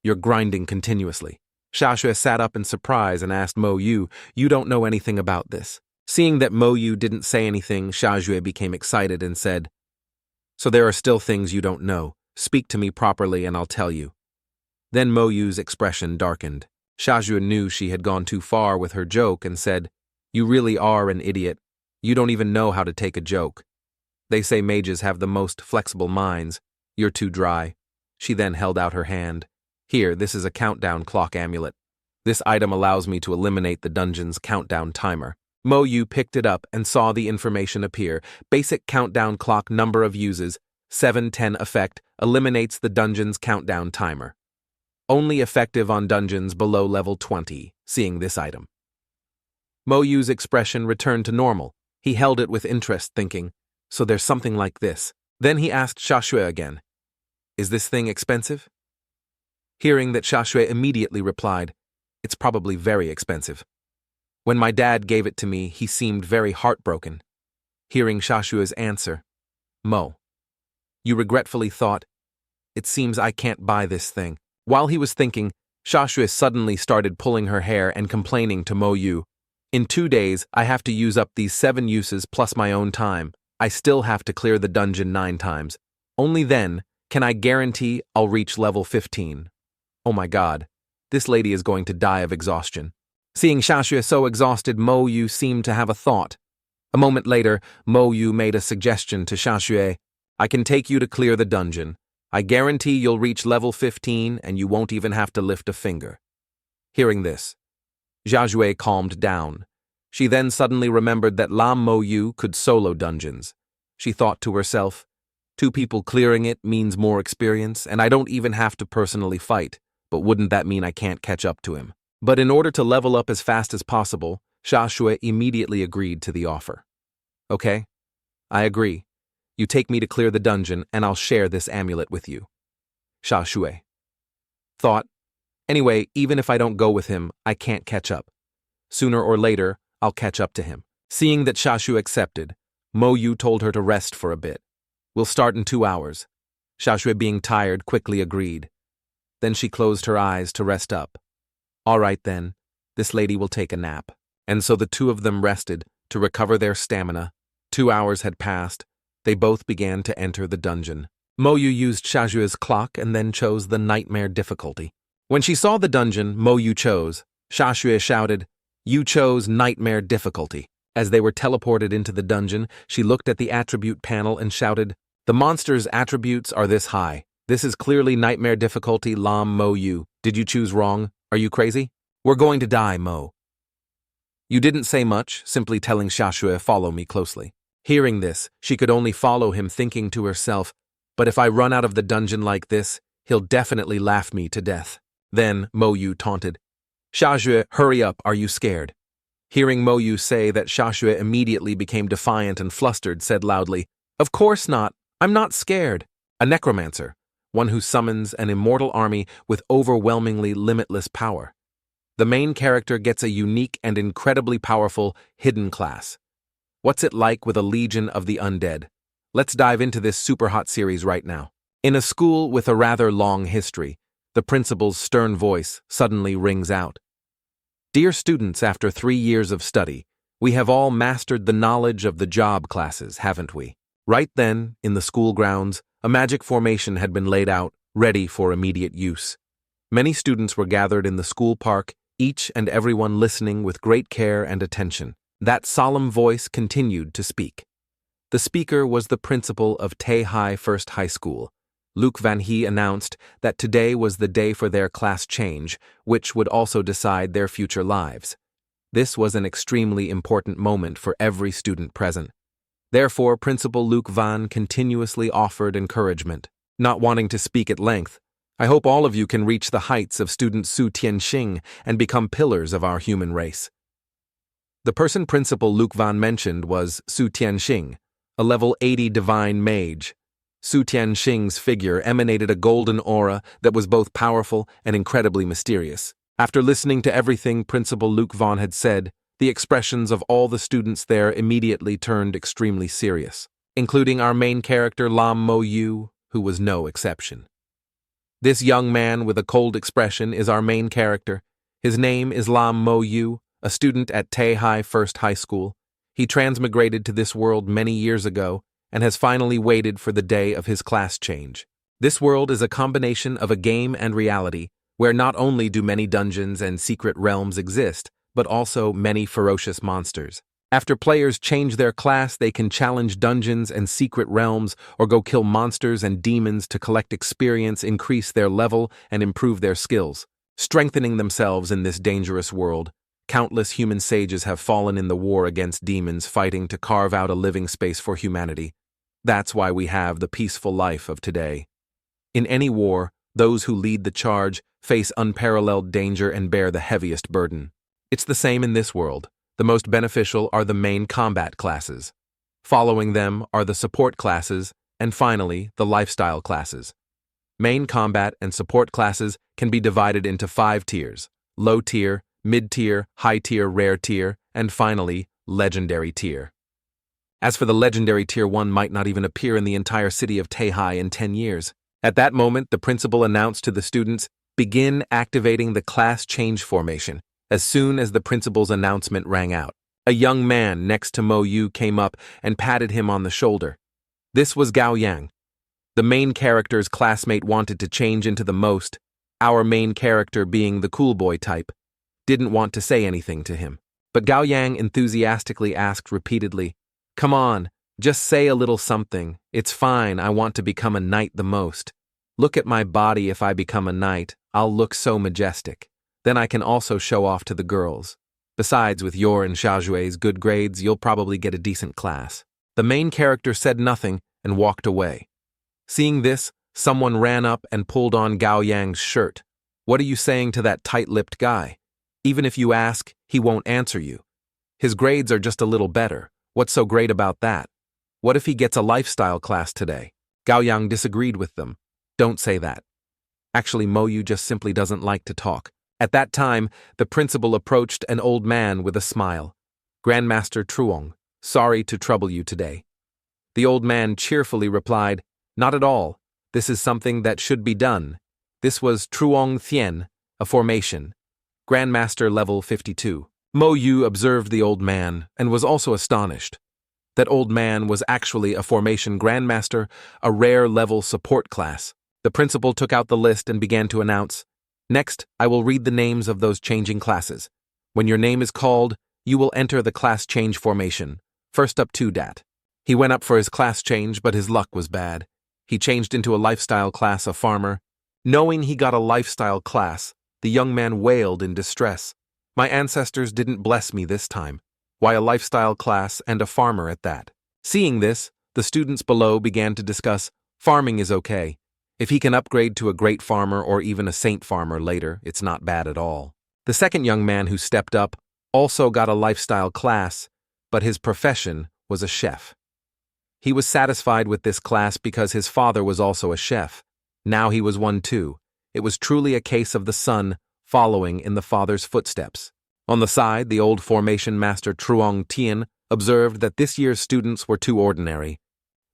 You're grinding continuously. Xiaxue sat up in surprise and asked Mo Yu, "You don't know anything about this." Seeing that Mo Yu didn't say anything, Xiaxue became excited and said, "So there are still things you don't know. Speak to me properly and I'll tell you." Then Mo Yu's expression darkened. Xiaxue knew she had gone too far with her joke and said, "You really are an idiot. You don't even know how to take a joke. They say mages have the most flexible minds. You're too dry." She then held out her hand. "Here, this is a countdown clock amulet. This item allows me to eliminate the dungeon's countdown timer." Mo Yu picked it up and saw the information appear. Basic countdown clock, number of uses, 710 effect, eliminates the dungeon's countdown timer. Only effective on dungeons below level 20, seeing this item. Mo Yu's expression returned to normal. He held it with interest, thinking, so there's something like this. Then he asked Xiaxue again, "Is this thing expensive?" Hearing that, Xiaxue immediately replied, "It's probably very expensive. When my dad gave it to me, he seemed very heartbroken." Hearing Xiaxue's answer, "Mo, you regretfully thought, it seems I can't buy this thing." While he was thinking, Xiaxue suddenly started pulling her hair and complaining to Mo Yu, "In 2 days, I have to use up these 7 uses plus my own time. I still have to clear the dungeon 9 times. Only then can I guarantee I'll reach level 15. Oh my god, this lady is going to die of exhaustion." Seeing Xiaxue so exhausted, Mo Yu seemed to have a thought. A moment later, Mo Yu made a suggestion to Xiaxue, "I can take you to clear the dungeon. I guarantee you'll reach level 15 and you won't even have to lift a finger." Hearing this, Xiaxue calmed down. She then suddenly remembered that Lam Mo Yu could solo dungeons. She thought to herself, 2 people clearing it means more experience, and I don't even have to personally fight, but wouldn't that mean I can't catch up to him? But in order to level up as fast as possible, Xiaxue immediately agreed to the offer. "Okay, I agree. You take me to clear the dungeon, and I'll share this amulet with you." Xiaxue thought, "Anyway, even if I don't go with him, I can't catch up. Sooner or later, I'll catch up to him." Seeing that Xiaxue accepted, Mo Yu told her to rest for a bit. "We'll start in 2 hours." Xiaxue, being tired, quickly agreed. Then she closed her eyes to rest up. "All right then, this lady will take a nap." And so the 2 of them rested to recover their stamina. 2 hours had passed. They both began to enter the dungeon. Mo Yu used Xiaxue's clock and then chose the nightmare difficulty. When she saw the dungeon Mo Yu chose, Xiaxue shouted, "You chose nightmare difficulty." As they were teleported into the dungeon, she looked at the attribute panel and shouted, "The monster's attributes are this high. This is clearly nightmare difficulty Lam Mo Yu. Did you choose wrong? Are you crazy? We're going to die, Mo." You didn't say much, simply telling Xiaxue, "Follow me closely." Hearing this, she could only follow him, thinking to herself, "But if I run out of the dungeon like this, he'll definitely laugh me to death." Then Mo Yu taunted, "Xiaxue, hurry up, are you scared?" Hearing Mo Yu say that, Xiaxue immediately became defiant and flustered, said loudly, "Of course not, I'm not scared." A necromancer, one who summons an immortal army with overwhelmingly limitless power. The main character gets a unique and incredibly powerful hidden class. What's it like with a legion of the undead? Let's dive into this super hot series right now. In a school with a rather long history, the principal's stern voice suddenly rings out. "Dear students, after 3 years of study, we have all mastered the knowledge of the job classes, haven't we?" Right then, in the school grounds, a magic formation had been laid out, ready for immediate use. Many students were gathered in the school park, each and everyone listening with great care and attention. That solemn voice continued to speak. The speaker was the principal of Taehai First High School. Luke Van He announced that today was the day for their class change, which would also decide their future lives. This was an extremely important moment for every student present. Therefore, Principal Luke Van continuously offered encouragement. Not wanting to speak at length, I hope all of you can reach the heights of student Su Tianxing and become pillars of our human race. The person Principal Luke Van mentioned was Su Tianxing, a level 80 divine mage. Su Tianxing's figure emanated a golden aura that was both powerful and incredibly mysterious. After listening to everything Principal Luke Van had said, the expressions of all the students there immediately turned extremely serious, including our main character Lam Mo Yu, who was no exception. This young man with a cold expression is our main character. His name is Lam Mo Yu, a student at Taehai First High School. He transmigrated to this world many years ago and has finally waited for the day of his class change. This world is a combination of a game and reality, where not only do many dungeons and secret realms exist, but also many ferocious monsters. After players change their class, they can challenge dungeons and secret realms or go kill monsters and demons to collect experience, increase their level, and improve their skills. Strengthening themselves in this dangerous world, countless human sages have fallen in the war against demons, fighting to carve out a living space for humanity. That's why we have the peaceful life of today. In any war, those who lead the charge face unparalleled danger and bear the heaviest burden. It's the same in this world. The most beneficial are the main combat classes. Following them are the support classes, and finally, the lifestyle classes. Main combat and support classes can be divided into 5 tiers: low tier, mid tier, high tier, rare tier, and finally, legendary tier. As for the legendary tier, one might not even appear in the entire city of Taehai in 10 years. At that moment, the principal announced to the students, "Begin activating the class change formation." As soon as the principal's announcement rang out, a young man next to Mo Yu came up and patted him on the shoulder. This was Gao Yang. The main character's classmate wanted to change into the most, our main character being the cool boy type, didn't want to say anything to him. But Gao Yang enthusiastically asked repeatedly, "Come on, just say a little something. It's fine, I want to become a knight the most. Look at my body, if I become a knight, I'll look so majestic. Then I can also show off to the girls. Besides, with your and Xiaojue's good grades, you'll probably get a decent class." The main character said nothing and walked away. Seeing this, someone ran up and pulled on Gao Yang's shirt. "What are you saying to that tight-lipped guy? Even if you ask, he won't answer you. His grades are just a little better. What's so great about that? What if he gets a lifestyle class today?" Gao Yang disagreed with them. "Don't say that. Actually, Mo Yu just simply doesn't like to talk." At that time, the principal approached an old man with a smile. "Grandmaster Truong, sorry to trouble you today." The old man cheerfully replied, "Not at all. This is something that should be done." This was Truong Thien, a formation. Grandmaster level 52. Mo Yu observed the old man and was also astonished. That old man was actually a formation grandmaster, a rare level support class. The principal took out the list and began to announce, "Next, I will read the names of those changing classes. When your name is called, you will enter the class change formation. First up, Dat." He went up for his class change, but his luck was bad. He changed into a lifestyle class, a farmer. Knowing he got a lifestyle class, the young man wailed in distress. "My ancestors didn't bless me this time. Why a lifestyle class and a farmer at that?" Seeing this, the students below began to discuss, farming is okay. If he can upgrade to a great farmer or even a saint farmer later, it's not bad at all. The second young man who stepped up also got a lifestyle class, but his profession was a chef. He was satisfied with this class because his father was also a chef. Now he was one too. It was truly a case of the son following in the father's footsteps. On the side, the old formation master Truong Tien observed that this year's students were too ordinary.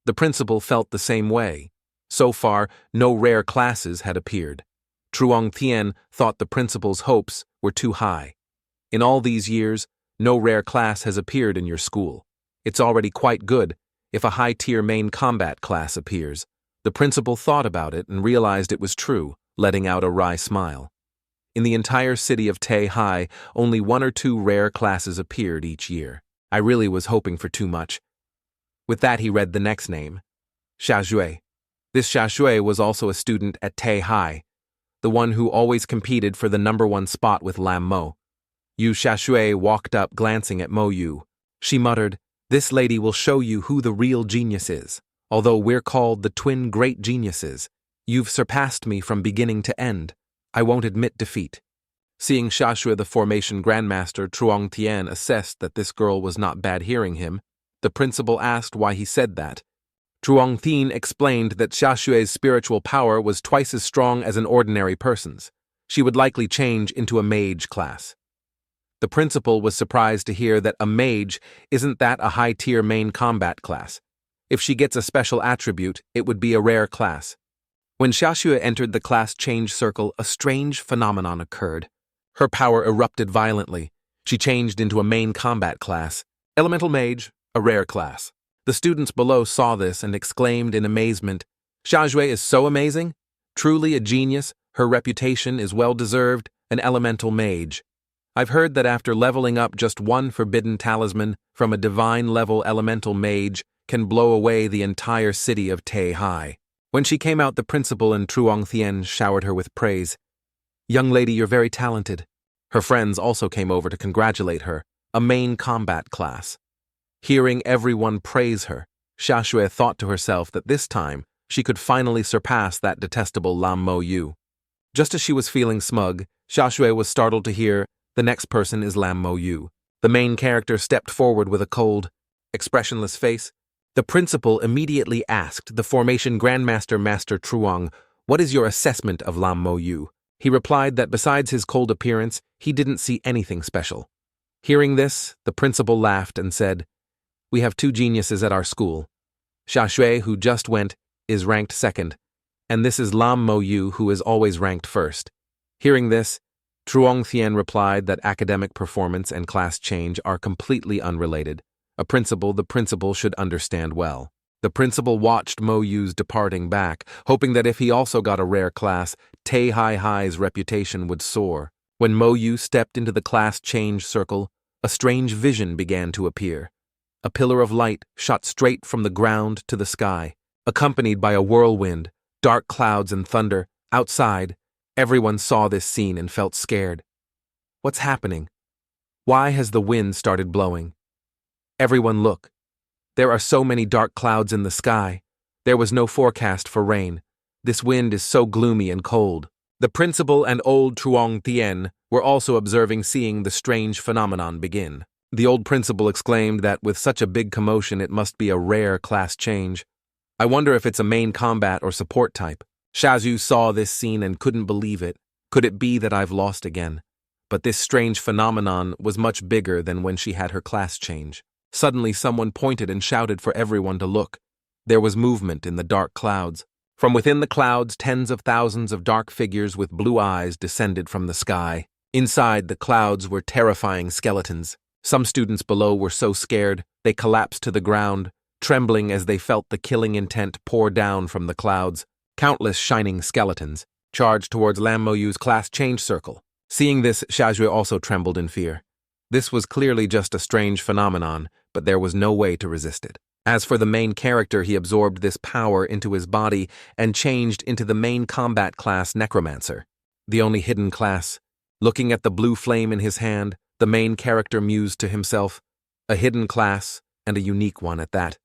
The principal felt the same way. So far, no rare classes had appeared. Truong Tien thought the principal's hopes were too high. In all these years, no rare class has appeared in your school. It's already quite good if a high-tier main combat class appears. The principal thought about it and realized it was true, letting out a wry smile. In the entire city of Taehai, only 1 or 2 rare classes appeared each year. I really was hoping for too much. With that, he read the next name, Xiaojue. This Xiaojue was also a student at Taehai, the one who always competed for the #1 spot with Lam Mo. Yu Xiaojue walked up, glancing at Mo Yu. She muttered, "This lady will show you who the real genius is. Although we're called the twin great geniuses, you've surpassed me from beginning to end. I won't admit defeat." Seeing Xiaojue the formation grandmaster, Truong Tien assessed that this girl was not bad hearing him. The principal asked why he said that. Truong Tien explained that Xiaojue's spiritual power was twice as strong as an ordinary person's. She would likely change into a mage class. The principal was surprised to hear that a mage isn't that a high-tier main combat class. If she gets a special attribute, it would be a rare class. When Xiaxue entered the class change circle, a strange phenomenon occurred. Her power erupted violently. She changed into a main combat class, Elemental Mage, a rare class. The students below saw this and exclaimed in amazement, "Xiaxue is so amazing! Truly a genius, her reputation is well-deserved, an elemental mage. I've heard that after leveling up just one forbidden talisman from a divine-level elemental mage can blow away the entire city of Taihai." When she came out, the principal and Truong Thien showered her with praise. "Young lady, you're very talented." Her friends also came over to congratulate her, a main combat class. Hearing everyone praise her, Xiaxue thought to herself that this time she could finally surpass that detestable Lam Mo Yu. Just as she was feeling smug, Xiaxue was startled to hear, "The next person is Lam Mo Yu." The main character stepped forward with a cold, expressionless face. The principal immediately asked the formation Grandmaster Master Truong, "What is your assessment of Lam Mo Yu?" He replied that besides his cold appearance, he didn't see anything special. Hearing this, the principal laughed and said, "We have two geniuses at our school. Xiaxue, who just went, is ranked second, and this is Lam Mo Yu, who is always ranked first." Hearing this, Truong Thien replied that academic performance and class change are completely unrelated. The principal should understand well. The principal watched Mo Yu's departing back, hoping that if he also got a rare class, Taihai's reputation would soar. When Mo Yu stepped into the class change circle, a strange vision began to appear. A pillar of light shot straight from the ground to the sky, accompanied by a whirlwind, dark clouds and thunder. Outside, everyone saw this scene and felt scared. What's happening? Why has the wind started blowing? Everyone look. There are so many dark clouds in the sky. There was no forecast for rain. This wind is so gloomy and cold. The principal and old Truong Thien were also observing, seeing the strange phenomenon begin. The old principal exclaimed that with such a big commotion it must be a rare class change. "I wonder if it's a main combat or support type." Xiaxue saw this scene and couldn't believe it. Could it be that I've lost again? But this strange phenomenon was much bigger than when she had her class change. Suddenly someone pointed and shouted for everyone to look. There was movement in the dark clouds. From within the clouds, tens of thousands of dark figures with blue eyes descended from the sky. Inside the clouds were terrifying skeletons. Some students below were so scared, they collapsed to the ground, trembling as they felt the killing intent pour down from the clouds. Countless shining skeletons charged towards Lam Mo Yu's class change circle. Seeing this, Xiaxue also trembled in fear. This was clearly just a strange phenomenon, but there was no way to resist it. As for the main character, he absorbed this power into his body and changed into the main combat class Necromancer, the only hidden class. Looking at the blue flame in his hand, the main character mused to himself, "A hidden class, and a unique one at that.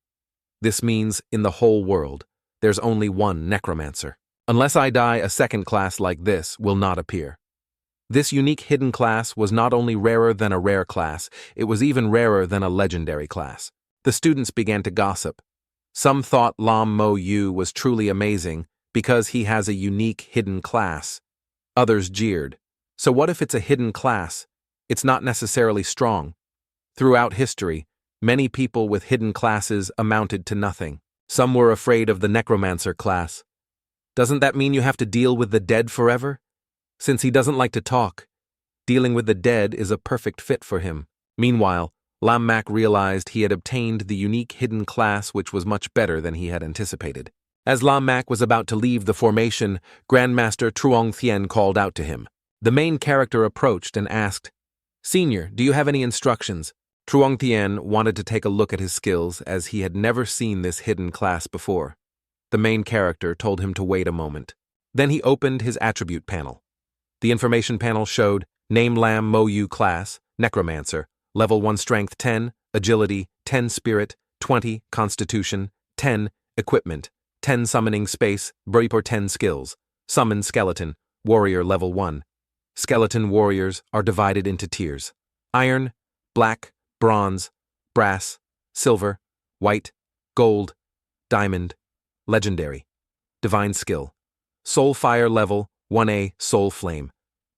This means, in the whole world, there's only one Necromancer. Unless I die, a second class like this will not appear." This unique hidden class was not only rarer than a rare class, it was even rarer than a legendary class. The students began to gossip. Some thought Lam Mo Yu was truly amazing because he has a unique hidden class. Others jeered. So what if it's a hidden class? It's not necessarily strong. Throughout history, many people with hidden classes amounted to nothing. Some were afraid of the Necromancer class. Doesn't that mean you have to deal with the dead forever? Since he doesn't like to talk, dealing with the dead is a perfect fit for him. Meanwhile, Lam Mak realized he had obtained the unique hidden class, which was much better than he had anticipated. As Lam Mak was about to leave the formation, Grandmaster Truong Thien called out to him. The main character approached and asked, "Senior, do you have any instructions?" Truong Thien wanted to take a look at his skills, as he had never seen this hidden class before. The main character told him to wait a moment. Then he opened his attribute panel. The information panel showed name Lam Mo Yu class, Necromancer, level 1 strength 10, agility 10, spirit 20, constitution 10, equipment 10, summoning space, Reborn 10 skills, summon skeleton, warrior level 1. Skeleton warriors are divided into tiers: iron, black, bronze, brass, silver, white, gold, diamond, legendary. Divine skill. Soul fire level 1A, soul flame.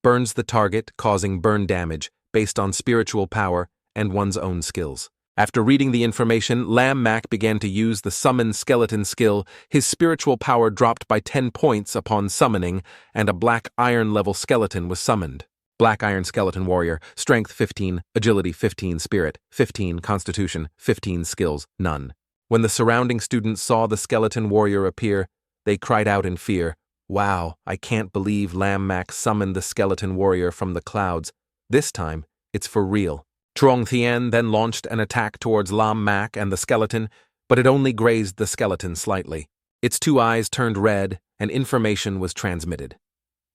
Burns the target, causing burn damage based on spiritual power and one's own skills. After reading the information, Lam Mac began to use the Summon Skeleton skill. His spiritual power dropped by 10 points upon summoning, and a Black Iron level skeleton was summoned. Black Iron Skeleton Warrior, Strength 15, Agility 15, Spirit 15, Constitution 15, Skills none. When the surrounding students saw the skeleton warrior appear, they cried out in fear, "Wow, I can't believe Lam Mac summoned the skeleton warrior from the clouds. This time, it's for real." Trong Thien then launched an attack towards Lam Mac and the skeleton, but it only grazed the skeleton slightly. Its two eyes turned red, and information was transmitted.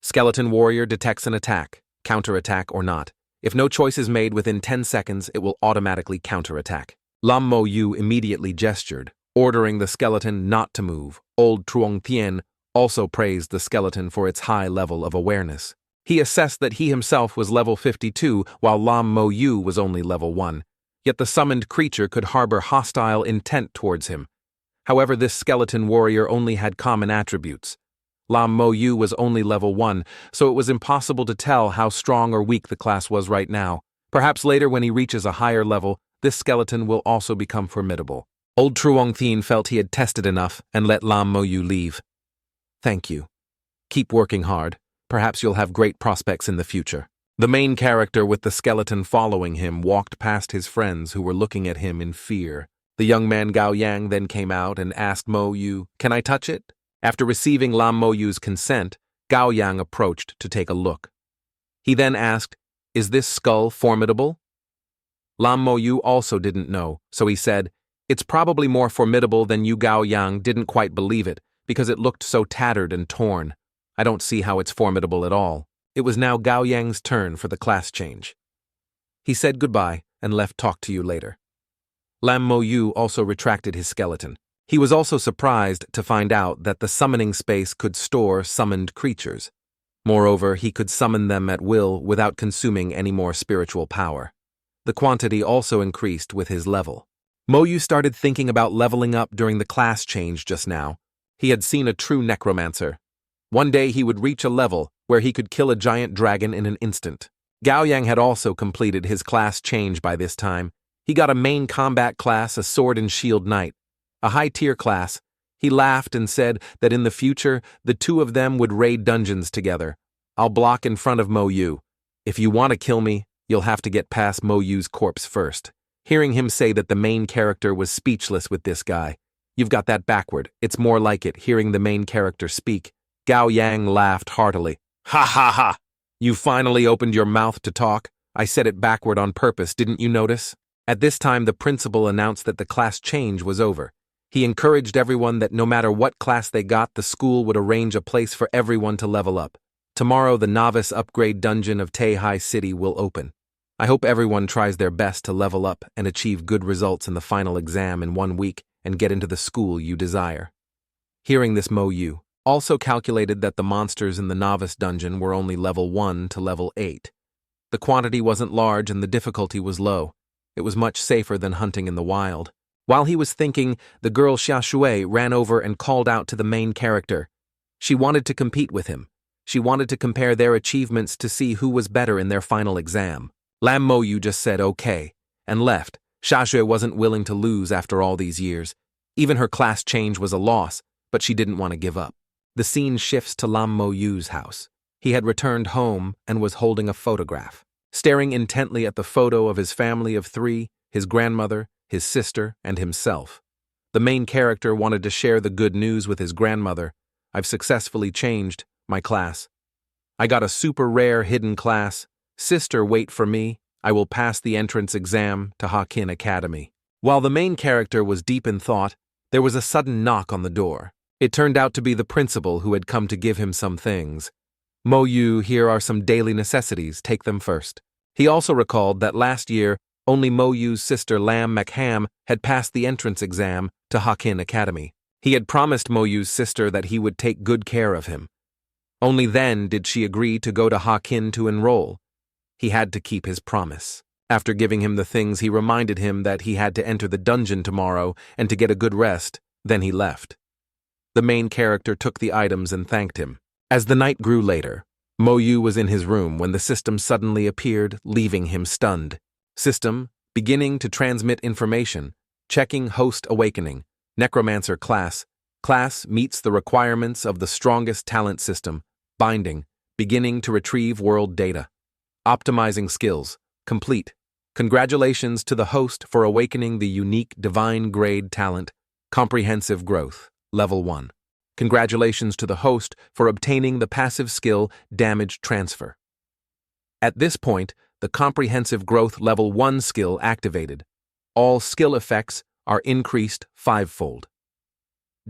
Skeleton warrior detects an attack, counterattack or not. If no choice is made within 10 seconds, it will automatically counterattack. Lam Mo Yu immediately gestured, ordering the skeleton not to move. Old Truong Thien also praised the skeleton for its high level of awareness. He assessed that he himself was level 52, while Lam Mo Yu was only level 1. Yet the summoned creature could harbor hostile intent towards him. However, this skeleton warrior only had common attributes. Lam Mo Yu was only level 1, so it was impossible to tell how strong or weak the class was right now. Perhaps later when he reaches a higher level, this skeleton will also become formidable. Old Truong Thien felt he had tested enough and let Lam Mo Yu leave. "Thank you. Keep working hard. Perhaps you'll have great prospects in the future." The main character with the skeleton following him walked past his friends who were looking at him in fear. The young man Gao Yang then came out and asked Mo Yu, "Can I touch it?" After receiving Lam Mo Yu's consent, Gao Yang approached to take a look. He then asked, "Is this skull formidable?" Lam Mo Yu also didn't know, so he said, "It's probably more formidable than you." Gao Yang didn't quite believe it, because it looked so tattered and torn. "I don't see how it's formidable at all." It was now Gao Yang's turn for the class change. He said goodbye and left. "Talk to you later." Lam Mo Yu also retracted his skeleton. He was also surprised to find out that the summoning space could store summoned creatures. Moreover, he could summon them at will without consuming any more spiritual power. The quantity also increased with his level. Mo Yu started thinking about leveling up during the class change just now. He had seen a true necromancer. One day he would reach a level where he could kill a giant dragon in an instant. Gao Yang had also completed his class change by this time. He got a main combat class, a sword and shield knight, a high-tier class. He laughed and said that in the future, the two of them would raid dungeons together. "I'll block in front of Mo Yu. If you want to kill me, you'll have to get past Mo Yu's corpse first." Hearing him say that the main character was speechless with this guy. "You've got that backward. It's more like it." Hearing the main character speak, Gao Yang laughed heartily. "Ha ha ha! You finally opened your mouth to talk. I said it backward on purpose, didn't you notice?" At this time, the principal announced that the class change was over. He encouraged everyone that no matter what class they got, the school would arrange a place for everyone to level up. Tomorrow, the novice upgrade dungeon of Taihai City will open. I hope everyone tries their best to level up and achieve good results in the final exam in 1 week and get into the school you desire. Hearing this, Mo Yu also calculated that the monsters in the novice dungeon were only level 1 to level 8. The quantity wasn't large and the difficulty was low. It was much safer than hunting in the wild. While he was thinking, the girl Xia Shui ran over and called out to the main character. She wanted to compete with him. She wanted to compare their achievements to see who was better in their final exam. Lam Mo Yu just said okay, and left. Xia Shui wasn't willing to lose after all these years. Even her class change was a loss, but she didn't want to give up. The scene shifts to Lam Mo Yu's house. He had returned home and was holding a photograph. Staring intently at the photo of his family of 3, his grandmother, his sister, and himself. The main character wanted to share the good news with his grandmother. "I've successfully changed my class. I got a super rare hidden class. Sister, wait for me. I will pass the entrance exam to Hakin Academy." While the main character was deep in thought, there was a sudden knock on the door. It turned out to be the principal who had come to give him some things. "Mo Yu, here are some daily necessities. Take them first." He also recalled that last year, only Mo Yu's sister Lam Makham had passed the entrance exam to Hakin Academy. He had promised Mo Yu's sister that he would take good care of him. Only then did she agree to go to Hakin to enroll. He had to keep his promise. After giving him the things, he reminded him that he had to enter the dungeon tomorrow and to get a good rest, then he left. The main character took the items and thanked him. As the night grew later, Mo Yu was in his room when the system suddenly appeared, leaving him stunned. "System, Beginning to transmit information. Checking host awakening. Necromancer class. Class meets the requirements of the strongest talent system. Binding. Beginning to retrieve world data. Optimizing skills. Complete. Congratulations to the host for awakening the unique divine grade talent. Comprehensive growth. Level 1. Congratulations to the host for obtaining the passive skill Damage Transfer. At this point, the Comprehensive Growth Level 1 skill activated. All skill effects are increased 5-fold.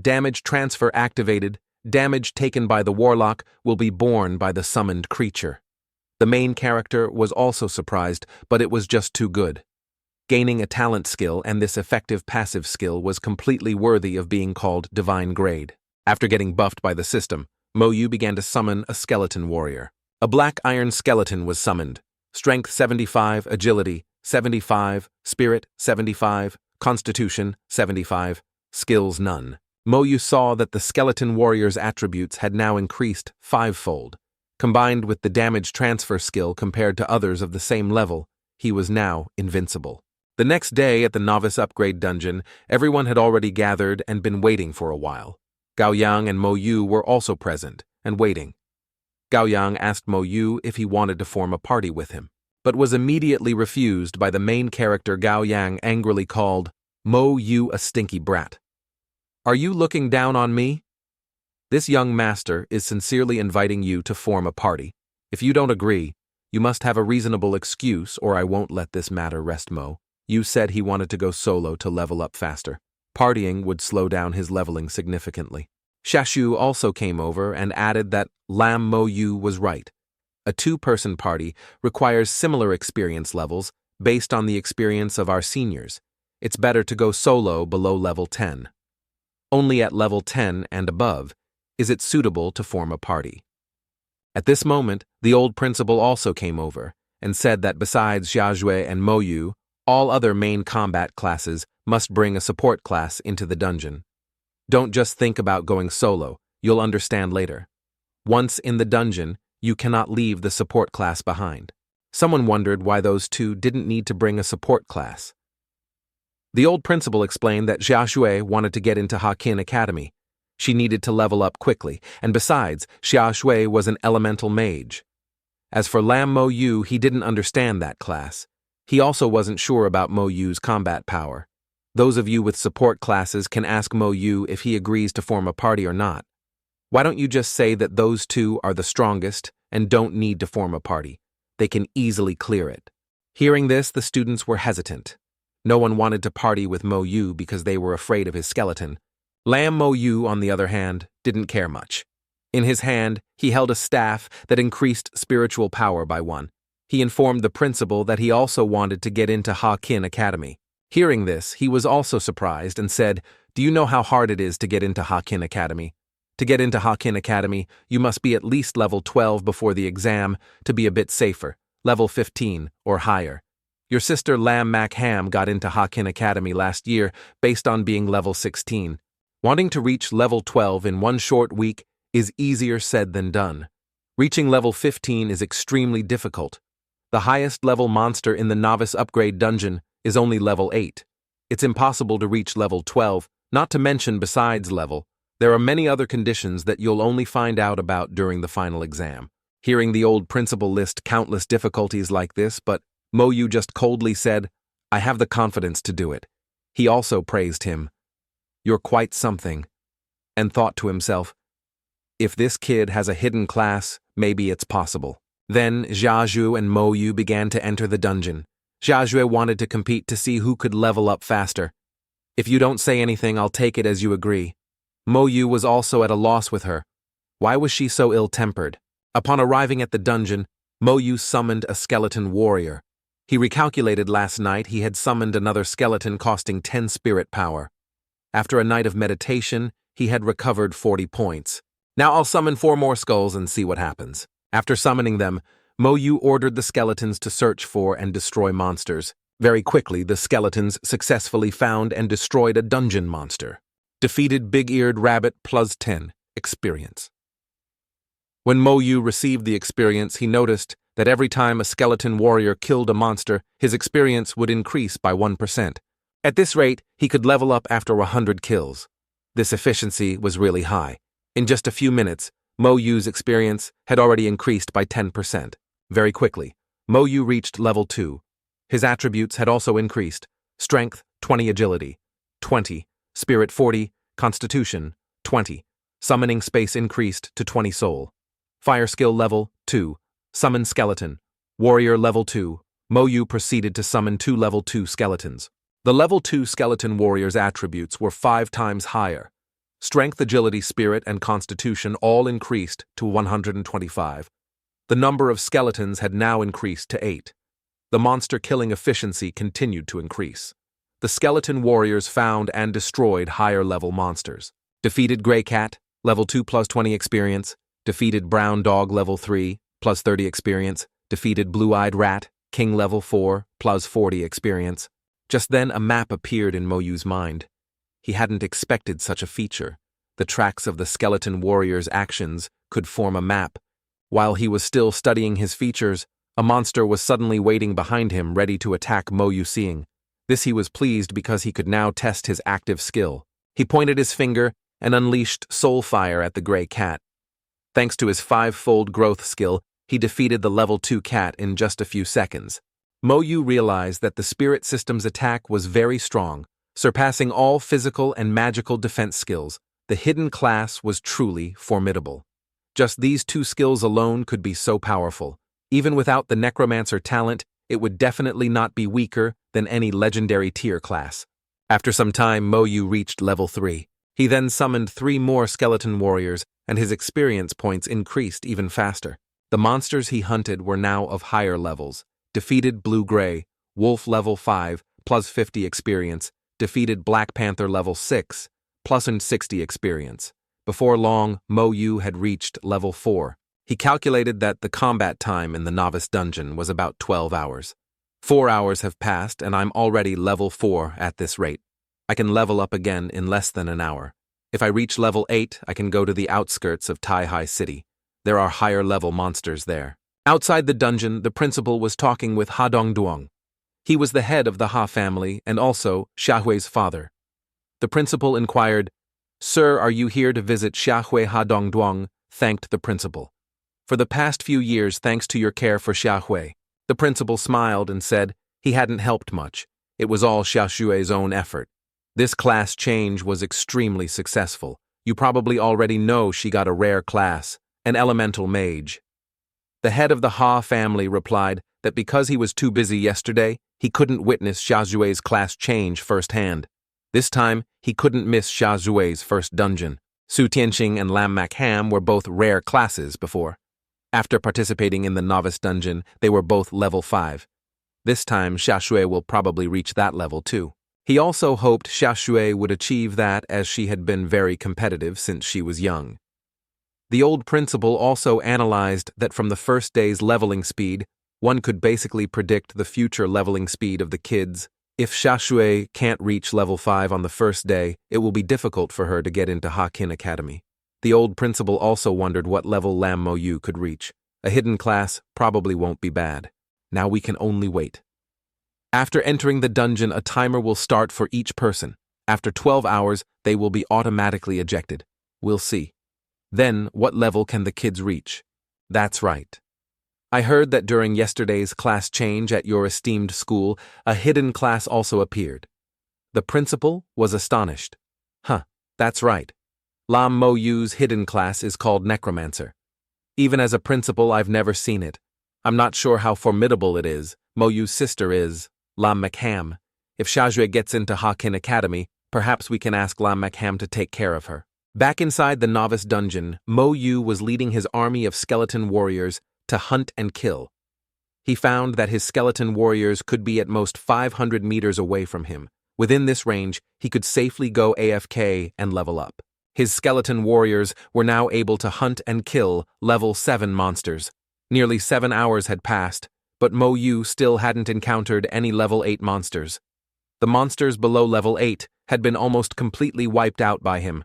Damage Transfer activated. Damage taken by the warlock will be borne by the summoned creature. The main character was also surprised, but it was just too good. Gaining a talent skill and this effective passive skill was completely worthy of being called Divine Grade. After getting buffed by the system, Mo-Yu began to summon a skeleton warrior. A black iron skeleton was summoned. Strength 75, Agility 75, Spirit 75, Constitution 75, Skills none. Mo-Yu saw that the skeleton warrior's attributes had now increased 5-fold. Combined with the damage transfer skill compared to others of the same level, he was now invincible. The next day at the novice upgrade dungeon, everyone had already gathered and been waiting for a while. Gao Yang and Mo-Yu were also present and waiting. Gao Yang asked Mo-Yu if he wanted to form a party with him, but was immediately refused by the main character. Gao Yang angrily called Mo-Yu a stinky brat. "Are you looking down on me? This young master is sincerely inviting you to form a party. If you don't agree, you must have a reasonable excuse or I won't let this matter rest. Mo-Yu said he wanted to go solo to level up faster. Partying would slow down his leveling significantly. Shashu also came over and added that Lam Mo-Yu was right. A 2-person party requires similar experience levels based on the experience of our seniors. It's better to go solo below level 10. Only at level 10 and above is it suitable to form a party. At this moment, the old principal also came over and said that besides Xiaojue and Mo-Yu, all other main combat classes must bring a support class into the dungeon. Don't just think about going solo, you'll understand later. Once in the dungeon, you cannot leave the support class behind. Someone wondered why those two didn't need to bring a support class. The old principal explained that Xiaojue wanted to get into Hakin Academy. She needed to level up quickly, and besides, Xiaojue was an elemental mage. As for Lam Mo-Yu, he didn't understand that class. He also wasn't sure about Mo-Yu's combat power. Those of you with support classes can ask Mo-Yu if he agrees to form a party or not. Why don't you just say that those two are the strongest and don't need to form a party? They can easily clear it. Hearing this, the students were hesitant. No one wanted to party with Mo-Yu because they were afraid of his skeleton. Lam Mo-Yu, on the other hand, didn't care much. In his hand, he held a staff that increased spiritual power by 1. He informed the principal that he also wanted to get into Hakin Academy. Hearing this, he was also surprised and said, "Do you know how hard it is to get into Hakin Academy? To get into Hakin Academy, you must be at least level 12 before the exam to be a bit safer, level 15 or higher. Your sister Lam Makham got into Hakin Academy last year based on being level 16. Wanting to reach level 12 in one short week is easier said than done. Reaching level 15 is extremely difficult. The highest level monster in the novice upgrade dungeon is only level 8. It's impossible to reach level 12, not to mention besides level, there are many other conditions that you'll only find out about during the final exam." Hearing the old principal list countless difficulties like this, but Mo-Yu just coldly said, "I have the confidence to do it." He also praised him. "You're quite something," and thought to himself, if this kid has a hidden class, maybe it's possible. Then Xiaojue and Mo-Yu began to enter the dungeon. Xiaojue wanted to compete to see who could level up faster. "If you don't say anything, I'll take it as you agree." Mo-Yu was also at a loss with her. Why was she so ill-tempered? Upon arriving at the dungeon, Mo-Yu summoned a skeleton warrior. He recalculated last night he had summoned another skeleton costing 10 spirit power. After a night of meditation, he had recovered 40 points. "Now I'll summon 4 more skulls and see what happens." After summoning them, Mo-Yu ordered the skeletons to search for and destroy monsters. Very quickly, the skeletons successfully found and destroyed a dungeon monster. Defeated big-eared rabbit plus 10 experience. When Mo Yu received the experience, he noticed that every time a skeleton warrior killed a monster, his experience would increase by 1%. At this rate, he could level up after 100 kills. This efficiency was really high. In just a few minutes, Mo Yu's experience had already increased by 10%. Very quickly, Mo Yu reached level 2. His attributes had also increased: strength 20, agility 20, spirit 40, constitution 20, summoning space increased to 20 soul. Fire skill level 2, summon skeleton. Warrior level 2, Mo Yu proceeded to summon 2 level 2 skeletons. The level 2 skeleton warrior's attributes were 5 times higher. Strength, agility, spirit, and constitution all increased to 125. The number of skeletons had now increased to 8. The monster killing efficiency continued to increase. The skeleton warriors found and destroyed higher level monsters. Defeated Gray Cat, level 2 plus 20 experience. Defeated Brown Dog, level 3, plus 30 experience. Defeated Blue-Eyed Rat, King level 4, plus 40 experience. Just then a map appeared in Mo Yu's mind. He hadn't expected such a feature. The tracks of the skeleton warrior's actions could form a map. While he was still studying his features, a monster was suddenly waiting behind him, ready to attack Mo Yu. Seeing this, he was pleased because he could now test his active skill. He pointed his finger and unleashed soul fire at the gray cat. Thanks to his 5-fold growth skill, he defeated the level 2 cat in just a few seconds. Mo Yu realized that the spirit system's attack was very strong, surpassing all physical and magical defense skills. The hidden class was truly formidable. Just these 2 skills alone could be so powerful. Even without the Necromancer talent, it would definitely not be weaker than any legendary tier class. After some time, Mo Yu reached level 3. He then summoned 3 more skeleton warriors, and his experience points increased even faster. The monsters he hunted were now of higher levels. Defeated Blue-Gray, Wolf level 5, plus 50 experience. Defeated Black Panther level 6, plus 60 experience. Before long, Mo Yu had reached level 4. He calculated that the combat time in the novice dungeon was about 12 hours. 4 hours have passed, and I'm already level 4 at this rate. I can level up again in less than an hour. If I reach level 8, I can go to the outskirts of Tai-Hai City. There are higher-level monsters there. Outside the dungeon, the principal was talking with Ha Dongduong. He was the head of the Ha family and also Xiaohui's father. The principal inquired, "Sir, are you here to visit Xiaohui?" Ha Dongduong thanked the principal. "For the past few years, thanks to your care for Xiaohui." The principal smiled and said he hadn't helped much. It was all Xiaohui's own effort. This class change was extremely successful. You probably already know she got a rare class, an elemental mage. The head of the Ha family replied that because he was too busy yesterday, he couldn't witness Xiaohui's class change firsthand. This time, he couldn't miss Xiaohui's first dungeon. Su Tianxing and Lam Mac Ham were both rare classes before. After participating in the novice dungeon, they were both level 5. This time, Xiaohui will probably reach that level too. He also hoped Xiaohui would achieve that, as she had been very competitive since she was young. The old principal also analyzed that from the first day's leveling speed, one could basically predict the future leveling speed of the kids. If Xiaohui can't reach level 5 on the first day, it will be difficult for her to get into Hakin Academy. The old principal also wondered what level Lam Mo Yu could reach. A hidden class probably won't be bad. Now we can only wait. After entering the dungeon, a timer will start for each person. After 12 hours, they will be automatically ejected. We'll see. Then, what level can the kids reach? That's right. I heard that during yesterday's class change at your esteemed school, a hidden class also appeared. The principal was astonished. That's right. Lam Mo Yu's hidden class is called Necromancer. Even as a principal, I've never seen it. I'm not sure how formidable it is. Mo Yu's sister is Lam Mac Ham. If Xiaohui gets into Hakin Academy, perhaps we can ask Lam Mac Ham to take care of her. Back inside the novice dungeon, Mo Yu was leading his army of skeleton warriors to hunt and kill. He found that his skeleton warriors could be at most 500 meters away from him. Within this range, he could safely go AFK and level up. His skeleton warriors were now able to hunt and kill level 7 monsters. Nearly 7 hours had passed, but Mo Yu still hadn't encountered any level 8 monsters. The monsters below level 8 had been almost completely wiped out by him.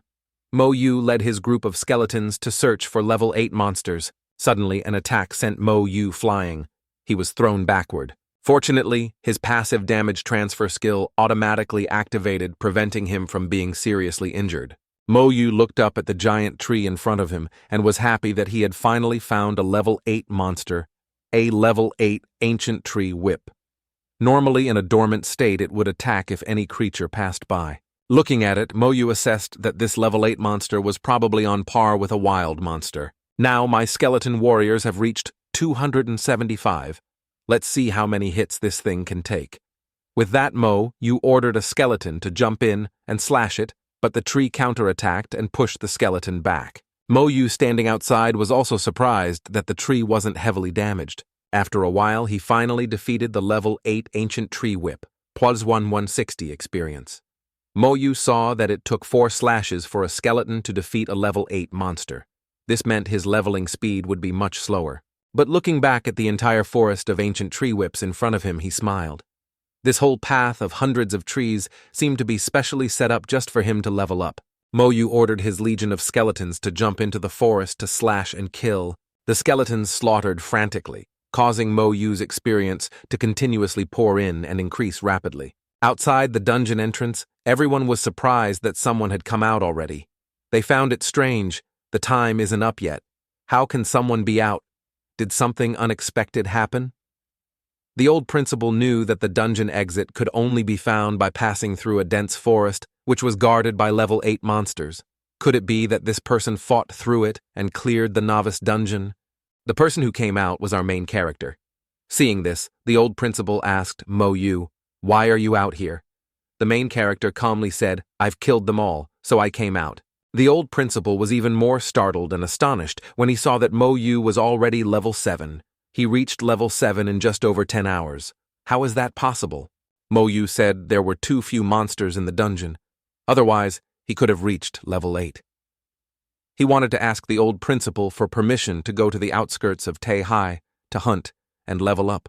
Mo Yu led his group of skeletons to search for level 8 monsters. Suddenly, an attack sent Mo Yu flying. He was thrown backward. Fortunately, his passive damage transfer skill automatically activated, preventing him from being seriously injured. Mo Yu looked up at the giant tree in front of him and was happy that he had finally found a level 8 monster, a level 8 ancient tree whip. Normally in a dormant state, it would attack if any creature passed by. Looking at it, Mo Yu assessed that this level 8 monster was probably on par with a wild monster. Now my skeleton warriors have reached 275. Let's see how many hits this thing can take. With that, Mo Yu ordered a skeleton to jump in and slash it, but the tree counterattacked and pushed the skeleton back. Mo Yu, standing outside, was also surprised that the tree wasn't heavily damaged. After a while, he finally defeated the level 8 ancient tree whip, plus 160 experience. Mo Yu saw that it took 4 slashes for a skeleton to defeat a level 8 monster. This meant his leveling speed would be much slower. But looking back at the entire forest of ancient tree whips in front of him, he smiled. This whole path of hundreds of trees seemed to be specially set up just for him to level up. Mo Yu ordered his legion of skeletons to jump into the forest to slash and kill. The skeletons slaughtered frantically, causing Mo Yu's experience to continuously pour in and increase rapidly. Outside the dungeon entrance, everyone was surprised that someone had come out already. They found it strange. The time isn't up yet. How can someone be out? Did something unexpected happen? The old principal knew that the dungeon exit could only be found by passing through a dense forest, which was guarded by level 8 monsters. Could it be that this person fought through it and cleared the novice dungeon? The person who came out was our main character. Seeing this, the old principal asked Mo Yu, "Why are you out here?" The main character calmly said, "I've killed them all, so I came out." The old principal was even more startled and astonished when he saw that Mo Yu was already level 7. He reached level 7 in just over 10 hours. How is that possible? Mo Yu said there were too few monsters in the dungeon. Otherwise, he could have reached level 8. He wanted to ask the old principal for permission to go to the outskirts of Taihai to hunt and level up.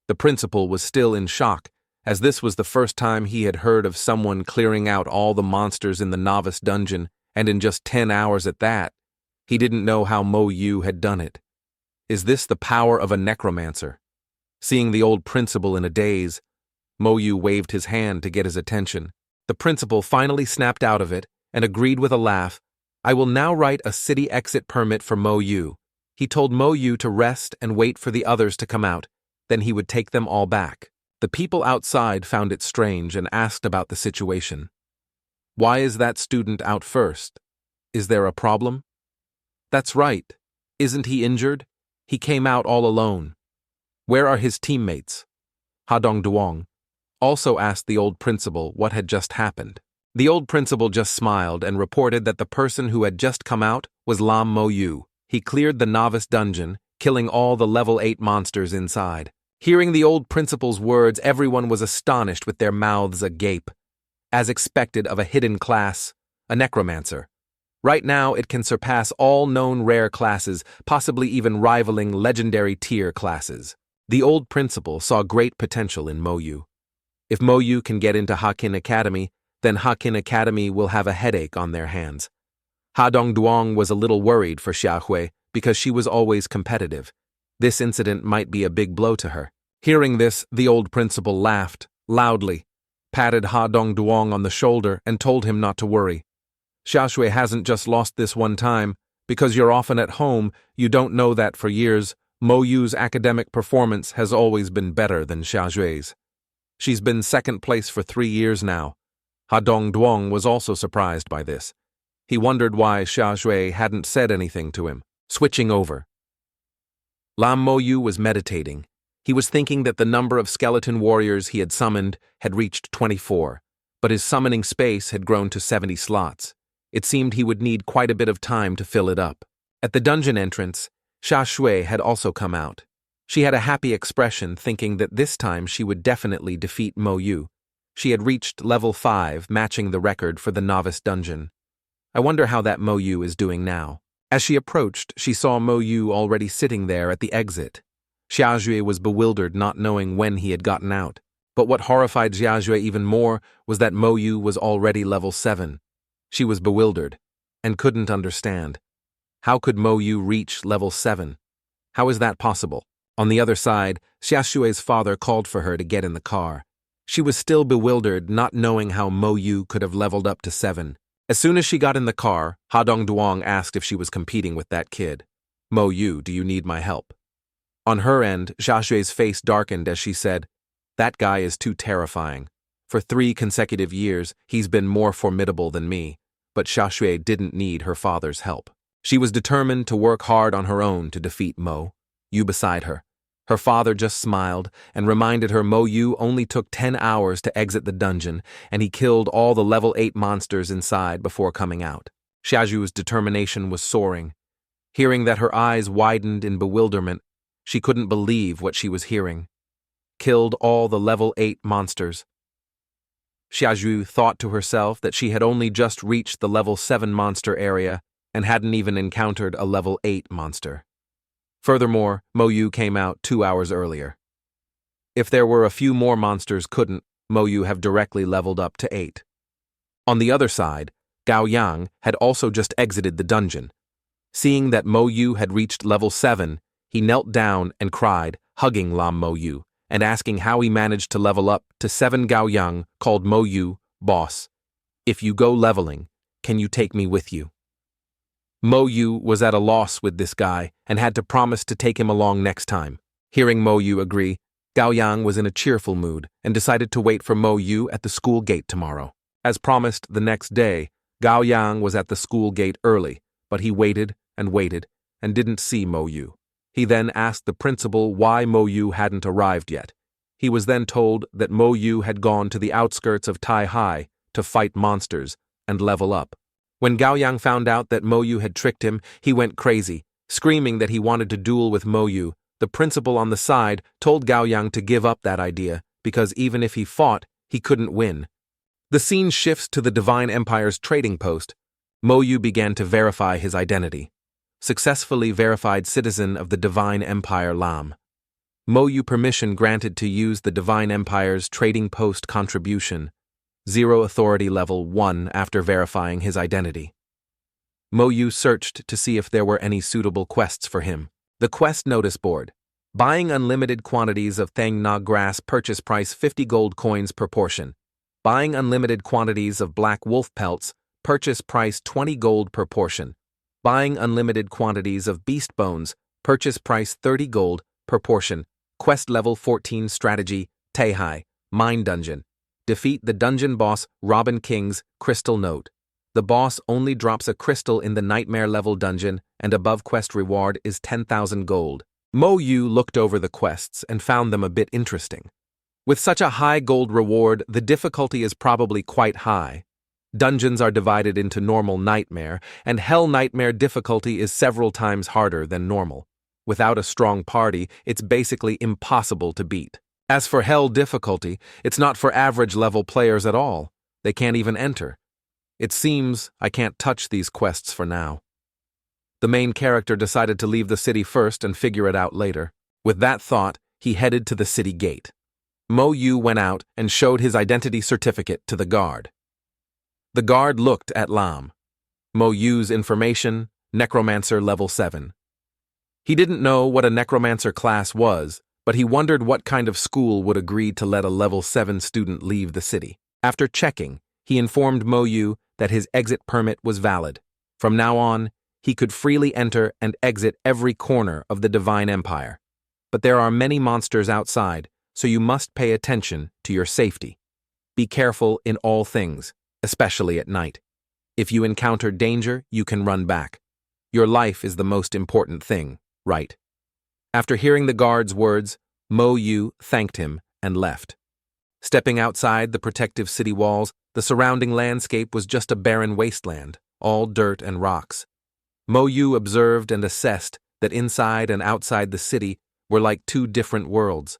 The principal was still in shock, as this was the first time he had heard of someone clearing out all the monsters in the novice dungeon, and in just 10 hours at that. He didn't know how Mo Yu had done it. Is this the power of a necromancer? Seeing the old principal in a daze, Mo Yu waved his hand to get his attention. The principal finally snapped out of it and agreed with a laugh. "I will now write a city exit permit for Mo Yu." He told Mo Yu to rest and wait for the others to come out, then he would take them all back. The people outside found it strange and asked about the situation. "Why is that student out first? Is there a problem?" "That's right. Isn't he injured? He came out all alone." "Where are his teammates?" Hadong Duong also asked the old principal what had just happened. The old principal just smiled and reported that the person who had just come out was Lam Mo Yu. He cleared the novice dungeon, killing all the level 8 monsters inside. Hearing the old principal's words, everyone was astonished with their mouths agape. As expected of a hidden class, a necromancer. Right now, it can surpass all known rare classes, possibly even rivaling legendary tier classes. The old principal saw great potential in Mo Yu. If Mo Yu can get into Hakin Academy, then Hakin Academy will have a headache on their hands. Ha Dongduong was a little worried for Xiaohui because she was always competitive. This incident might be a big blow to her. Hearing this, the old principal laughed loudly, patted Ha Dongduong on the shoulder, and told him not to worry. "Xiaohui hasn't just lost this one time. Because you're often at home, you don't know that for years, Mo Yu's academic performance has always been better than Xiaohui's. She's been second place for 3 years now." Ha Dongduong was also surprised by this. He wondered why Xiaohui hadn't said anything to him. Switching over. Lam Mo Yu was meditating. He was thinking that the number of skeleton warriors he had summoned had reached 24, but his summoning space had grown to 70 slots. It seemed he would need quite a bit of time to fill it up. At the dungeon entrance, Xiaohui had also come out. She had a happy expression, thinking that this time she would definitely defeat Mo Yu. She had reached level 5, matching the record for the novice dungeon. I wonder how that Mo Yu is doing now. As she approached, she saw Mo Yu already sitting there at the exit. Xiaohui was bewildered, not knowing when he had gotten out. But what horrified Xiaohui even more was that Mo Yu was already level 7. She was bewildered. and couldn't understand. How could Mo Yu reach level 7? How is that possible? On the other side, Xiaoshui's father called for her to get in the car. She was still bewildered, not knowing how Mo Yu could have leveled up to 7. As soon as she got in the car, Ha Dongduang asked if she was competing with that kid. Mo Yu, do you need my help? On her end, Xiaoshui's face darkened as she said, that guy is too terrifying. For 3 consecutive years, he's been more formidable than me, but Xiaoshui didn't need her father's help. She was determined to work hard on her own to defeat Mo Yu beside her. Her father just smiled and reminded her Mo Yu only took 10 hours to exit the dungeon, and he killed all the level 8 monsters inside before coming out. Xiaoju's determination was soaring. Hearing that, her eyes widened in bewilderment. She couldn't believe what she was hearing. Killed all the level 8 monsters. Xiaoju thought to herself that she had only just reached the level 7 monster area and hadn't even encountered a level 8 monster. Furthermore, Mo Yu came out 2 hours earlier. If there were a few more monsters, couldn't Mo Yu have directly leveled up to 8? On the other side, Gao Yang had also just exited the dungeon. Seeing that Mo Yu had reached level 7, he knelt down and cried, hugging Lam Mo Yu and asking how he managed to level up to 7. Gao Yang called Mo Yu, boss. If you go leveling, can you take me with you? Mo Yu was at a loss with this guy and had to promise to take him along next time. Hearing Mo Yu agree, Gao Yang was in a cheerful mood and decided to wait for Mo Yu at the school gate tomorrow. As promised, the next day, Gao Yang was at the school gate early, but he waited and didn't see Mo Yu. He then asked the principal why Mo Yu hadn't arrived yet. He was then told that Mo Yu had gone to the outskirts of Tai Hai to fight monsters and level up. When Gao Yang found out that Mo Yu had tricked him, he went crazy, screaming that he wanted to duel with Mo Yu. The principal on the side told Gao Yang to give up that idea because even if he fought, he couldn't win. The scene shifts to the Divine Empire's trading post. Mo Yu began to verify his identity. Successfully verified citizen of the Divine Empire Lam. Mo Yu permission granted to use the Divine Empire's trading post contribution. 0 authority level 1 after verifying his identity. Mo Yu searched to see if there were any suitable quests for him. The quest notice board. Buying unlimited quantities of Thang Na grass, purchase price 50 gold coins per portion. Buying unlimited quantities of black wolf pelts, purchase price 20 gold per portion. Buying unlimited quantities of beast bones, purchase price 30 gold per portion. Quest level 14 strategy, Taihai, mine dungeon. Defeat the dungeon boss Robin King's crystal note. The boss only drops a crystal in the nightmare level dungeon, and above quest reward is 10,000 gold. Mo Yu looked over the quests and found them a bit interesting. With such a high gold reward, the difficulty is probably quite high. Dungeons are divided into normal nightmare, and hell nightmare difficulty is several times harder than normal. Without a strong party, it's basically impossible to beat. As for hell difficulty, it's not for average level players at all. They can't even enter. It seems I can't touch these quests for now. The main character decided to leave the city first and figure it out later. With that thought, he headed to the city gate. Mo Yu went out and showed his identity certificate to the guard. The guard looked at Lam. Mo Yu's information, Necromancer level 7. He didn't know what a Necromancer class was, but he wondered what kind of school would agree to let a level 7 student leave the city. After checking, he informed Mo Yu that his exit permit was valid. From now on, he could freely enter and exit every corner of the Divine Empire. But there are many monsters outside, so you must pay attention to your safety. Be careful in all things, especially at night. If you encounter danger, you can run back. Your life is the most important thing, right? After hearing the guard's words, Mo Yu thanked him and left. Stepping outside the protective city walls, the surrounding landscape was just a barren wasteland, all dirt and rocks. Mo Yu observed and assessed that inside and outside the city were like 2 different worlds.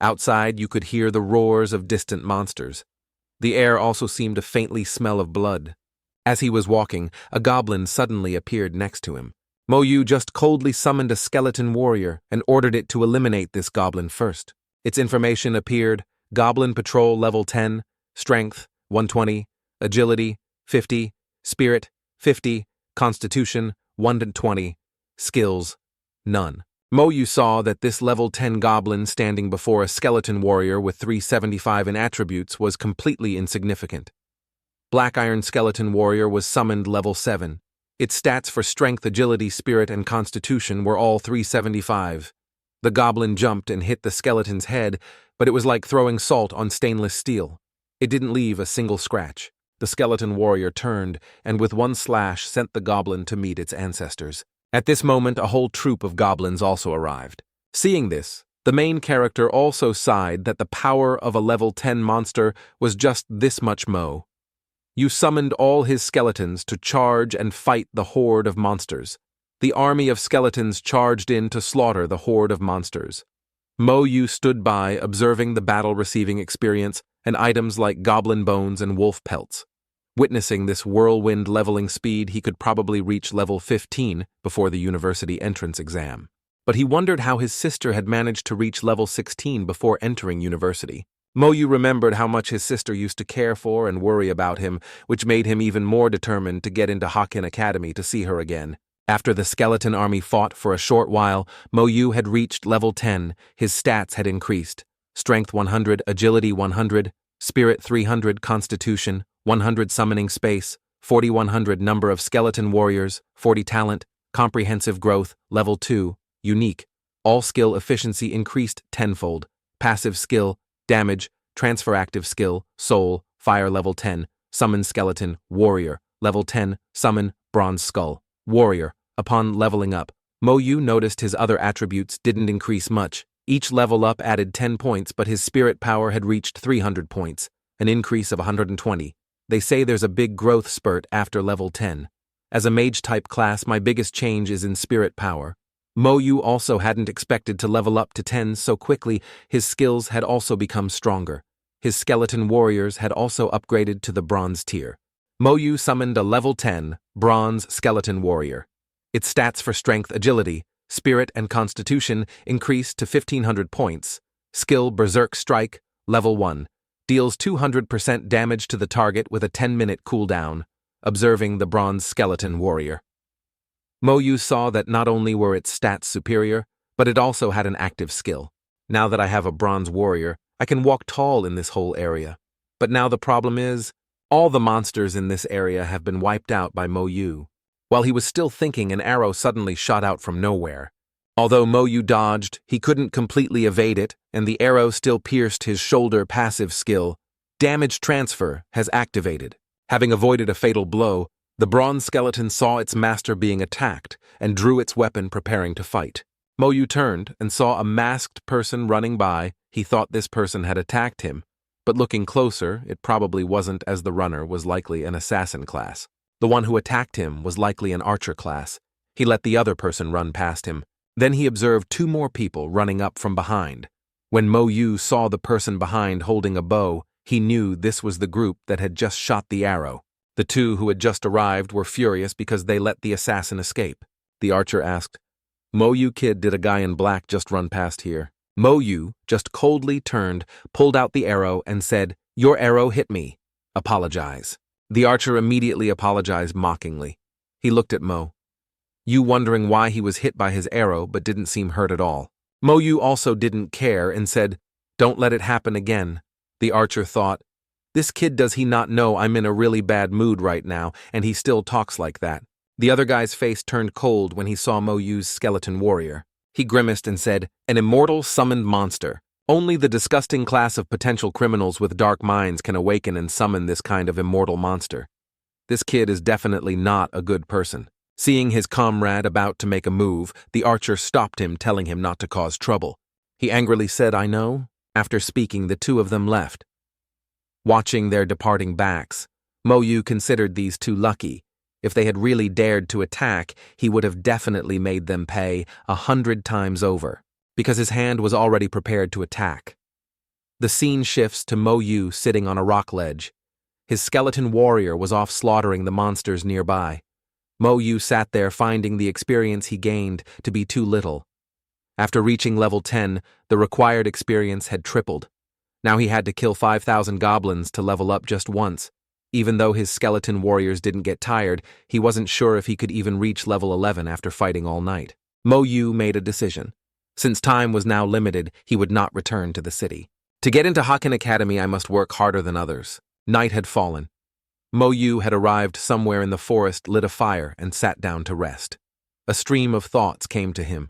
Outside, you could hear the roars of distant monsters. The air also seemed to faintly smell of blood. As he was walking, a goblin suddenly appeared next to him. Mo Yu just coldly summoned a skeleton warrior and ordered it to eliminate this goblin first. Its information appeared: Goblin Patrol level 10, Strength 120, Agility 50, Spirit 50, Constitution, 1 to 20. Skills, none. Moyu saw that this level 10 goblin standing before a skeleton warrior with 375 in attributes was completely insignificant. Black Iron Skeleton Warrior was summoned level 7. Its stats for strength, agility, spirit, and constitution were all 375. The goblin jumped and hit the skeleton's head, but it was like throwing salt on stainless steel. It didn't leave a single scratch. The skeleton warrior turned, and with one slash sent the goblin to meet its ancestors. At this moment, a whole troop of goblins also arrived. Seeing this, the main character also sighed that the power of a level 10 monster was just this much mo. You summoned all his skeletons to charge and fight the horde of monsters. The army of skeletons charged in to slaughter the horde of monsters. Moyu stood by, observing the battle, receiving experience and items like goblin bones and wolf pelts. Witnessing this whirlwind leveling speed, he could probably reach level 15 before the university entrance exam. But he wondered how his sister had managed to reach level 16 before entering university. Moyu remembered how much his sister used to care for and worry about him, which made him even more determined to get into Hakken Academy to see her again. After the skeleton army fought for a short while, Moyu had reached level 10. His stats had increased. Strength 100, agility 100, spirit 300, constitution 100, summoning space 4100, number of skeleton warriors 40, talent, comprehensive growth level 2, unique, all skill efficiency increased tenfold, passive skill, damage, transfer active skill, soul, fire level 10, summon skeleton, warrior, level 10, summon, bronze skull, warrior. Upon leveling up, Moyu noticed his other attributes didn't increase much. Each level up added 10 points, but his spirit power had reached 300 points, an increase of 120. They say there's a big growth spurt after level 10. As a mage-type class, my biggest change is in spirit power. Moyu also hadn't expected to level up to 10 so quickly. His skills had also become stronger. His skeleton warriors had also upgraded to the bronze tier. Moyu summoned a level 10 bronze skeleton warrior. Its stats for strength, agility, spirit, and constitution increased to 1500 points. Skill Berserk Strike, level 1. Deals 200% damage to the target with a 10-minute cooldown. Observing the bronze skeleton warrior, Moyu saw that not only were its stats superior, but it also had an active skill. Now that I have a bronze warrior, I can walk tall in this whole area. But now the problem is, all the monsters in this area have been wiped out by Moyu. While he was still thinking, an arrow suddenly shot out from nowhere. Although Moyu dodged, he couldn't completely evade it, and the arrow still pierced his shoulder. Passive skill, damage transfer, has activated. Having avoided a fatal blow, the bronze skeleton saw its master being attacked and drew its weapon, preparing to fight. Moyu turned and saw a masked person running by. He thought this person had attacked him, but looking closer, it probably wasn't, as the runner was likely an assassin class. The one who attacked him was likely an archer class. He let the other person run past him. Then he observed two more people running up from behind. When Moyu saw the person behind holding a bow, he knew this was the group that had just shot the arrow. The two who had just arrived were furious because they let the assassin escape. The archer asked, "Moyu kid, did a guy in black just run past here?" Moyu just coldly turned, pulled out the arrow, and said, "Your arrow hit me. Apologize." The archer immediately apologized mockingly. He looked at Mo, Yu wondering why he was hit by his arrow but didn't seem hurt at all. Moyu also didn't care and said, "Don't let it happen again." The archer thought, "This kid, does he not know I'm in a really bad mood right now, and he still talks like that?" The other guy's face turned cold when he saw Moyu's skeleton warrior. He grimaced and said, "An immortal summoned monster. Only the disgusting class of potential criminals with dark minds can awaken and summon this kind of immortal monster. This kid is definitely not a good person." Seeing his comrade about to make a move, the archer stopped him, telling him not to cause trouble. He angrily said, "I know." After speaking, the two of them left. Watching their departing backs, Moyu considered these two lucky. If they had really dared to attack, he would have definitely made them pay 100 times over, because his hand was already prepared to attack. The scene shifts to Moyu sitting on a rock ledge. His skeleton warrior was off slaughtering the monsters nearby. Moyu sat there, finding the experience he gained to be too little. After reaching level 10, the required experience had tripled. Now he had to kill 5,000 goblins to level up just once. Even though his skeleton warriors didn't get tired, he wasn't sure if he could even reach level 11 after fighting all night. Mo Yu made a decision. Since time was now limited, he would not return to the city. To get into Hakken Academy, I must work harder than others. Night had fallen. Mo Yu had arrived somewhere in the forest, lit a fire, and sat down to rest. A stream of thoughts came to him.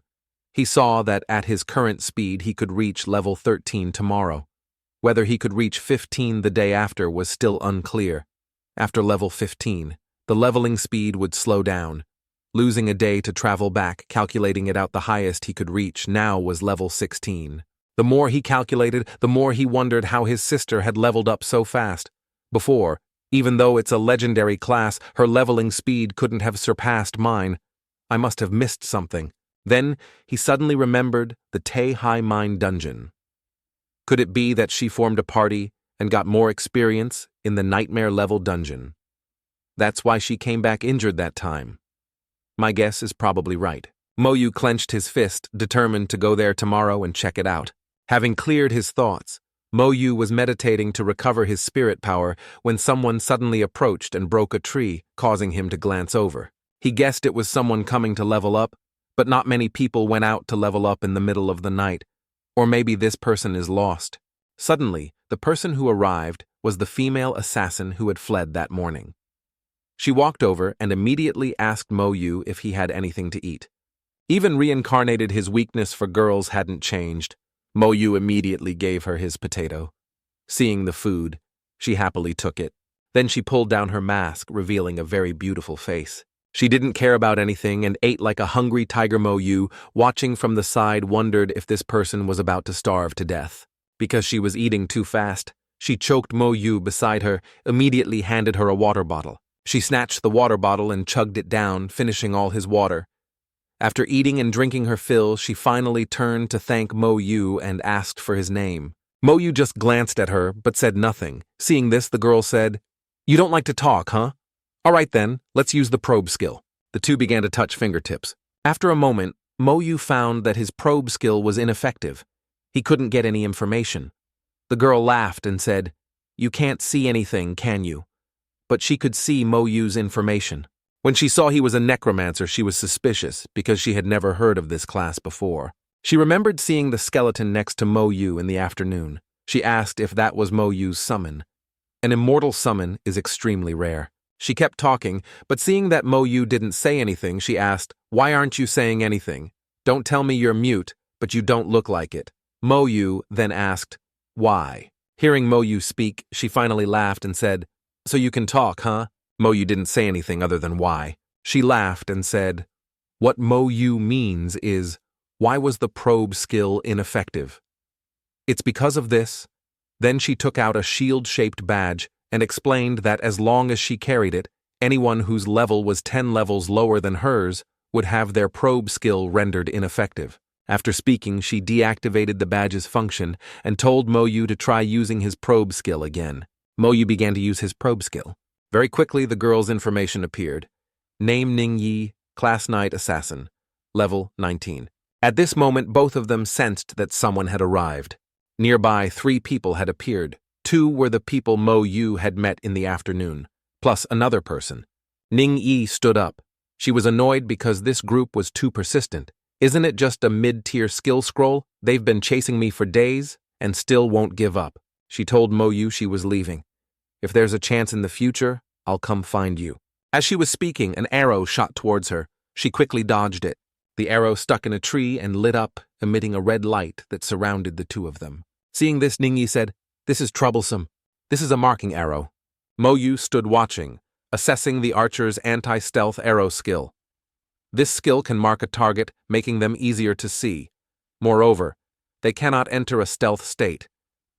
He saw that at his current speed he could reach level 13 tomorrow. Whether he could reach 15 the day after was still unclear. After level 15, the leveling speed would slow down. Losing a day to travel back, calculating it out, the highest he could reach now was level 16. The more he calculated, the more he wondered how his sister had leveled up so fast. Before, even though it's a legendary class, her leveling speed couldn't have surpassed mine. I must have missed something. Then he suddenly remembered the Tae High Mine dungeon. Could it be that she formed a party and got more experience in the nightmare-level dungeon? That's why she came back injured that time. My guess is probably right. Mo Yu clenched his fist, determined to go there tomorrow and check it out. Having cleared his thoughts, Mo Yu was meditating to recover his spirit power when someone suddenly approached and broke a tree, causing him to glance over. He guessed it was someone coming to level up, but not many people went out to level up in the middle of the night. Or maybe this person is lost. Suddenly, the person who arrived was the female assassin who had fled that morning. She walked over and immediately asked Mo Yu if he had anything to eat. Even reincarnated, his weakness for girls hadn't changed. Mo Yu immediately gave her his potato. Seeing the food, she happily took it. Then she pulled down her mask, revealing a very beautiful face. She didn't care about anything and ate like a hungry tiger. Mo Yu, watching from the side, wondered if this person was about to starve to death. Because she was eating too fast, she choked Mo Yu beside her, immediately handed her a water bottle. She snatched the water bottle and chugged it down, finishing all his water. After eating and drinking her fill, she finally turned to thank Mo Yu and asked for his name. Mo Yu just glanced at her, but said nothing. Seeing this, the girl said, "You don't like to talk, huh? All right then, let's use the probe skill." The two began to touch fingertips. After a moment, Mo Yu found that his probe skill was ineffective. He couldn't get any information. The girl laughed and said, "You can't see anything, can you?" But she could see Mo Yu's information. When she saw he was a necromancer, she was suspicious because she had never heard of this class before. She remembered seeing the skeleton next to Mo Yu in the afternoon. She asked if that was Mo Yu's summon. An immortal summon is extremely rare. She kept talking, but seeing that Mo Yu didn't say anything, she asked, "Why aren't you saying anything? Don't tell me you're mute, but you don't look like it." Mo Yu then asked, "Why?" Hearing Mo Yu speak, she finally laughed and said, "So you can talk, huh?" Mo Yu didn't say anything other than why. She laughed and said, "What Mo Yu means is, why was the probe skill ineffective? It's because of this." Then she took out a shield-shaped badge and explained that as long as she carried it, anyone whose level was 10 levels lower than hers would have their probe skill rendered ineffective. After speaking, she deactivated the badge's function and told Mo Yu to try using his probe skill again. Mo Yu began to use his probe skill. Very quickly, the girl's information appeared. Name Ning Yi, Class Knight Assassin, Level 19. At this moment, both of them sensed that someone had arrived. Nearby, 3 people had appeared. 2 were the people Mo Yu had met in the afternoon, plus another person. Ning Yi stood up. She was annoyed because this group was too persistent. "Isn't it just a mid-tier skill scroll? They've been chasing me for days and still won't give up." She told Mo Yu she was leaving. "If there's a chance in the future, I'll come find you." As she was speaking, an arrow shot towards her. She quickly dodged it. The arrow stuck in a tree and lit up, emitting a red light that surrounded the two of them. Seeing this, Ning Yi said, "This is troublesome. This is a marking arrow." Mo Yu stood watching, assessing the archer's anti-stealth arrow skill. This skill can mark a target, making them easier to see. Moreover, they cannot enter a stealth state.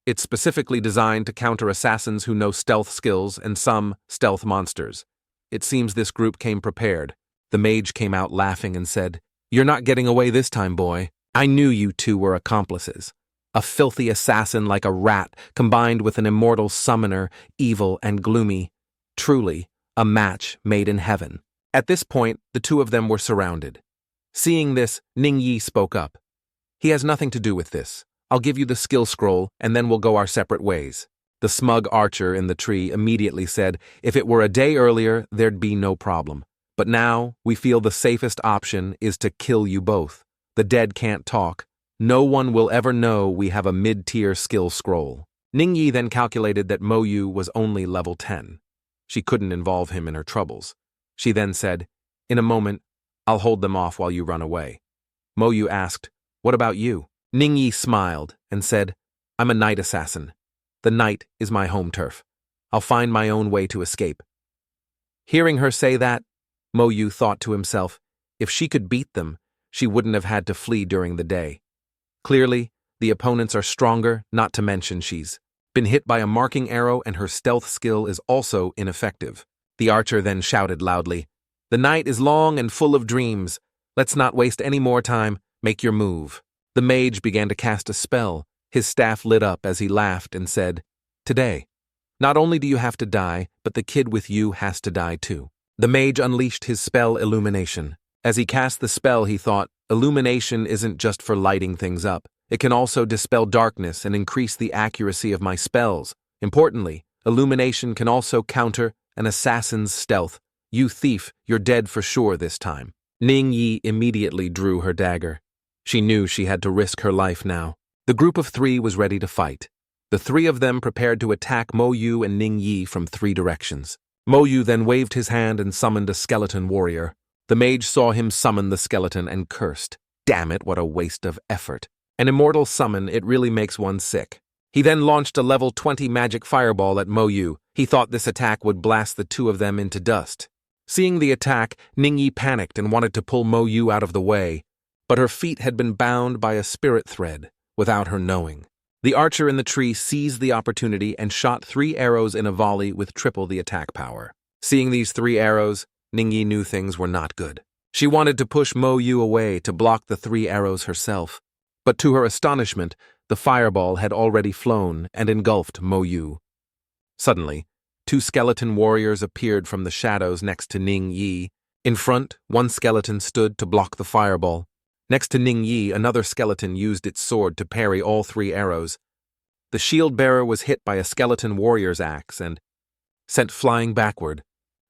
It's specifically designed to counter assassins who know stealth skills and some stealth monsters. It seems this group came prepared. The mage came out laughing and said, "You're not getting away this time, boy. I knew you two were accomplices. A filthy assassin like a rat combined with an immortal summoner, evil and gloomy. Truly, a match made in heaven." At this point, the two of them were surrounded. Seeing this, Ning Yi spoke up. "He has nothing to do with this. I'll give you the skill scroll, and then we'll go our separate ways." The smug archer in the tree immediately said, if it were a day earlier, there'd be no problem. But now, we feel the safest option is to kill you both. The dead can't talk. No one will ever know we have a mid-tier skill scroll. Ningyi then calculated that Mo Yu was only level 10. She couldn't involve him in her troubles. She then said, in a moment, I'll hold them off while you run away. Mo Yu asked, what about you? Ningyi smiled and said, I'm a night assassin. The night is my home turf. I'll find my own way to escape. Hearing her say that, Mo Yu thought to himself, if she could beat them, she wouldn't have had to flee during the day. Clearly, the opponents are stronger, not to mention she's been hit by a marking arrow and her stealth skill is also ineffective. The archer then shouted loudly, the night is long and full of dreams. Let's not waste any more time. Make your move. The mage began to cast a spell. His staff lit up as he laughed and said, today, not only do you have to die, but the kid with you has to die too. The mage unleashed his spell Illumination. As he cast the spell, he thought, illumination isn't just for lighting things up. It can also dispel darkness and increase the accuracy of my spells. Importantly, illumination can also counter an assassin's stealth. You thief, you're dead for sure this time. Ningyi immediately drew her dagger. She knew she had to risk her life now. The group of 3 was ready to fight. The 3 of them prepared to attack Mo Yu and Ningyi from 3 directions. Mo Yu then waved his hand and summoned a skeleton warrior. The mage saw him summon the skeleton and cursed. Damn it, what a waste of effort. An immortal summon, it really makes one sick. He then launched a level 20 magic fireball at Mo Yu. He thought this attack would blast the 2 of them into dust. Seeing the attack, Ningyi panicked and wanted to pull Mo Yu out of the way, but her feet had been bound by a spirit thread, without her knowing. The archer in the tree seized the opportunity and shot 3 arrows in a volley with triple the attack power. Seeing these 3 arrows, Ningyi knew things were not good. She wanted to push Mo Yu away to block the 3 arrows herself, but to her astonishment, the fireball had already flown and engulfed Mo Yu. Suddenly, 2 skeleton warriors appeared from the shadows next to Ningyi. In front, 1 skeleton stood to block the fireball. Next to Ningyi, another skeleton used its sword to parry all 3 arrows. The shield-bearer was hit by a skeleton warrior's axe and sent flying backward.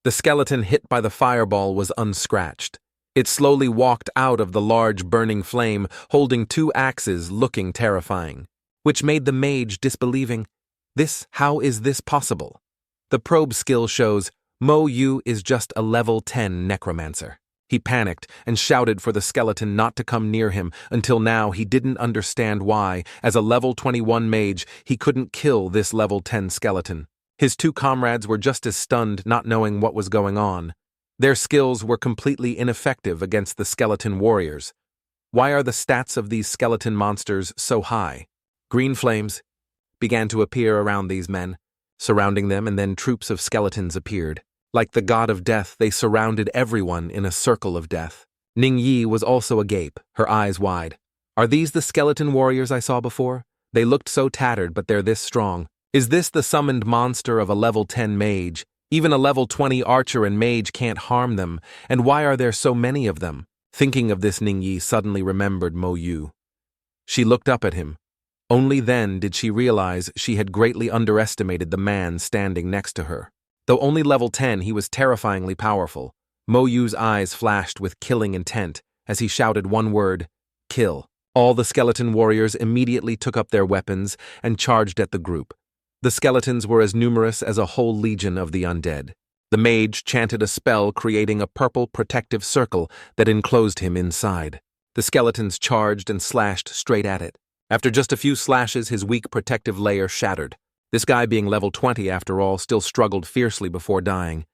The skeleton hit by the fireball was unscratched. It slowly walked out of the large burning flame, holding 2 axes looking terrifying, which made the mage disbelieving. How is this possible? The probe skill shows Mo Yu is just a level 10 necromancer. He panicked and shouted for the skeleton not to come near him. Until now, he didn't understand why, as a level 21 mage, he couldn't kill this level 10 skeleton. His 2 comrades were just as stunned, not knowing what was going on. Their skills were completely ineffective against the skeleton warriors. Why are the stats of these skeleton monsters so high? Green flames began to appear around these men, surrounding them, and then troops of skeletons appeared. Like the god of death, they surrounded everyone in a circle of death. Ningyi was also agape, her eyes wide. Are these the skeleton warriors I saw before? They looked so tattered, but they're this strong. Is this the summoned monster of a level 10 mage? Even a level 20 archer and mage can't harm them, and why are there so many of them? Thinking of this, Ningyi suddenly remembered Mo Yu. She looked up at him. Only then did she realize she had greatly underestimated the man standing next to her. Though only level 10, he was terrifyingly powerful. Mo Yu's eyes flashed with killing intent as he shouted one word, kill. All the skeleton warriors immediately took up their weapons and charged at the group. The skeletons were as numerous as a whole legion of the undead. The mage chanted a spell creating a purple protective circle that enclosed him inside. The skeletons charged and slashed straight at it. After just a few slashes, his weak protective layer shattered. This guy, being level 20 after all, still struggled fiercely before dying.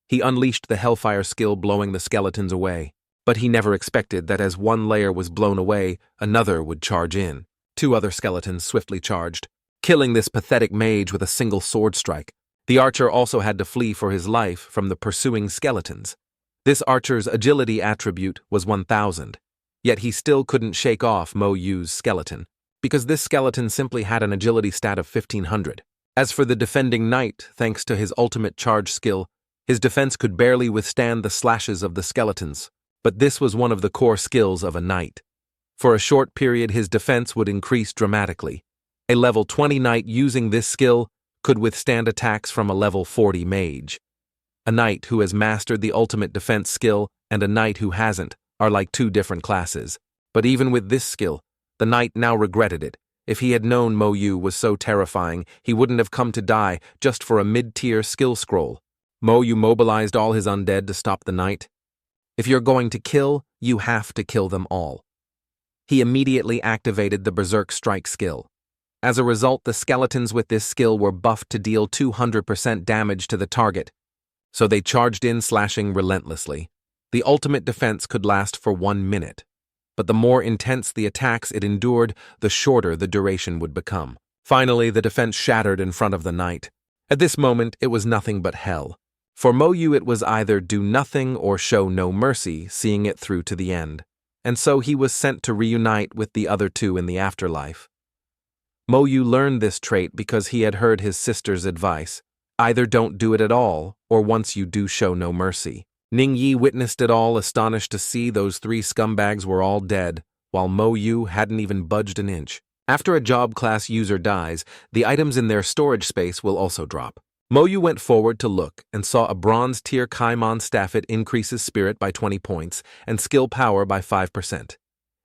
He unleashed the Hellfire skill, blowing the skeletons away. But he never expected that as one layer was blown away, another would charge in. 2 other skeletons swiftly charged, killing this pathetic mage with a single sword strike. The archer also had to flee for his life from the pursuing skeletons. This archer's agility attribute was 1000, yet he still couldn't shake off Mo Yu's skeleton, because this skeleton simply had an agility stat of 1500. As for the defending knight, thanks to his ultimate charge skill, his defense could barely withstand the slashes of the skeletons, but this was one of the core skills of a knight. For a short period, his defense would increase dramatically. A level 20 knight using this skill could withstand attacks from a level 40 mage. A knight who has mastered the ultimate defense skill and a knight who hasn't are like two different classes. But even with this skill, the knight now regretted it. If he had known Mo Yu was so terrifying, he wouldn't have come to die just for a mid-tier skill scroll. Mo Yu mobilized all his undead to stop the knight. If you're going to kill, you have to kill them all. He immediately activated the Berserk Strike skill. As a result, the skeletons with this skill were buffed to deal 200% damage to the target, so they charged in, slashing relentlessly. The ultimate defense could last for 1 minute, but the more intense the attacks it endured, the shorter the duration would become. Finally, the defense shattered in front of the knight. At this moment, it was nothing but hell. For Mo Yu, it was either do nothing or show no mercy, seeing it through to the end. And so he was sent to reunite with the other two in the afterlife. Mo Yu learned this trait because he had heard his sister's advice. Either don't do it at all, or once you do, show no mercy. Ning Yi witnessed it all, astonished to see those 3 scumbags were all dead, while Mo Yu hadn't even budged an inch. After a job class user dies, the items in their storage space will also drop. Mo Yu went forward to look and saw a bronze tier Kaimon staff. It increases spirit by 20 points and skill power by 5%.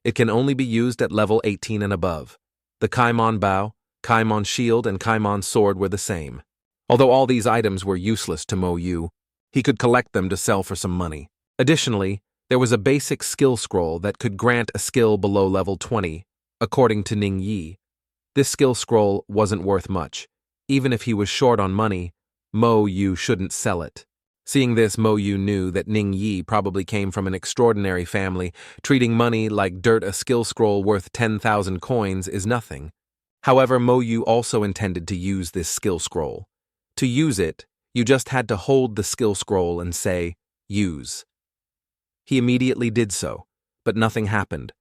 It can only be used at level 18 and above. The Kaimon bow, Kaimon shield, and Kaimon sword were the same. Although all these items were useless to Mo Yu, he could collect them to sell for some money. Additionally, there was a basic skill scroll that could grant a skill below level 20, according to Ning Yi. This skill scroll wasn't worth much. Even if he was short on money, Mo Yu shouldn't sell it. Seeing this, Mo Yu knew that Ning Yi probably came from an extraordinary family, treating money like dirt. A skill scroll worth 10,000 coins is nothing. However, Mo Yu also intended to use this skill scroll. To use it, you just had to hold the skill scroll and say, use. He immediately did so, but nothing happened.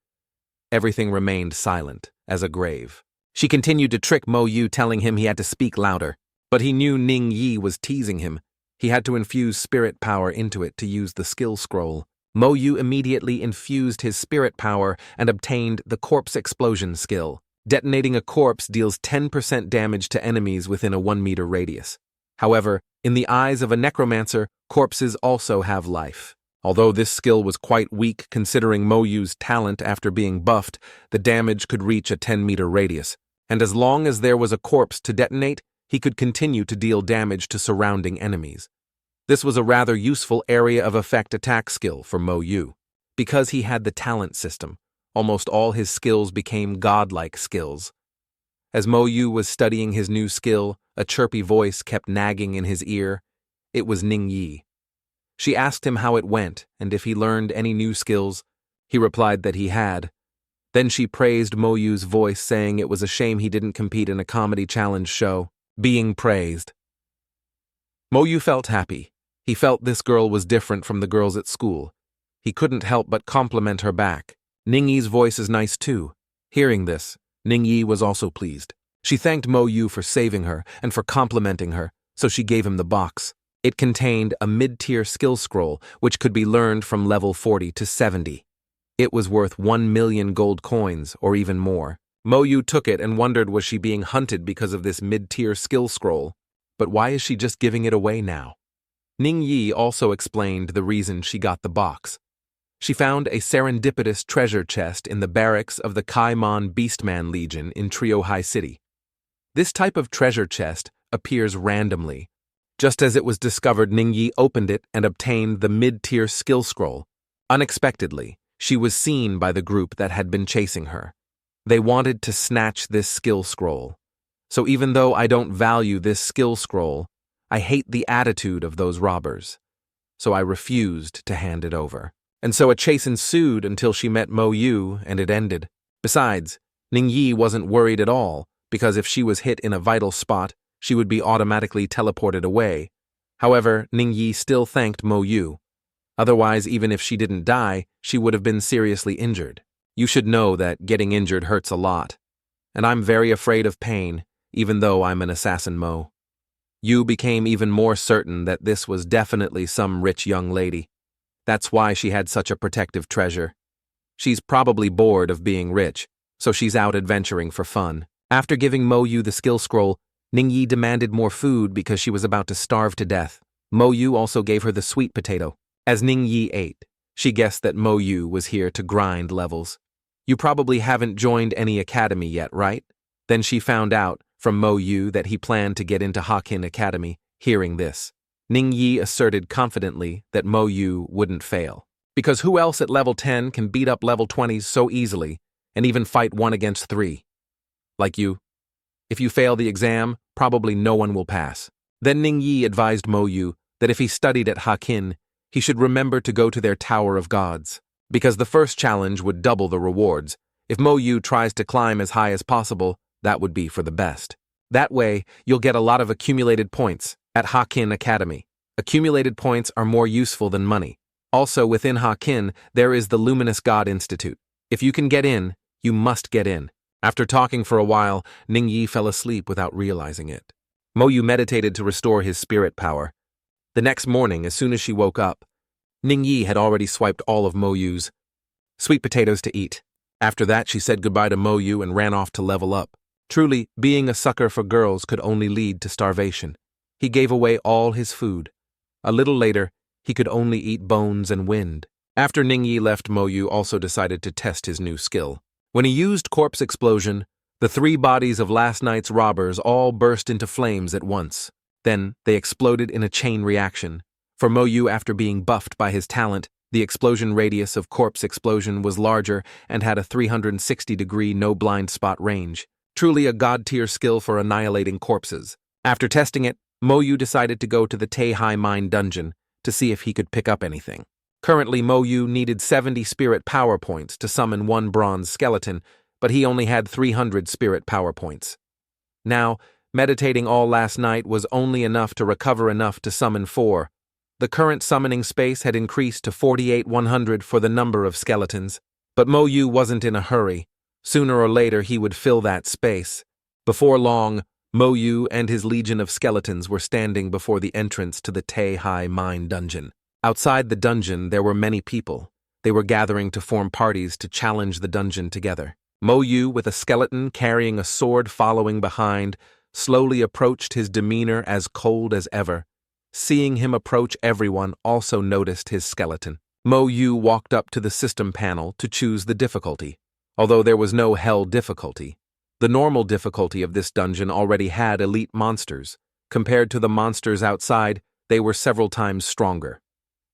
Everything remained silent, as a grave. She continued to trick Mo Yu, telling him he had to speak louder, but he knew Ning Yi was teasing him. He had to infuse spirit power into it to use the skill scroll. Mo Yu immediately infused his spirit power and obtained the corpse explosion skill. Detonating a corpse deals 10% damage to enemies within a 1 meter radius. However, in the eyes of a necromancer, corpses also have life. Although this skill was quite weak considering Mo Yu's talent after being buffed, the damage could reach a 10-meter radius, and as long as there was a corpse to detonate, he could continue to deal damage to surrounding enemies. This was a rather useful area of effect attack skill for Mo Yu. Because he had the talent system, almost all his skills became godlike skills. As Mo Yu was studying his new skill, a chirpy voice kept nagging in his ear. It was Ning Yi. She asked him how it went and if he learned any new skills. He replied that he had. Then she praised Mo Yu's voice, saying it was a shame he didn't compete in a comedy challenge show. Being praised. Mo Yu felt happy. He felt this girl was different from the girls at school. He couldn't help but compliment her back. Ning Yi's voice is nice too. Hearing this, Ning Yi was also pleased. She thanked Mo Yu for saving her and for complimenting her, so she gave him the box. It contained a mid-tier skill scroll, which could be learned from level 40 to 70. It was worth 1 million gold coins, or even more. Mo Yu took it and wondered, was she being hunted because of this mid-tier skill scroll? But why is she just giving it away now? Ning Yi also explained the reason she got the box. She found a serendipitous treasure chest in the barracks of the Kaimon Beastman Legion in Trio High City. This type of treasure chest appears randomly. Just as it was discovered, Ning Yi opened it and obtained the mid-tier skill scroll. Unexpectedly, she was seen by the group that had been chasing her. They wanted to snatch this skill scroll. So even though I don't value this skill scroll, I hate the attitude of those robbers. So I refused to hand it over. And so a chase ensued until she met Mo Yu, and it ended. Besides, Ning Yi wasn't worried at all, because if she was hit in a vital spot, she would be automatically teleported away. However, Ning Yi still thanked Mo Yu. Otherwise, even if she didn't die, she would have been seriously injured. You should know that getting injured hurts a lot. And I'm very afraid of pain, even though I'm an assassin, Mo. Yu became even more certain that this was definitely some rich young lady. That's why she had such a protective treasure. She's probably bored of being rich, so she's out adventuring for fun. After giving Mo Yu the skill scroll, Ningyi demanded more food because she was about to starve to death. Mo Yu also gave her the sweet potato. As Ningyi ate, she guessed that Mo Yu was here to grind levels. You probably haven't joined any academy yet, right? Then she found out from Mo Yu that he planned to get into Hakin Academy. Hearing this, Ningyi asserted confidently that Mo Yu wouldn't fail. Because who else at level 10 can beat up level 20s so easily and even fight 1 against 3? Like you. If you fail the exam, probably no one will pass. Then Ningyi advised Mo Yu that if he studied at Hakin, he should remember to go to their Tower of Gods, because the first challenge would double the rewards. If Mo Yu tries to climb as high as possible, that would be for the best. That way, you'll get a lot of accumulated points at Hakin Academy. Accumulated points are more useful than money. Also, within Hakin, there is the Luminous God Institute. If you can get in, you must get in. After talking for a while, Ningyi fell asleep without realizing it. Mo Yu meditated to restore his spirit power. The next morning, as soon as she woke up, Ningyi had already swiped all of Mo Yu's sweet potatoes to eat. After that, she said goodbye to Mo Yu and ran off to level up. Truly, being a sucker for girls could only lead to starvation. He gave away all his food. A little later, he could only eat bones and wind. After Ningyi left, Mo Yu also decided to test his new skill. When he used Corpse Explosion, the 3 bodies of last night's robbers all burst into flames at once. Then, they exploded in a chain reaction. For Mo Yu, after being buffed by his talent, the explosion radius of Corpse Explosion was larger and had a 360-degree no-blind spot range. Truly a god-tier skill for annihilating corpses. After testing it, Mo Yu decided to go to the Taihai Mine dungeon to see if he could pick up anything. Currently, Mo Yu needed 70 spirit power points to summon 1 bronze skeleton, but he only had 300 spirit power points. Now, meditating all last night was only enough to recover enough to summon 4. The current summoning space had increased to 48,100 for the number of skeletons, but Mo Yu wasn't in a hurry. Sooner or later, he would fill that space. Before long, Mo Yu and his legion of skeletons were standing before the entrance to the Taihai Mine dungeon. Outside the dungeon, there were many people. They were gathering to form parties to challenge the dungeon together. Mo Yu, with a skeleton carrying a sword following behind, slowly approached, his demeanor as cold as ever. Seeing him approach, everyone also noticed his skeleton. Mo Yu walked up to the system panel to choose the difficulty. Although there was no hell difficulty, the normal difficulty of this dungeon already had elite monsters. Compared to the monsters outside, they were several times stronger.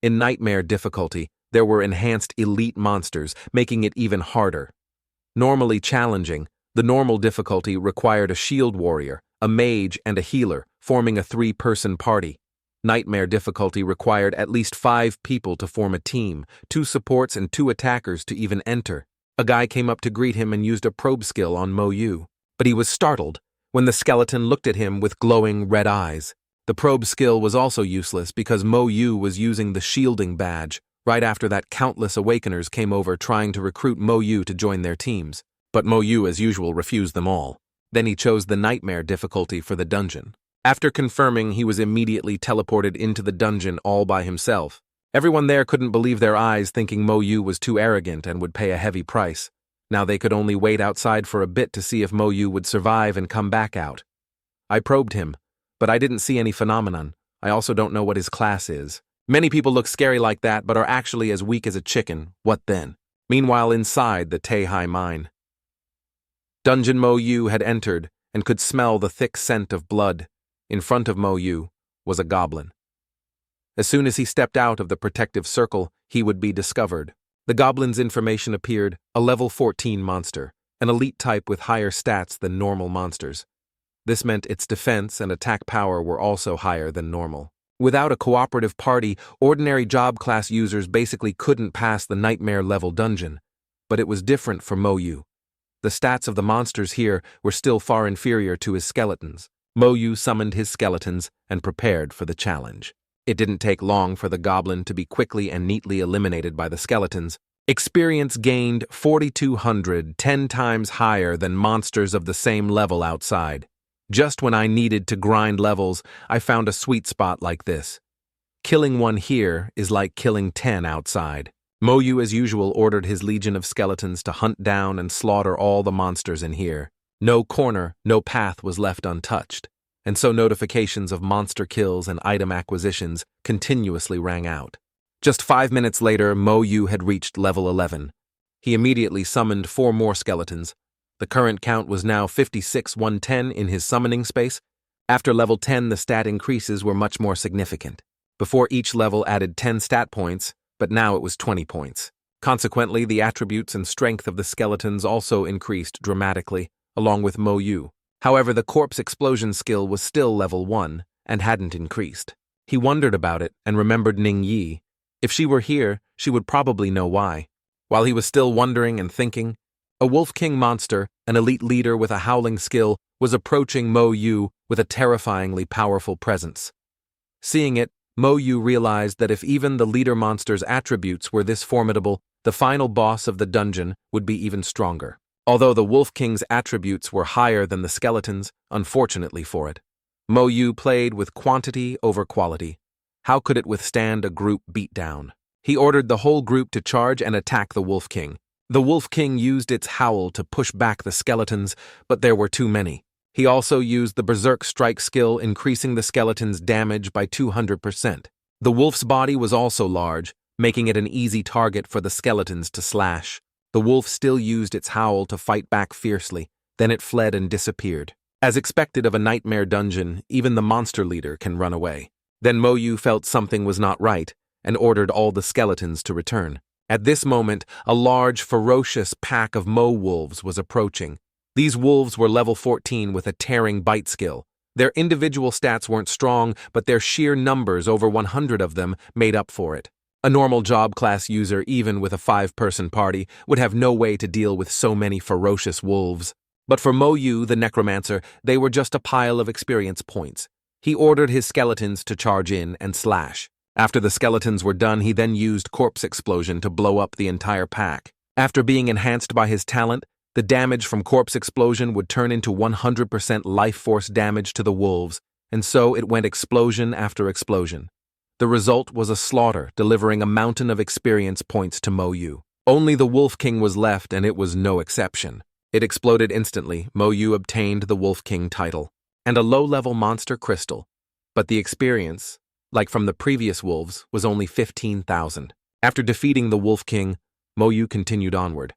In nightmare difficulty, there were enhanced elite monsters, making it even harder. Normally challenging, the normal difficulty required a shield warrior, a mage, and a healer, forming a 3-person party. Nightmare difficulty required at least 5 people to form a team, 2 supports and 2 attackers to even enter. A guy came up to greet him and used a probe skill on Mo Yu, but he was startled when the skeleton looked at him with glowing red eyes. The probe skill was also useless because Mo Yu was using the shielding badge. Right after that, countless awakeners came over trying to recruit Mo Yu to join their teams, but Mo Yu as usual refused them all. Then he chose the nightmare difficulty for the dungeon. After confirming, he was immediately teleported into the dungeon all by himself. Everyone there couldn't believe their eyes, thinking Mo Yu was too arrogant and would pay a heavy price. Now they could only wait outside for a bit to see if Mo Yu would survive and come back out. I probed him, but I didn't see any phenomenon. I also don't know what his class is. Many people look scary like that, but are actually as weak as a chicken. What then? Meanwhile, inside the Taihai Mine, Dungeon Mo Yu had entered and could smell the thick scent of blood. In front of Mo Yu was a goblin. As soon as he stepped out of the protective circle, he would be discovered. The goblin's information appeared: a level 14 monster, an elite type with higher stats than normal monsters. This meant its defense and attack power were also higher than normal. Without a cooperative party, ordinary job class users basically couldn't pass the nightmare level dungeon. But it was different for Mo Yu. The stats of the monsters here were still far inferior to his skeletons. Mo Yu summoned his skeletons and prepared for the challenge. It didn't take long for the goblin to be quickly and neatly eliminated by the skeletons. Experience gained 4,200, 10 times higher than monsters of the same level outside. Just when I needed to grind levels, I found a sweet spot like this. Killing one here is like killing 10 outside. Mo Yu, as usual, ordered his legion of skeletons to hunt down and slaughter all the monsters in here. No corner, no path was left untouched. and so notifications of monster kills and item acquisitions continuously rang out. Just 5 minutes later, Mo Yu had reached level 11. He immediately summoned 4 more skeletons. The current count was now 56,110 in his summoning space. After level 10, the stat increases were much more significant. Before, each level added 10 stat points, but now it was 20 points. Consequently, the attributes and strength of the skeletons also increased dramatically, along with Mo Yu. However, the corpse explosion skill was still level 1 and hadn't increased. He wondered about it and remembered Ning Yi. If she were here, she would probably know why. While he was still wondering and thinking, a Wolf King monster, an elite leader with a howling skill, was approaching Mo Yu with a terrifyingly powerful presence. Seeing it, Mo Yu realized that if even the leader monster's attributes were this formidable, the final boss of the dungeon would be even stronger. Although the Wolf King's attributes were higher than the skeleton's, unfortunately for it, Mo Yu played with quantity over quality. How could it withstand a group beatdown? He ordered the whole group to charge and attack the Wolf King. The Wolf King used its howl to push back the skeletons, but there were too many. He also used the Berserk Strike skill, increasing the skeleton's damage by 200%. The wolf's body was also large, making it an easy target for the skeletons to slash. The wolf still used its howl to fight back fiercely, then it fled and disappeared. As expected of a nightmare dungeon, even the monster leader can run away. Then Mo Yu felt something was not right, and ordered all the skeletons to return. At this moment, a large, ferocious pack of Mo wolves was approaching. These wolves were level 14 with a tearing bite skill. Their individual stats weren't strong, but their sheer numbers, over 100 of them, made up for it. A normal job class user, even with a 5-person party, would have no way to deal with so many ferocious wolves. But for Mo Yu, the Necromancer, they were just a pile of experience points. He ordered his skeletons to charge in and slash. After the skeletons were done, he then used Corpse Explosion to blow up the entire pack. After being enhanced by his talent, the damage from Corpse Explosion would turn into 100% life force damage to the wolves, and so it went explosion after explosion. The result was a slaughter, delivering a mountain of experience points to Mo Yu. Only the Wolf King was left, and it was no exception. It exploded instantly. Mo Yu obtained the Wolf King title and a low-level monster crystal, but the experience, like from the previous wolves, was only 15,000. After defeating the Wolf King, Mo Yu continued onward.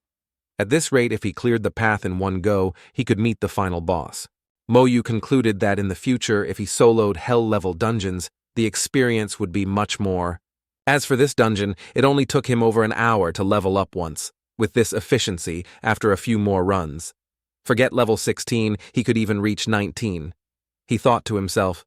At this rate, if he cleared the path in one go, he could meet the final boss. Mo Yu concluded that in the future, if he soloed hell-level dungeons, the experience would be much more. As for this dungeon, it only took him over an hour to level up once. With this efficiency, after a few more runs. Forget level 16, he could even reach 19. He thought to himself,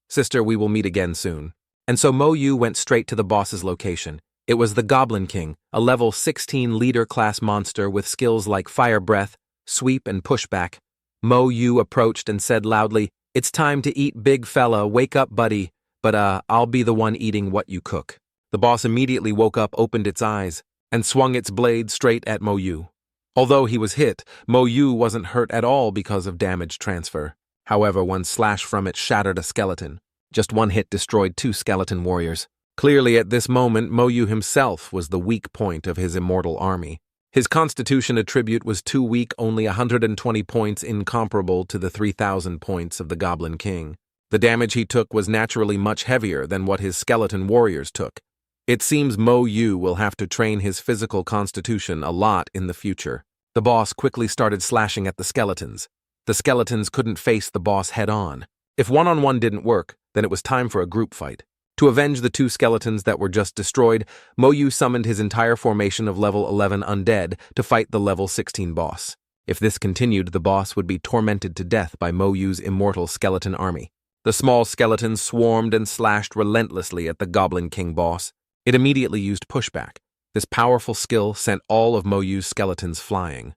"Sister, we will meet again soon." And so Mo Yu went straight to the boss's location. It was the Goblin King, a level 16 leader-class monster with skills like Fire Breath, Sweep, and Pushback. Mo Yu approached and said loudly, "It's time to eat, big fella, wake up, buddy, but I'll be the one eating what you cook." The boss immediately woke up, opened its eyes, and swung its blade straight at Mo Yu. Although he was hit, Mo Yu wasn't hurt at all because of damage transfer. However, one slash from it shattered a skeleton. Just one hit destroyed 2 skeleton warriors. Clearly, at this moment, Mo Yu himself was the weak point of his immortal army. His constitution attribute was too weak, only 120 points, incomparable to the 3,000 points of the Goblin King. The damage he took was naturally much heavier than what his skeleton warriors took. It seems Mo Yu will have to train his physical constitution a lot in the future. The boss quickly started slashing at the skeletons. The skeletons couldn't face the boss head-on. If one-on-one didn't work, then it was time for a group fight. To avenge the 2 skeletons that were just destroyed, Mo Yu summoned his entire formation of level 11 undead to fight the level 16 boss. If this continued, the boss would be tormented to death by Mo Yu's immortal skeleton army. The small skeletons swarmed and slashed relentlessly at the Goblin King boss. It immediately used Pushback. This powerful skill sent all of Mo Yu's skeletons flying.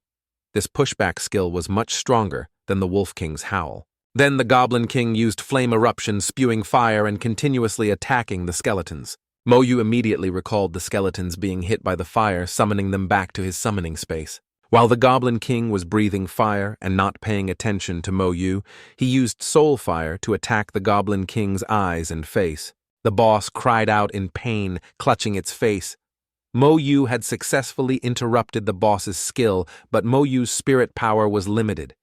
This Pushback skill was much stronger than the Wolf King's howl. Then the Goblin King used Flame Eruption, spewing fire and continuously attacking the skeletons. Mo Yu immediately recalled the skeletons being hit by the fire, summoning them back to his summoning space. While the Goblin King was breathing fire and not paying attention to Mo Yu, he used Soul Fire to attack the Goblin King's eyes and face. The boss cried out in pain, clutching its face. Mo Yu had successfully interrupted the boss's skill, but Mo Yu's spirit power was limited.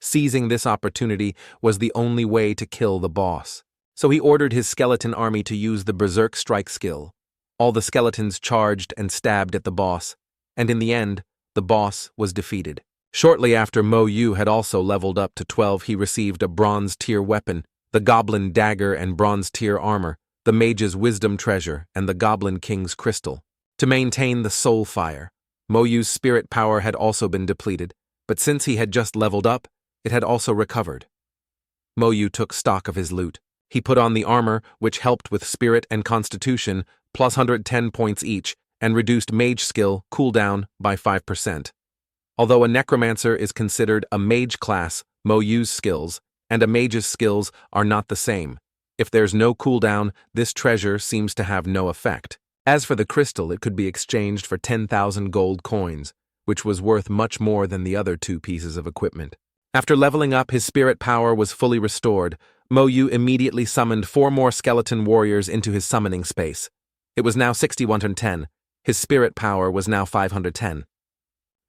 Seizing this opportunity was the only way to kill the boss. So he ordered his skeleton army to use the Berserk Strike skill. All the skeletons charged and stabbed at the boss, and in the end, the boss was defeated. Shortly after Mo Yu had also leveled up to 12, he received a bronze tier weapon, the Goblin Dagger and bronze tier armor, the Mage's Wisdom Treasure, and the Goblin King's Crystal. To maintain the soul fire, Mo Yu's spirit power had also been depleted, but since he had just leveled up, it had also recovered. Mo Yu took stock of his loot. He put on the armor, which helped with spirit and constitution, plus 110 points each, and reduced mage skill cooldown by 5%. Although a necromancer is considered a mage class, Mo Yu's skills and a mage's skills are not the same. If there's no cooldown, this treasure seems to have no effect. As for the crystal, it could be exchanged for 10,000 gold coins, which was worth much more than the other 2 pieces of equipment. After leveling up, his spirit power was fully restored. Mo Yu immediately summoned 4 more skeleton warriors into his summoning space. It was now 6110. His spirit power was now 510.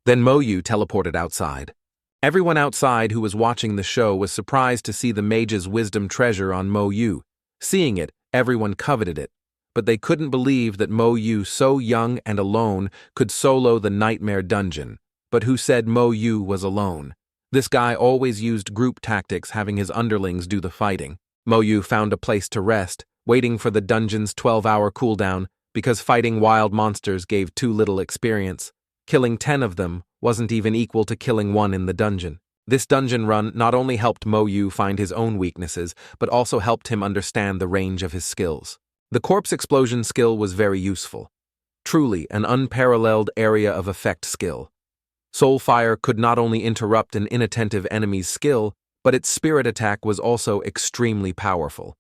Then Mo Yu teleported outside. Everyone outside who was watching the show was surprised to see the Mage's Wisdom Treasure on Mo Yu. Seeing it, everyone coveted it, but they couldn't believe that Mo Yu, so young and alone, could solo the Nightmare Dungeon. But who said Mo Yu was alone? This guy always used group tactics, having his underlings do the fighting. Mo Yu found a place to rest, waiting for the dungeon's 12-hour cooldown, because fighting wild monsters gave too little experience. Killing 10 of them wasn't even equal to killing 1 in the dungeon. This dungeon run not only helped Mo Yu find his own weaknesses, but also helped him understand the range of his skills. The corpse explosion skill was very useful. Truly an unparalleled area of effect skill. Soulfire could not only interrupt an inattentive enemy's skill, but its spirit attack was also extremely powerful.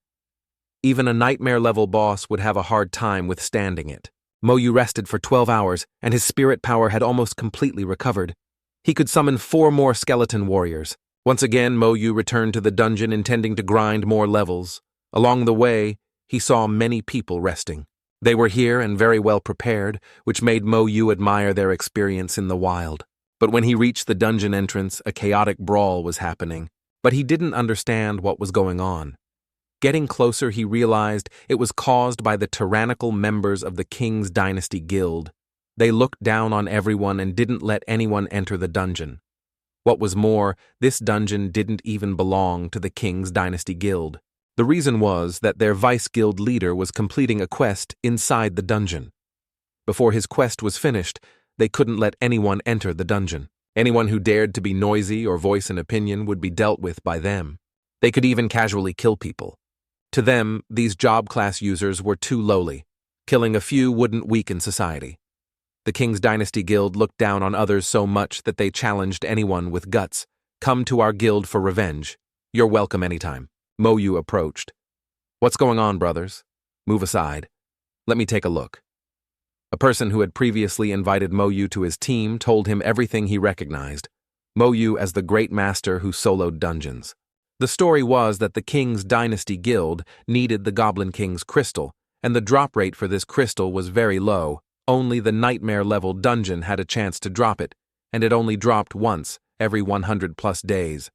Even a nightmare-level boss would have a hard time withstanding it. Mo Yu rested for 12 hours, and his spirit power had almost completely recovered. He could summon 4 more skeleton warriors. Once again, Mo Yu returned to the dungeon intending to grind more levels. Along the way, he saw many people resting. They were here and very well prepared, which made Mo Yu admire their experience in the wild. But when he reached the dungeon entrance, a chaotic brawl was happening. But he didn't understand what was going on. Getting closer, he realized it was caused by the tyrannical members of the King's Dynasty Guild. They looked down on everyone and didn't let anyone enter the dungeon. What was more, this dungeon didn't even belong to the King's Dynasty Guild. The reason was that their vice-guild leader was completing a quest inside the dungeon. Before his quest was finished, they couldn't let anyone enter the dungeon. Anyone who dared to be noisy or voice an opinion would be dealt with by them. They could even casually kill people. To them, these job class users were too lowly. Killing a few wouldn't weaken society. The King's Dynasty Guild looked down on others so much that they challenged anyone with guts. "Come to our guild for revenge. You're welcome anytime." Mo Yu approached. "What's going on, brothers? Move aside. Let me take a look." A person who had previously invited Mo Yu to his team told him everything he recognized. Mo Yu as the great master who soloed dungeons. The story was that the King's Dynasty Guild needed the Goblin King's crystal, and the drop rate for this crystal was very low. Only the nightmare-level dungeon had a chance to drop it, and it only dropped once every 100+ days.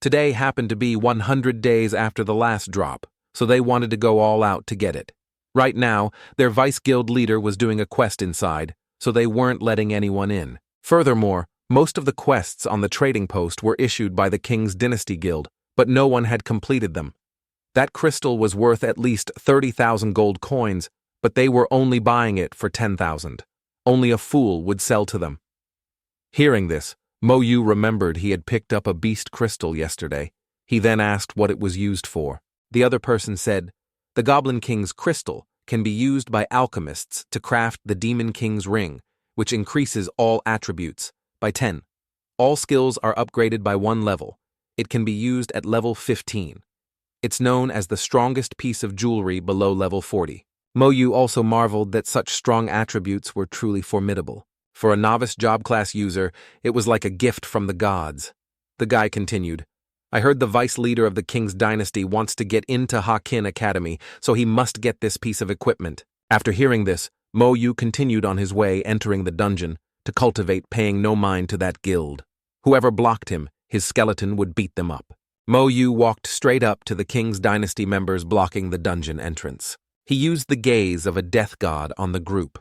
Today happened to be 100 days after the last drop, so they wanted to go all out to get it. Right now, their vice-guild leader was doing a quest inside, so they weren't letting anyone in. Furthermore, most of the quests on the trading post were issued by the King's Dynasty Guild, but no one had completed them. That crystal was worth at least 30,000 gold coins, but they were only buying it for 10,000. Only a fool would sell to them. Hearing this, Mo Yu remembered he had picked up a beast crystal yesterday. He then asked what it was used for. The other person said, "The Goblin King's crystal can be used by alchemists to craft the Demon King's ring, which increases all attributes by 10. All skills are upgraded by 1 level. It can be used at level 15. It's known as the strongest piece of jewelry below level 40. Mo Yu also marveled that such strong attributes were truly formidable. For a novice job class user, it was like a gift from the gods. The guy continued, "I heard the vice leader of the King's Dynasty wants to get into Hakin Academy, so he must get this piece of equipment." After hearing this, Mo Yu continued on his way, entering the dungeon, to cultivate, paying no mind to that guild. Whoever blocked him, his skeleton would beat them up. Mo Yu walked straight up to the King's Dynasty members blocking the dungeon entrance. He used the gaze of a death god on the group.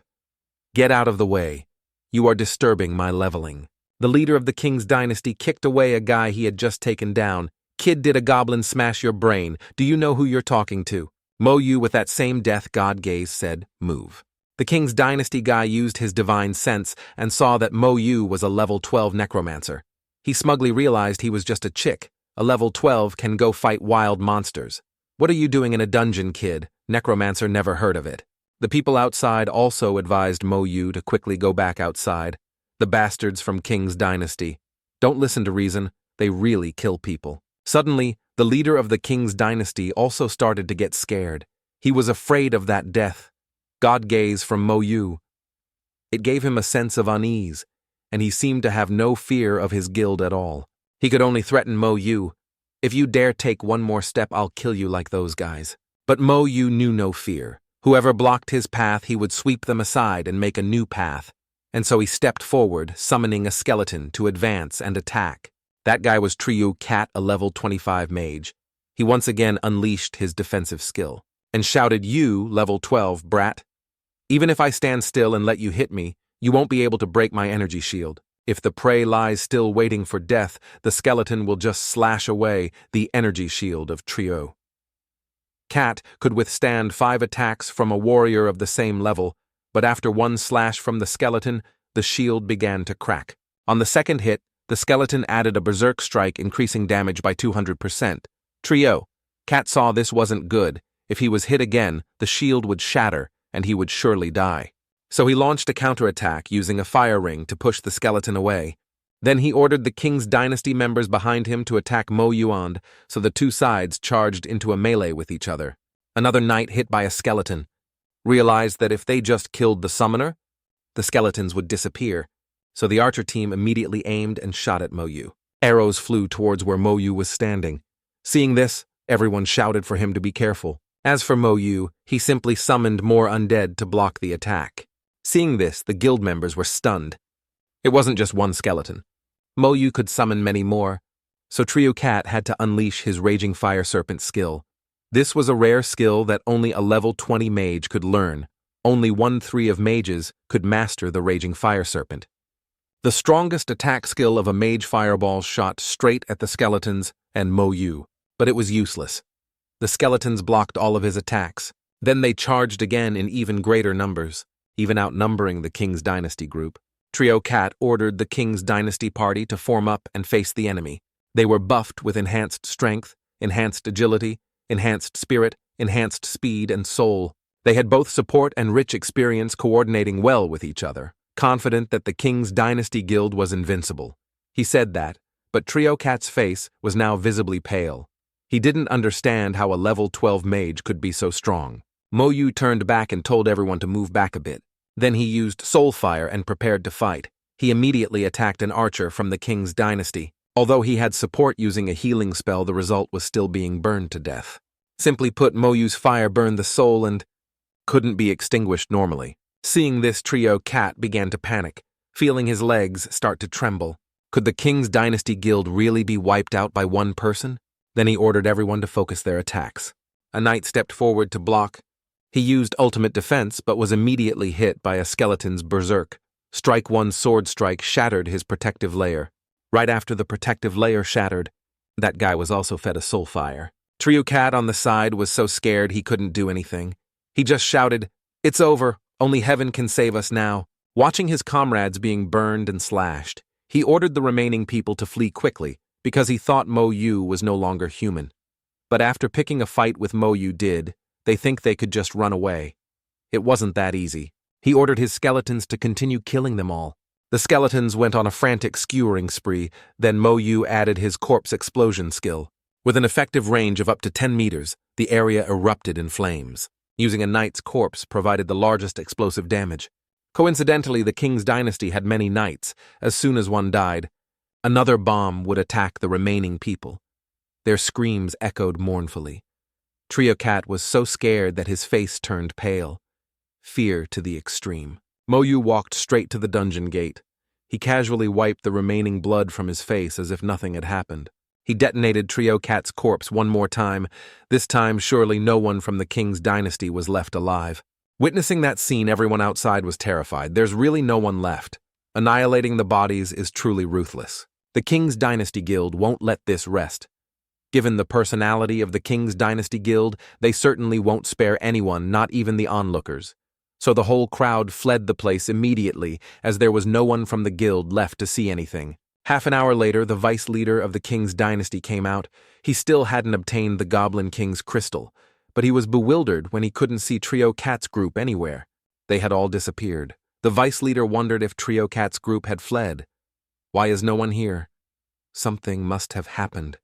"Get out of the way. You are disturbing my leveling." The leader of the King's Dynasty kicked away a guy he had just taken down. "Kid, did a goblin smash your brain? Do you know who you're talking to?" Mo Yu, with that same death god gaze, said, "Move." The King's Dynasty guy used his divine sense and saw that Mo Yu was a level 12 necromancer. He smugly realized he was just a chick. A level 12 can go fight wild monsters. "What are you doing in a dungeon, kid? Necromancer never heard of it." The people outside also advised Mo Yu to quickly go back outside. The bastards from King's Dynasty. Don't listen to reason, they really kill people. Suddenly, the leader of the King's Dynasty also started to get scared. He was afraid of that death. God gaze from Mo Yu. It gave him a sense of unease, and he seemed to have no fear of his guild at all. He could only threaten Mo Yu. "If you dare take one more step, I'll kill you like those guys." But Mo Yu knew no fear. Whoever blocked his path, he would sweep them aside and make a new path. And so he stepped forward, summoning a skeleton to advance and attack. That guy was Trio Cat, a level 25 mage. He once again unleashed his defensive skill and shouted, "You, level 12, brat. Even if I stand still and let you hit me, you won't be able to break my energy shield. If the prey lies still waiting for death, the skeleton will just slash away the energy shield of Trio." Cat could withstand 5 attacks from a warrior of the same level, but after one slash from the skeleton, the shield began to crack. On the second hit, the skeleton added a berserk strike, increasing damage by 200%. Trio. Cat saw this wasn't good. If he was hit again, the shield would shatter, and he would surely die. So he launched a counterattack using a fire ring to push the skeleton away. Then he ordered the King's Dynasty members behind him to attack Mo Yuan, so the two sides charged into a melee with each other. Another knight hit by a skeleton realized that if they just killed the summoner, the skeletons would disappear, so the archer team immediately aimed and shot at Mo Yu. Arrows flew towards where Mo Yu was standing. Seeing this, everyone shouted for him to be careful. As for Mo Yu, he simply summoned more undead to block the attack. Seeing this, the guild members were stunned. It wasn't just one skeleton. Mo Yu could summon many more, so Trio Cat had to unleash his Raging Fire Serpent skill. This was a rare skill that only a level 20 mage could learn. Only 1/3 of mages could master the Raging Fire Serpent. The strongest attack skill of a mage fireball shot straight at the skeletons and Mo Yu, but it was useless. The skeletons blocked all of his attacks. Then they charged again in even greater numbers, even outnumbering the King's Dynasty group. Trio Cat ordered the King's Dynasty party to form up and face the enemy. They were buffed with enhanced strength, enhanced agility, enhanced spirit, enhanced speed, and soul. They had both support and rich experience coordinating well with each other, confident that the King's Dynasty guild was invincible. He said that, but Trio Cat's face was now visibly pale. He didn't understand how a level 12 mage could be so strong. Mo Yu turned back and told everyone to move back a bit. Then he used soul fire and prepared to fight. He immediately attacked an archer from the King's Dynasty. Although he had support using a healing spell, the result was still being burned to death. Simply put, Mo Yu's fire burned the soul and couldn't be extinguished normally. Seeing this, Trio Cat began to panic, feeling his legs start to tremble. Could the King's Dynasty guild really be wiped out by one person? Then he ordered everyone to focus their attacks. A knight stepped forward to block. He used ultimate defense, but was immediately hit by a skeleton's berserk. Strike one sword strike shattered his protective layer. Right after the protective layer shattered, that guy was also fed a soul fire. Trio Cat on the side was so scared he couldn't do anything. He just shouted, "It's over, only heaven can save us now." Watching his comrades being burned and slashed, he ordered the remaining people to flee quickly because he thought Mo Yu was no longer human. But after picking a fight with Mo Yu they think they could just run away. It wasn't that easy. He ordered his skeletons to continue killing them all. The skeletons went on a frantic skewering spree, then Mo Yu added his corpse explosion skill. With an effective range of up to 10 meters, the area erupted in flames. Using a knight's corpse provided the largest explosive damage. Coincidentally, the King's Dynasty had many knights. As soon as one died, another bomb would attack the remaining people. Their screams echoed mournfully. Trio Cat was so scared that his face turned pale. Fear to the extreme. Mo Yu walked straight to the dungeon gate. He casually wiped the remaining blood from his face as if nothing had happened. He detonated Trio Cat's corpse one more time. This time, surely no one from the king's dynasty was left alive. Witnessing that scene, everyone outside was terrified. There's really no one left. Annihilating the bodies is truly ruthless. The King's Dynasty Guild won't let this rest. Given the personality of the King's Dynasty Guild, they certainly won't spare anyone, not even the onlookers. So the whole crowd fled the place immediately, as there was no one from the guild left to see anything. Half an hour later, the vice leader of the King's Dynasty came out. He still hadn't obtained the Goblin King's crystal, but he was bewildered when he couldn't see Trio Cat's group anywhere. They had all disappeared. The vice leader wondered if Trio Cat's group had fled. Why is no one here? Something must have happened.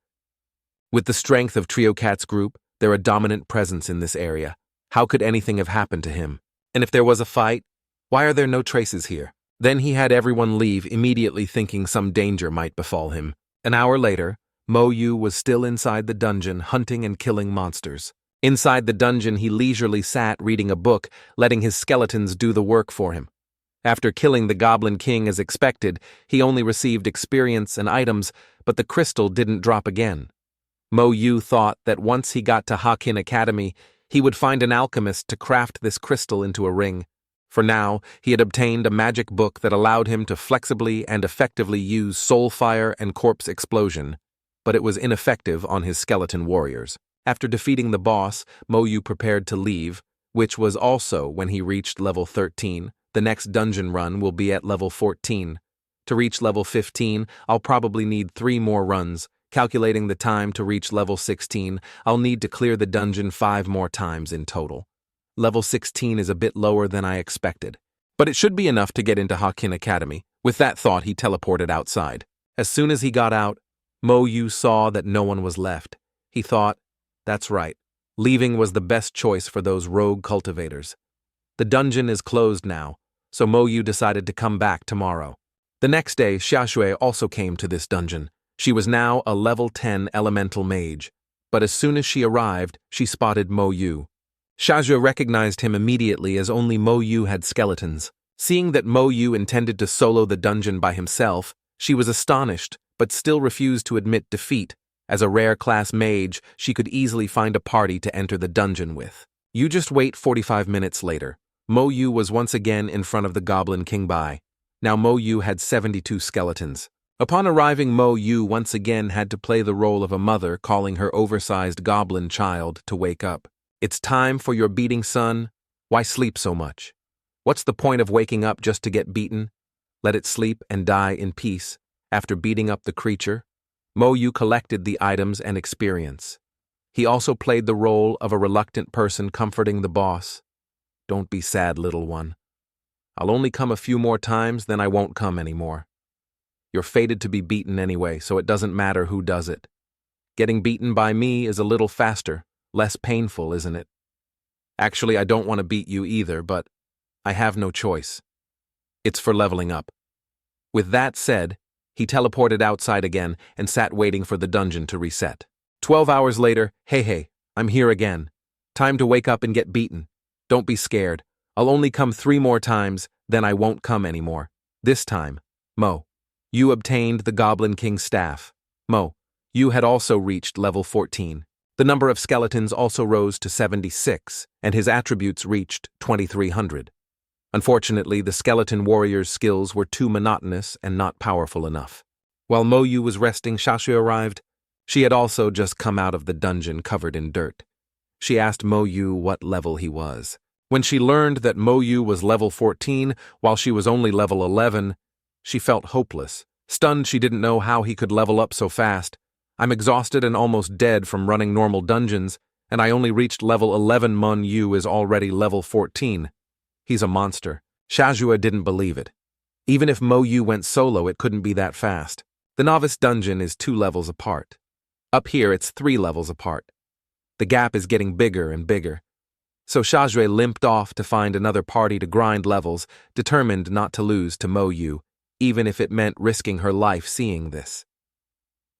With the strength of Trio Cat's group, they're a dominant presence in this area. How could anything have happened to him? And if there was a fight, why are there no traces here? Then he had everyone leave, immediately thinking some danger might befall him. An hour later, Mo Yu was still inside the dungeon, hunting and killing monsters. Inside the dungeon, he leisurely sat reading a book, letting his skeletons do the work for him. After killing the Goblin King as expected, he only received experience and items, but the crystal didn't drop again. Mo Yu thought that once he got to Hakin Academy, he would find an alchemist to craft this crystal into a ring. For now, he had obtained a magic book that allowed him to flexibly and effectively use soul fire and corpse explosion, but it was ineffective on his skeleton warriors. After defeating the boss, Mo Yu prepared to leave, which was also when he reached level 13. The next dungeon run will be at level 14. To reach level 15, I'll probably need 3 more runs. Calculating the time to reach level 16, I'll need to clear the dungeon 5 more times in total. Level 16 is a bit lower than I expected, but it should be enough to get into Hakin Academy. With that thought, he teleported outside. As soon as he got out, Mo Yu saw that no one was left. He thought, that's right, leaving was the best choice for those rogue cultivators. The dungeon is closed now, so Mo Yu decided to come back tomorrow. The next day, Xiaxue also came to this dungeon. She was now a level 10 elemental mage, but as soon as she arrived, she spotted Mo Yu. Xiaxue recognized him immediately as only Mo Yu had skeletons. Seeing that Mo Yu intended to solo the dungeon by himself, she was astonished, but still refused to admit defeat. As a rare class mage, she could easily find a party to enter the dungeon with. You just wait 45 minutes later. Mo Yu was once again in front of the Goblin King Bai. Now Mo Yu had 72 skeletons. Upon arriving, Mo Yu once again had to play the role of a mother calling her oversized goblin child to wake up. It's time for your beating, son. Why sleep so much? What's the point of waking up just to get beaten? Let it sleep and die in peace. After beating up the creature, Mo Yu collected the items and experience. He also played the role of a reluctant person comforting the boss. Don't be sad, little one. I'll only come a few more times, then I won't come anymore. You're fated to be beaten anyway, so it doesn't matter who does it. Getting beaten by me is a little faster, less painful, isn't it? Actually, I don't want to beat you either, but I have no choice. It's for leveling up. With that said, he teleported outside again and sat waiting for the dungeon to reset. 12 hours later, hey, I'm here again. Time to wake up and get beaten. Don't be scared. I'll only come 3 more times, then I won't come anymore. This time, Mo, you obtained the Goblin King's staff. Mo, you had also reached level 14. The number of skeletons also rose to 76, and his attributes reached 2300. Unfortunately, the skeleton warrior's skills were too monotonous and not powerful enough. While Mo Yu was resting, Xiaxue arrived. She had also just come out of the dungeon covered in dirt. She asked Mo Yu what level he was. When she learned that Mo Yu was level 14 while she was only level 11, she felt hopeless. Stunned, she didn't know how he could level up so fast. I'm exhausted and almost dead from running normal dungeons, and I only reached level 11. Mo Yu is already level 14. He's a monster. Xiaxue didn't believe it. Even if Mo Yu went solo, it couldn't be that fast. The novice dungeon is 2 levels apart. Up here, it's 3 levels apart. The gap is getting bigger and bigger. So Xiaxue limped off to find another party to grind levels, determined not to lose to Mo Yu, even if it meant risking her life seeing this.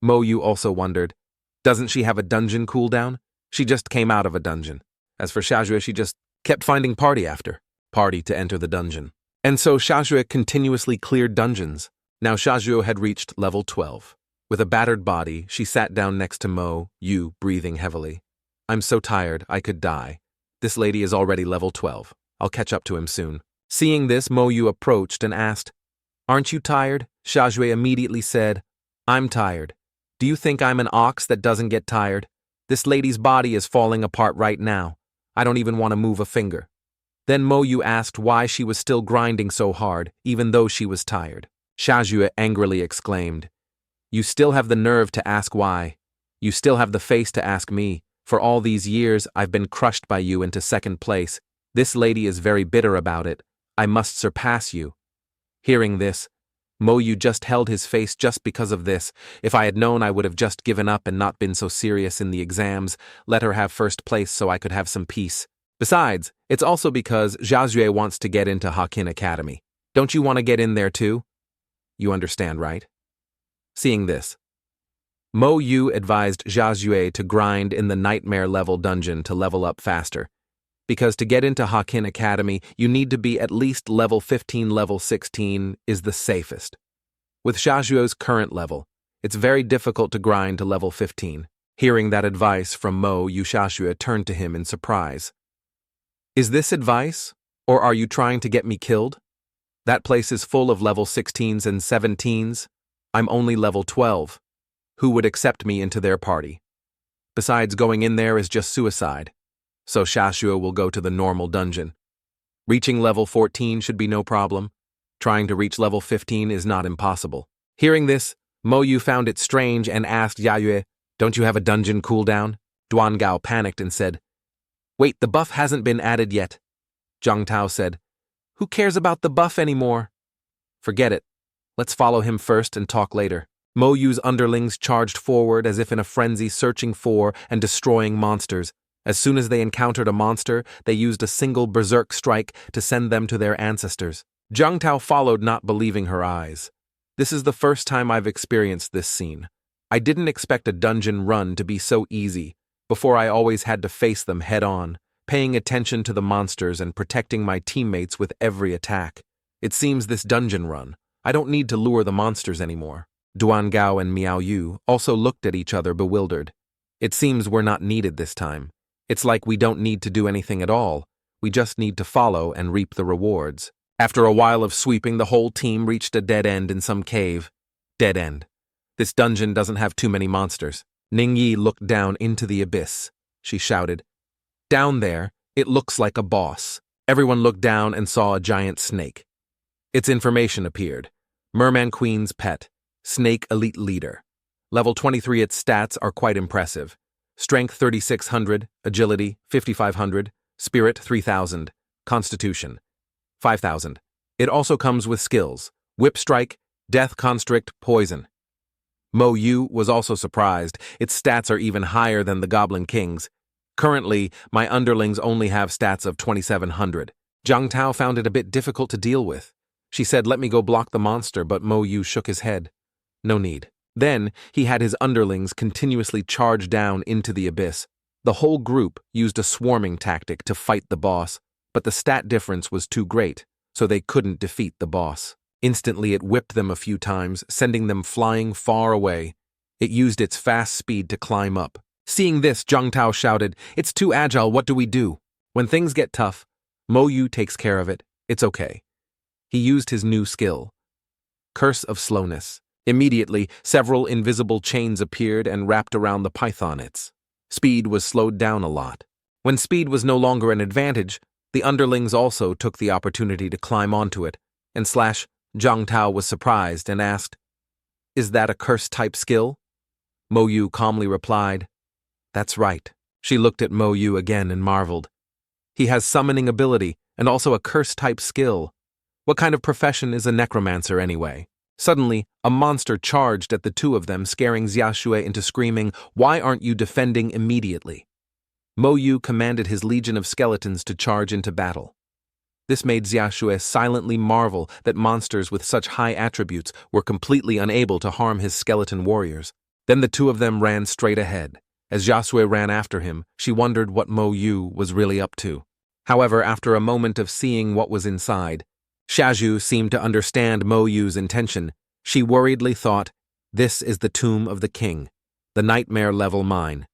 Mo Yu also wondered, doesn't she have a dungeon cooldown? She just came out of a dungeon. As for Xiaxue, she just kept finding party after party to enter the dungeon. And so Xiaojue continuously cleared dungeons. Now Xiaojue had reached level 12. With a battered body, she sat down next to Mo Yu, breathing heavily. I'm so tired, I could die. This lady is already level 12. I'll catch up to him soon. Seeing this, Mo Yu approached and asked, Aren't you tired? Xiaojue immediately said, I'm tired. Do you think I'm an ox that doesn't get tired? This lady's body is falling apart right now. I don't even want to move a finger. Then Mo Yu asked why she was still grinding so hard, even though she was tired. Xiaojue angrily exclaimed, You still have the nerve to ask why. You still have the face to ask me. For all these years, I've been crushed by you into second place. This lady is very bitter about it. I must surpass you. Hearing this, Mo Yu just held his face just because of this. If I had known, I would have just given up and not been so serious in the exams, let her have first place so I could have some peace. Besides, it's also because Xiaojue wants to get into Hakin Academy. Don't you want to get in there too? You understand, right? Seeing this, Mo Yu advised Xiaojue to grind in the nightmare level dungeon to level up faster. Because to get into Hakin Academy, you need to be at least level 15, level 16 is the safest. With Xiaojue's current level, it's very difficult to grind to level 15. Hearing that advice from Mo Yu, Xiaojue turned to him in surprise. Is this advice, or are you trying to get me killed? That place is full of level 16s and 17s. I'm only level 12. Who would accept me into their party? Besides, going in there is just suicide. So Xiaojue will go to the normal dungeon. Reaching level 14 should be no problem. Trying to reach level 15 is not impossible. Hearing this, Mo Yu found it strange and asked Yahello, Don't you have a dungeon cooldown? Duan Gao panicked and said, Wait, the buff hasn't been added yet. Zhang Tao said, Who cares about the buff anymore? Forget it. Let's follow him first and talk later. Mo Yu's underlings charged forward as if in a frenzy, searching for and destroying monsters. As soon as they encountered a monster, they used a single berserk strike to send them to their ancestors. Zhang Tao followed, not believing her eyes. This is the first time I've experienced this scene. I didn't expect a dungeon run to be so easy. Before, I always had to face them head-on, paying attention to the monsters and protecting my teammates with every attack. It seems this dungeon run, I don't need to lure the monsters anymore. Duan Gao and Miao Yu also looked at each other bewildered. It seems we're not needed this time. It's like we don't need to do anything at all. We just need to follow and reap the rewards. After a while of sweeping, the whole team reached a dead end in some cave. Dead end. This dungeon doesn't have too many monsters. Ning Yi looked down into the abyss. She shouted, Down there, it looks like a boss. Everyone looked down and saw a giant snake. Its information appeared. Merman Queen's pet. Snake Elite Leader. Level 23, its stats are quite impressive. Strength 3600, Agility 5500, Spirit 3000, Constitution 5000. It also comes with skills: Whip Strike, Death Constrict, Poison. Mo Yu was also surprised. Its stats are even higher than the Goblin King's. Currently, my underlings only have stats of 2700. Zhang Tao found it a bit difficult to deal with. She said, Let me go block the monster, but Mo Yu shook his head. No need. Then, he had his underlings continuously charge down into the abyss. The whole group used a swarming tactic to fight the boss, but the stat difference was too great, so they couldn't defeat the boss. Instantly, it whipped them a few times, sending them flying far away. It used its fast speed to climb up. Seeing this, Zhang Tao shouted, It's too agile, what do we do? When things get tough, Mo Yu takes care of it. It's okay. He used his new skill, Curse of Slowness. Immediately, several invisible chains appeared and wrapped around the python. Its speed was slowed down a lot. When speed was no longer an advantage, the underlings also took the opportunity to climb onto it, and Zhang Tao was surprised and asked, Is that a curse-type skill? Mo Yu calmly replied, That's right. She looked at Mo Yu again and marveled. He has summoning ability and also a curse-type skill. What kind of profession is a necromancer anyway? Suddenly, a monster charged at the two of them, scaring Xiaojue into screaming, Why aren't you defending immediately? Mo Yu commanded his legion of skeletons to charge into battle. This made Xiaojue silently marvel that monsters with such high attributes were completely unable to harm his skeleton warriors. Then the two of them ran straight ahead. As Xiaojue ran after him, she wondered what Mo Yu was really up to. However, after a moment of seeing what was inside, Xiaoju seemed to understand Mo Yu's intention. She worriedly thought, "This is the tomb of the king, the nightmare-level mine.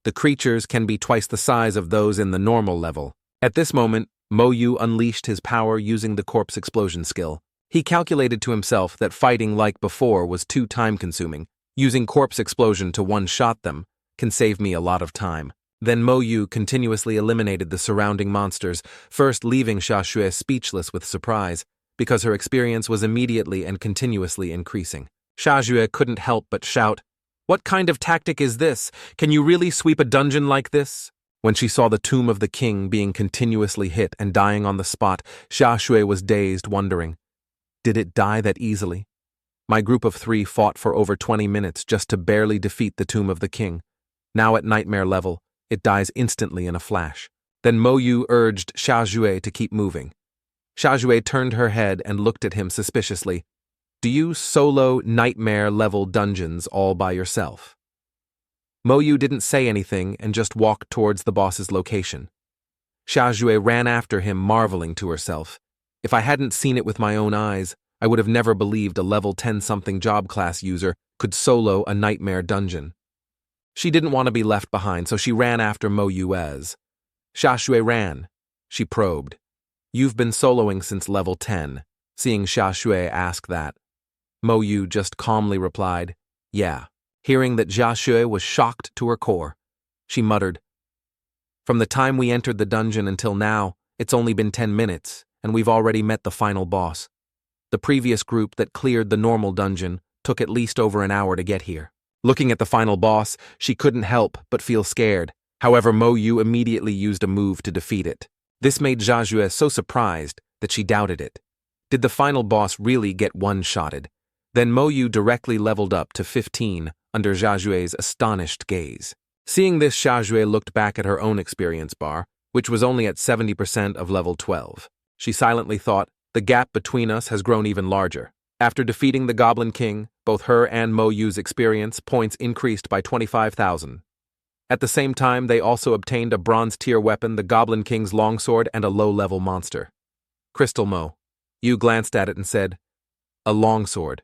The creatures can be twice the size of those in the normal level." At this moment, Mo Yu unleashed his power using the corpse explosion skill. He calculated to himself that fighting like before was too time-consuming. Using corpse explosion to one-shot them can save me a lot of time. Then Mo Yu continuously eliminated the surrounding monsters, first leaving Xiaoxue speechless with surprise, because her experience was immediately and continuously increasing. Xiaoxue couldn't help but shout, "What kind of tactic is this? Can you really sweep a dungeon like this?" When she saw the tomb of the king being continuously hit and dying on the spot, Xiaoxue was dazed, wondering, did it die that easily? My group of 3 fought for over 20 minutes just to barely defeat the tomb of the king. Now at nightmare level, it dies instantly in a flash. Then Mo Yu urged Xiaoxue to keep moving. Xiaoxue turned her head and looked at him suspiciously. "Do you solo nightmare-level dungeons all by yourself?" Mo Yu didn't say anything and just walked towards the boss's location. Xiaoxue ran after him, marveling to herself. If I hadn't seen it with my own eyes, I would have never believed a level 10-something job class user could solo a nightmare dungeon. She didn't want to be left behind, so she ran after Mo Yu as. Xiaoxue ran. She probed. "You've been soloing since level 10. Seeing Xiaoxue ask that, Mo Yu just calmly replied, "Yeah." Hearing that Xiaoxue was shocked to her core, she muttered, "From the time we entered the dungeon until now, it's only been 10 minutes, and we've already met the final boss. The previous group that cleared the normal dungeon took at least over an hour to get here." Looking at the final boss, she couldn't help but feel scared. However, Mo Yu immediately used a move to defeat it. This made Xiaoxue so surprised that she doubted it. Did the final boss really get one-shotted? Then Mo Yu directly leveled up to 15 under Xiaoxue's astonished gaze. Seeing this, Xiaoxue looked back at her own experience bar, which was only at 70% of level 12. She silently thought, "The gap between us has grown even larger." After defeating the Goblin King, both her and Mo Yu's experience points increased by 25,000. At the same time, they also obtained a bronze-tier weapon, the Goblin King's longsword, and a low-level monster. Crystal Mo Yu glanced at it and said, "A longsword.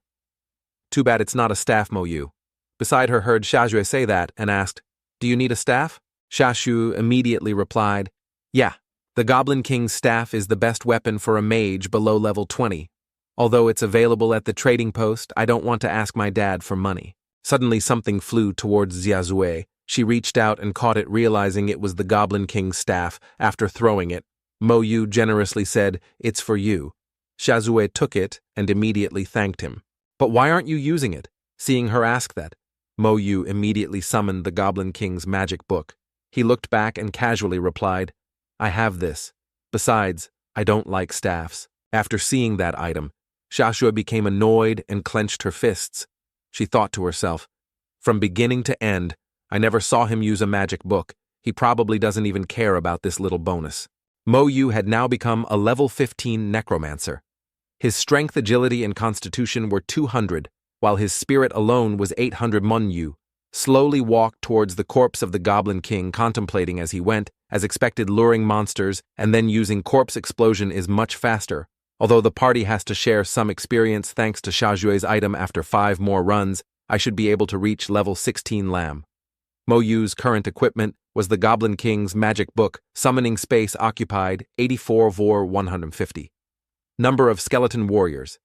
Too bad it's not a staff, Mo Yu." Beside her heard Xiaoxue say that and asked, "Do you need a staff?" Xiaoxue immediately replied, "Yeah, the Goblin King's staff is the best weapon for a mage below level 20. Although it's available at the trading post, I don't want to ask my dad for money." Suddenly something flew towards Xiaoxue. She reached out and caught it, realizing it was the Goblin King's staff. After throwing it, Mo Yu generously said, "It's for you." Xiaoxue took it and immediately thanked him. "But why aren't you using it?" Seeing her ask that, Mo Yu immediately summoned the Goblin King's magic book. He looked back and casually replied, "I have this. Besides, I don't like staffs." After seeing that item, Xiaoxue became annoyed and clenched her fists. She thought to herself, "From beginning to end, I never saw him use a magic book. He probably doesn't even care about this little bonus." Mo Yu had now become a level 15 Necromancer. His strength, agility, and constitution were 200, while his spirit alone was 800. Mon Yu slowly walked towards the corpse of the Goblin King, contemplating as he went, as expected, luring monsters, and then using corpse explosion is much faster. Although the party has to share some experience thanks to Xiaoxue's item, after 5 more runs, I should be able to reach level 16 Lamb. Mo Yu's current equipment was the Goblin King's magic book, summoning space occupied 84 vor 150. Number of skeleton warriors.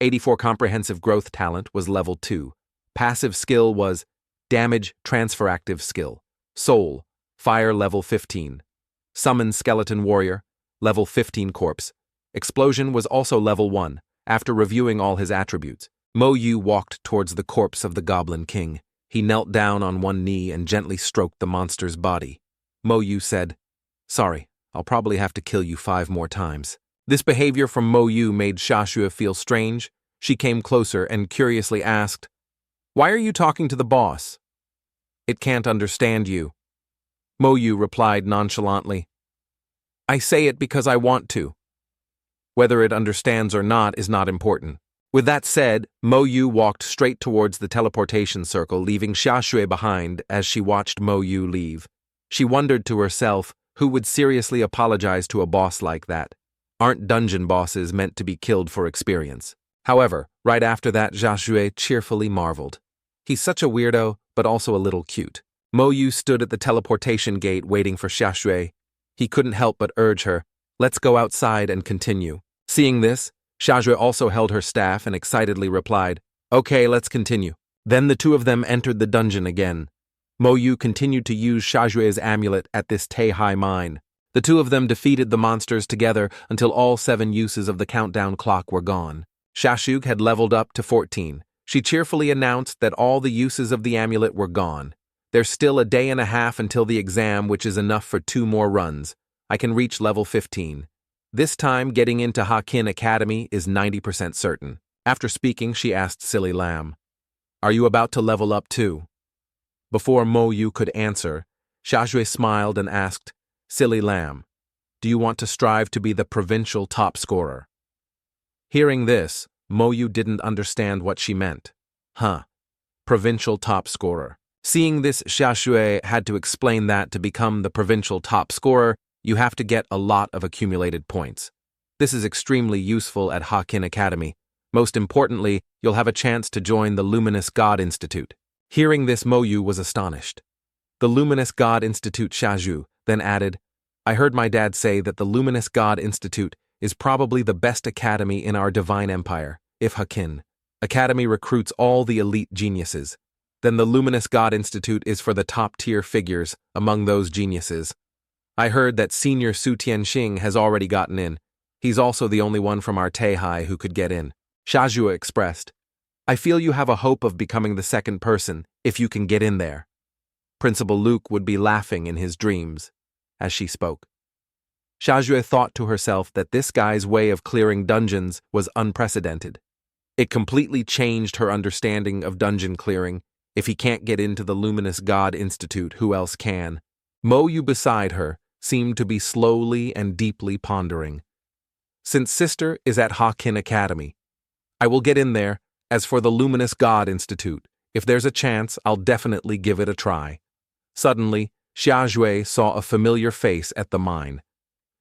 84 comprehensive growth talent was level 2. Passive skill was damage transfer active skill. Soul, fire level 15. Summon skeleton warrior, level 15 corpse. Explosion was also level 1. After reviewing all his attributes, Mo Yu walked towards the corpse of the Goblin King. He knelt down on one knee and gently stroked the monster's body. Mo Yu said, "Sorry, I'll probably have to kill you 5 more times." This behavior from Mo Yu made Xiaoxue feel strange. She came closer and curiously asked, "Why are you talking to the boss?" "It can't understand you." Mo Yu replied nonchalantly, "I say it because I want to. Whether it understands or not is not important." With that said, Mo Yu walked straight towards the teleportation circle, leaving Xiaoxue behind as she watched Mo Yu leave. She wondered to herself who would seriously apologize to a boss like that. Aren't dungeon bosses meant to be killed for experience? However, right after that, Xiaxue cheerfully marveled. He's such a weirdo, but also a little cute. Mo Yu stood at the teleportation gate waiting for Xiaxue. He couldn't help but urge her, "Let's go outside and continue." Seeing this, Xiaxue also held her staff and excitedly replied, "Okay, let's continue." Then the two of them entered the dungeon again. Mo Yu continued to use Xiaxue's amulet at this Teihai mine. The two of them defeated the monsters together until all 7 uses of the countdown clock were gone. Xiaxue had leveled up to 14. She cheerfully announced that all the uses of the amulet were gone. "There's still a day and a half until the exam, which is enough for 2 more runs. I can reach level 15. This time, getting into Hakin Academy is 90% certain." After speaking, she asked Silly Lamb, "Are you about to level up too?" Before Mo Yu could answer, Xiaxue smiled and asked, "Silly Lamb, do you want to strive to be the provincial top scorer?" Hearing this, Mo Yu didn't understand what she meant. Provincial top scorer. Seeing this, Xiaxue had to explain that to become the provincial top scorer, you have to get a lot of accumulated points. This is extremely useful at Hakin Academy. Most importantly, you'll have a chance to join the Luminous God Institute. Hearing this, Mo Yu was astonished. The Luminous God Institute. Xiaxue then added, "I heard my dad say that the Luminous God Institute is probably the best academy in our divine empire, if Hakin Academy recruits all the elite geniuses. Then the Luminous God Institute is for the top-tier figures among those geniuses. I heard that Senior Su Tianxing has already gotten in. He's also the only one from our Teihai who could get in." Xiaxue expressed, "I feel you have a hope of becoming the second person if you can get in there." Principal Luke would be laughing in his dreams as she spoke. Xiaxue thought to herself that this guy's way of clearing dungeons was unprecedented. It completely changed her understanding of dungeon clearing. If he can't get into the Luminous God Institute, who else can? Mo Yu beside her seemed to be slowly and deeply pondering. "Since sister is at Hakin Academy, I will get in there. As for the Luminous God Institute, if there's a chance, I'll definitely give it a try." Suddenly, Xiaxue saw a familiar face at the mine.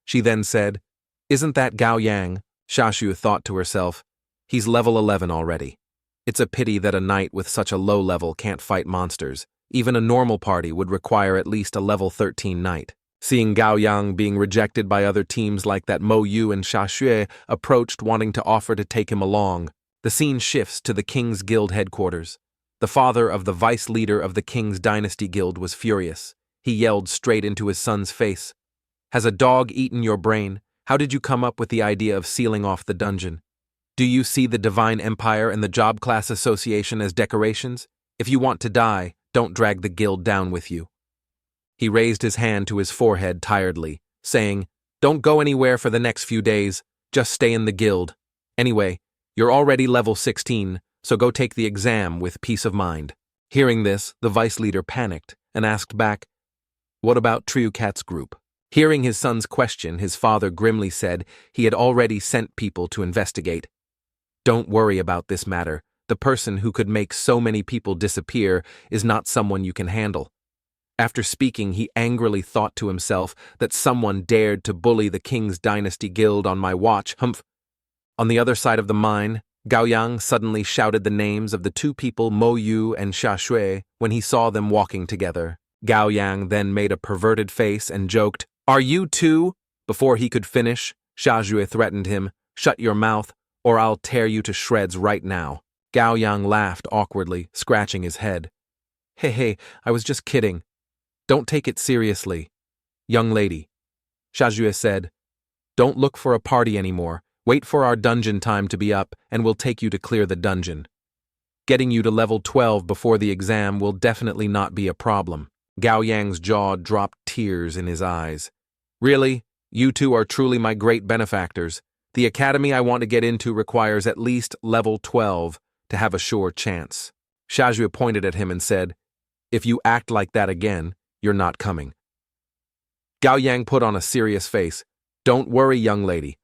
She then said, "Isn't that Gao Yang?" Xiaxue thought to herself, "He's level 11 already. It's a pity that a knight with such a low level can't fight monsters. Even a normal party would require at least a level 13 knight." Seeing Gao Yang being rejected by other teams like that, Mo Yu and Xiaxue approached, wanting to offer to take him along. The scene shifts to the King's Guild headquarters. The father of the vice leader of the King's Dynasty Guild was furious. He yelled straight into his son's face, "Has a dog eaten your brain? How did you come up with the idea of sealing off the dungeon? Do you see the Divine Empire and the Job Class Association as decorations? If you want to die, don't drag the guild down with you." He raised his hand to his forehead tiredly, saying, "Don't go anywhere for the next few days, just stay in the guild. Anyway, you're already level 16, so go take the exam with peace of mind." Hearing this, the vice leader panicked and asked back, "What about Triukat's group?" Hearing his son's question, his father grimly said he had already sent people to investigate. "Don't worry about this matter. The person who could make so many people disappear is not someone you can handle." After speaking, he angrily thought to himself that someone dared to bully the King's Dynasty Guild on my watch. Humph. On the other side of the mine, Gao Yang suddenly shouted the names of the 2 people, Mo Yu and Xiaxue, when he saw them walking together. Gao Yang then made a perverted face and joked, "Are you two?" Before he could finish, Xiaxue threatened him, "Shut your mouth, or I'll tear you to shreds right now." Gao Yang laughed awkwardly, scratching his head. Hey, I was just kidding. Don't take it seriously." "Young lady," Xiaxue said, "don't look for a party anymore. Wait for our dungeon time to be up, and we'll take you to clear the dungeon. Getting you to level 12 before the exam will definitely not be a problem." Gao Yang's jaw dropped, tears in his eyes. "Really? You two are truly my great benefactors. The academy I want to get into requires at least level 12 to have a sure chance." Xiaxue pointed at him and said, "If you act like that again, you're not coming." Gao Yang put on a serious face. "Don't worry, young lady.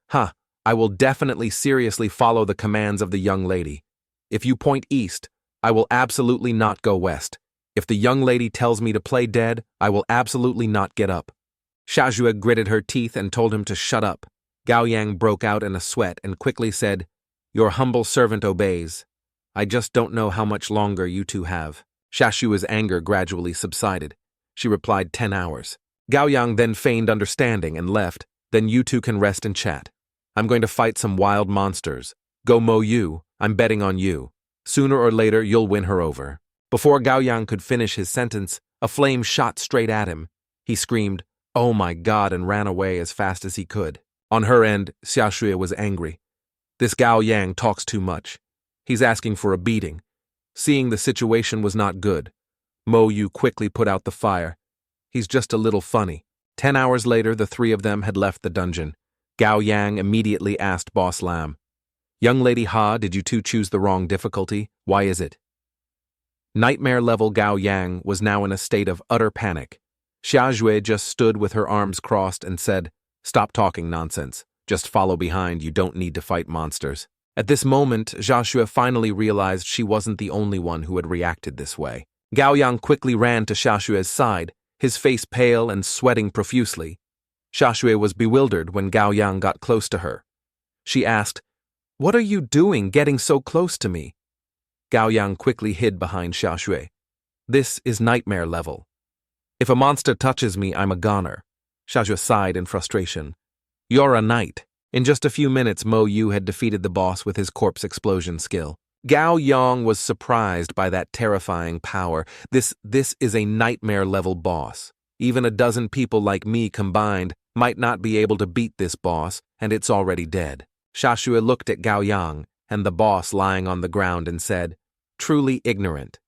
I will definitely seriously follow the commands of the young lady. If you point east, I will absolutely not go west. If the young lady tells me to play dead, I will absolutely not get up." Xiaxue gritted her teeth and told him to shut up. Gao Yang broke out in a sweat and quickly said, "Your humble servant obeys. I just don't know how much longer you two have." Shashua's anger gradually subsided. She replied 10 hours. Gao Yang then feigned understanding and left. "Then you two can rest and chat. I'm going to fight some wild monsters. Go Mo Yu, I'm betting on you. Sooner or later, you'll win her over." Before Gao Yang could finish his sentence, a flame shot straight at him. He screamed, "Oh my God," and ran away as fast as he could. On her end, Xiaoshui was angry. This Gao Yang talks too much. He's asking for a beating. Seeing the situation was not good, Mo Yu quickly put out the fire. He's just a little funny. 10 hours later, the three of them had left the dungeon. Gao Yang immediately asked Boss Lam, "Young Lady Ha, did you two choose the wrong difficulty? Why is it?" Nightmare level Gao Yang was now in a state of utter panic. Xiaoshui just stood with her arms crossed and said, "Stop talking nonsense. Just follow behind, you don't need to fight monsters." At this moment, Xiaoshui finally realized she wasn't the only one who had reacted this way. Gao Yang quickly ran to Xiaoshui's side, his face pale and sweating profusely. Xiaoshui was bewildered when Gao Yang got close to her. She asked, "What are you doing getting so close to me?" Gao Yang quickly hid behind Xiaoshui. "This is nightmare level. If a monster touches me, I'm a goner." Xiaoshui sighed in frustration. "You're a knight." In just a few minutes, Mo Yu had defeated the boss with his corpse explosion skill. Gao Yang was surprised by that terrifying power. This is a nightmare-level boss. Even a dozen people like me combined might not be able to beat this boss, and it's already dead. Xiaoshui looked at Gao Yang and the boss lying on the ground and said, "Truly ignorant."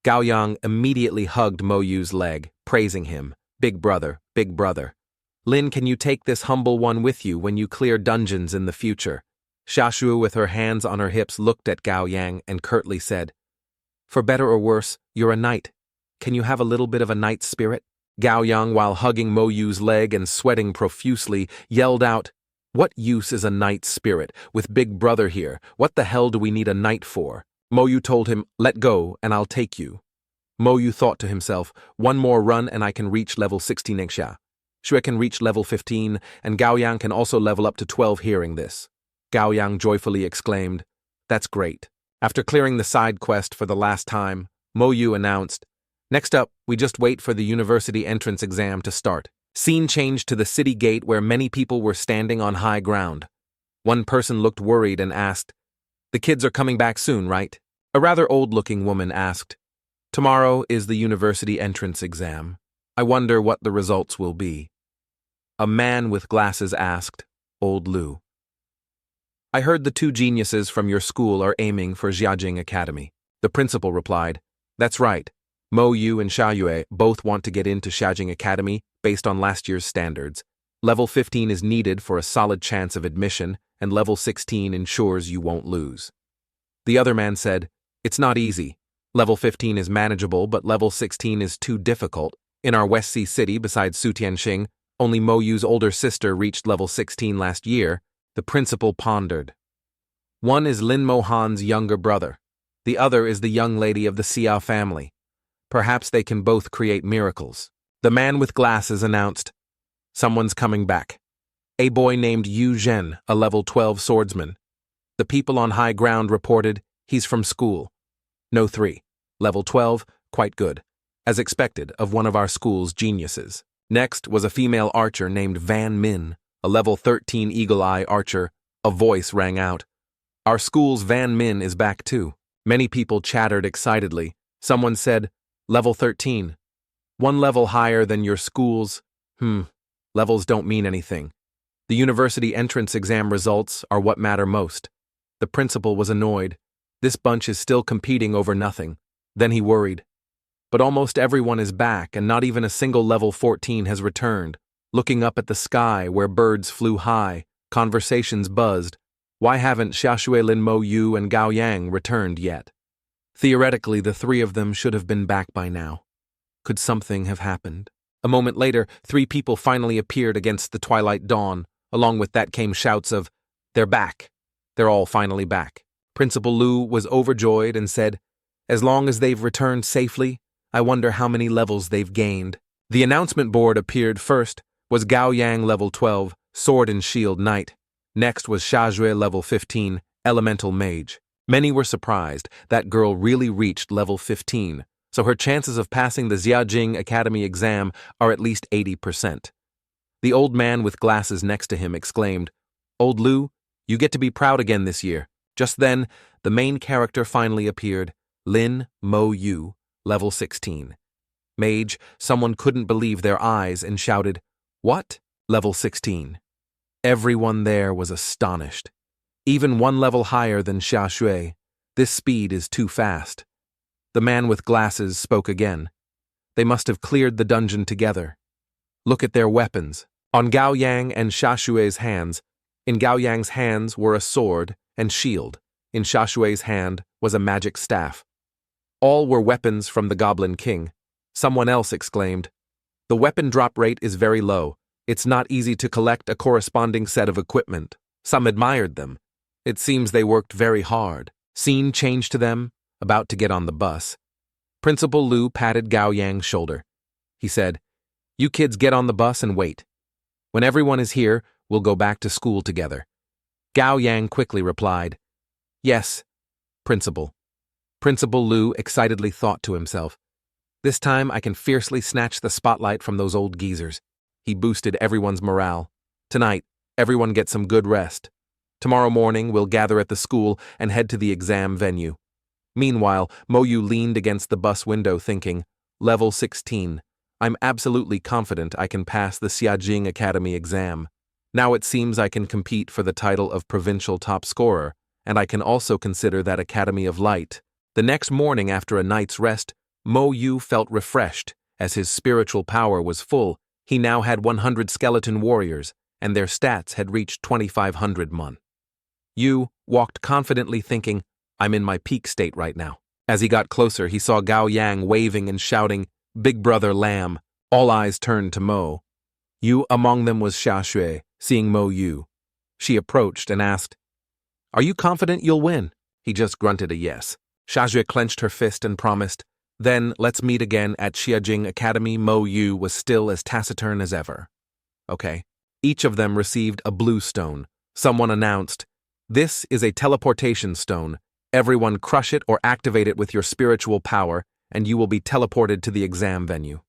Gao Yang immediately hugged Mo Yu's leg, praising him. Big brother. Lin, can you take this humble one with you when you clear dungeons in the future?" Xiaoshui, with her hands on her hips, looked at Gao Yang and curtly said, "For better or worse, you're a knight. Can you have a little bit of a knight's spirit?" Gao Yang, while hugging Mo Yu's leg and sweating profusely, yelled out, "What use is a knight's spirit? With Big Brother here, what the hell do we need a knight for?" Mo Yu told him, "Let go and I'll take you." Mo Yu thought to himself, "One more run and I can reach level 16 Xia. Shui can reach level 15, and Gao Yang can also level up to 12 hearing this." Gao Yang joyfully exclaimed, "That's great." After clearing the side quest for the last time, Mo Yu announced, "Next up, we just wait for the university entrance exam to start." Scene changed to the city gate where many people were standing on high ground. One person looked worried and asked, "The kids are coming back soon, right?" A rather old-looking woman asked, "Tomorrow is the university entrance exam. I wonder what the results will be." A man with glasses asked, "Old Lu, I heard the two geniuses from your school are aiming for Jiajing Academy." The principal replied, "That's right. Mo Yu and Xiaoyue both want to get into Jiajing Academy based on last year's standards. Level 15 is needed for a solid chance of admission, and level 16 ensures you won't lose." The other man said, "It's not easy. Level 15 is manageable, but level 16 is too difficult. In our West Sea city, besides Su Tianxing, only Mo Yu's older sister reached level 16 last year." The principal pondered. "One is Lin Mo Han's younger brother. The other is the young lady of the Xia family. Perhaps they can both create miracles." The man with glasses announced, "Someone's coming back. A boy named Yu Zhen, a level 12 swordsman. The people on high ground reported he's from school. No 3. Level 12, quite good. As expected, of one of our school's geniuses." Next was a female archer named Van Min, a level 13 eagle-eye archer. A voice rang out, "Our school's Van Min is back too." Many people chattered excitedly. Someone said, "Level 13. One level higher than your school's. Levels don't mean anything. The university entrance exam results are what matter most." The principal was annoyed. This bunch is still competing over nothing. Then he worried. But almost everyone is back, and not even a single level 14 has returned. Looking up at the sky where birds flew high, conversations buzzed. Why haven't Xiaoshui, Lin Mo Yu, and Gao Yang returned yet? Theoretically, the three of them should have been back by now. Could something have happened? A moment later, 3 people finally appeared against the twilight dawn. Along with that came shouts of, "They're back. They're all finally back." Principal Lu was overjoyed and said, "As long as they've returned safely, I wonder how many levels they've gained." The announcement board appeared first was Gao Yang level 12, sword and shield knight. Next was Xiaojue level 15, elemental mage. Many were surprised that girl really reached level 15, so her chances of passing the Xiajing Academy exam are at least 80%. The old man with glasses next to him exclaimed, "Old Lu, you get to be proud again this year." Just then, the main character finally appeared, Lin Mo Yu, level 16. Mage, someone couldn't believe their eyes and shouted, "What? Level 16. Everyone there was astonished. Even one level higher than Xia Shui. This speed is too fast. The man with glasses spoke again. They must have cleared the dungeon together. Look at their weapons. On Gao Yang and Xia Shui's hands, in Gao Yang's hands were a sword and shield. In Xia Shui's hand was a magic staff. All were weapons from the Goblin King. Someone else exclaimed, "The weapon drop rate is very low. It's not easy to collect a corresponding set of equipment." Some admired them. It seems they worked very hard. Scene changed to them, about to get on the bus. Principal Lu patted Gao Yang's shoulder. He said, "You kids get on the bus and wait. When everyone is here, we'll go back to school together." Gao Yang quickly replied, "Yes, Principal." Principal Lu excitedly thought to himself, "This time I can fiercely snatch the spotlight from those old geezers." He boosted everyone's morale. "Tonight, everyone get some good rest. Tomorrow morning, we'll gather at the school and head to the exam venue." Meanwhile, Mo Yu leaned against the bus window thinking, "Level 16. I'm absolutely confident I can pass the Xiajing Academy exam. Now it seems I can compete for the title of provincial top scorer, and I can also consider that Academy of Light." The next morning after a night's rest, Mo Yu felt refreshed, as his spiritual power was full. He now had 100 skeleton warriors, and their stats had reached 2,500 mon. Yu walked confidently thinking, "I'm in my peak state right now." As he got closer, he saw Gao Yang waving and shouting, "Big Brother Lamb." All eyes turned to Mo. Yu among them was Xia Shui, seeing Mo Yu. She approached and asked, "Are you confident you'll win?" He just grunted a yes. Xia Shui clenched her fist and promised, "Then let's meet again at Xiajing Academy." Mo Yu was still as taciturn as ever. Okay. Each of them received a blue stone. Someone announced, "This is a teleportation stone. Everyone crush it or activate it with your spiritual power, and you will be teleported to the exam venue."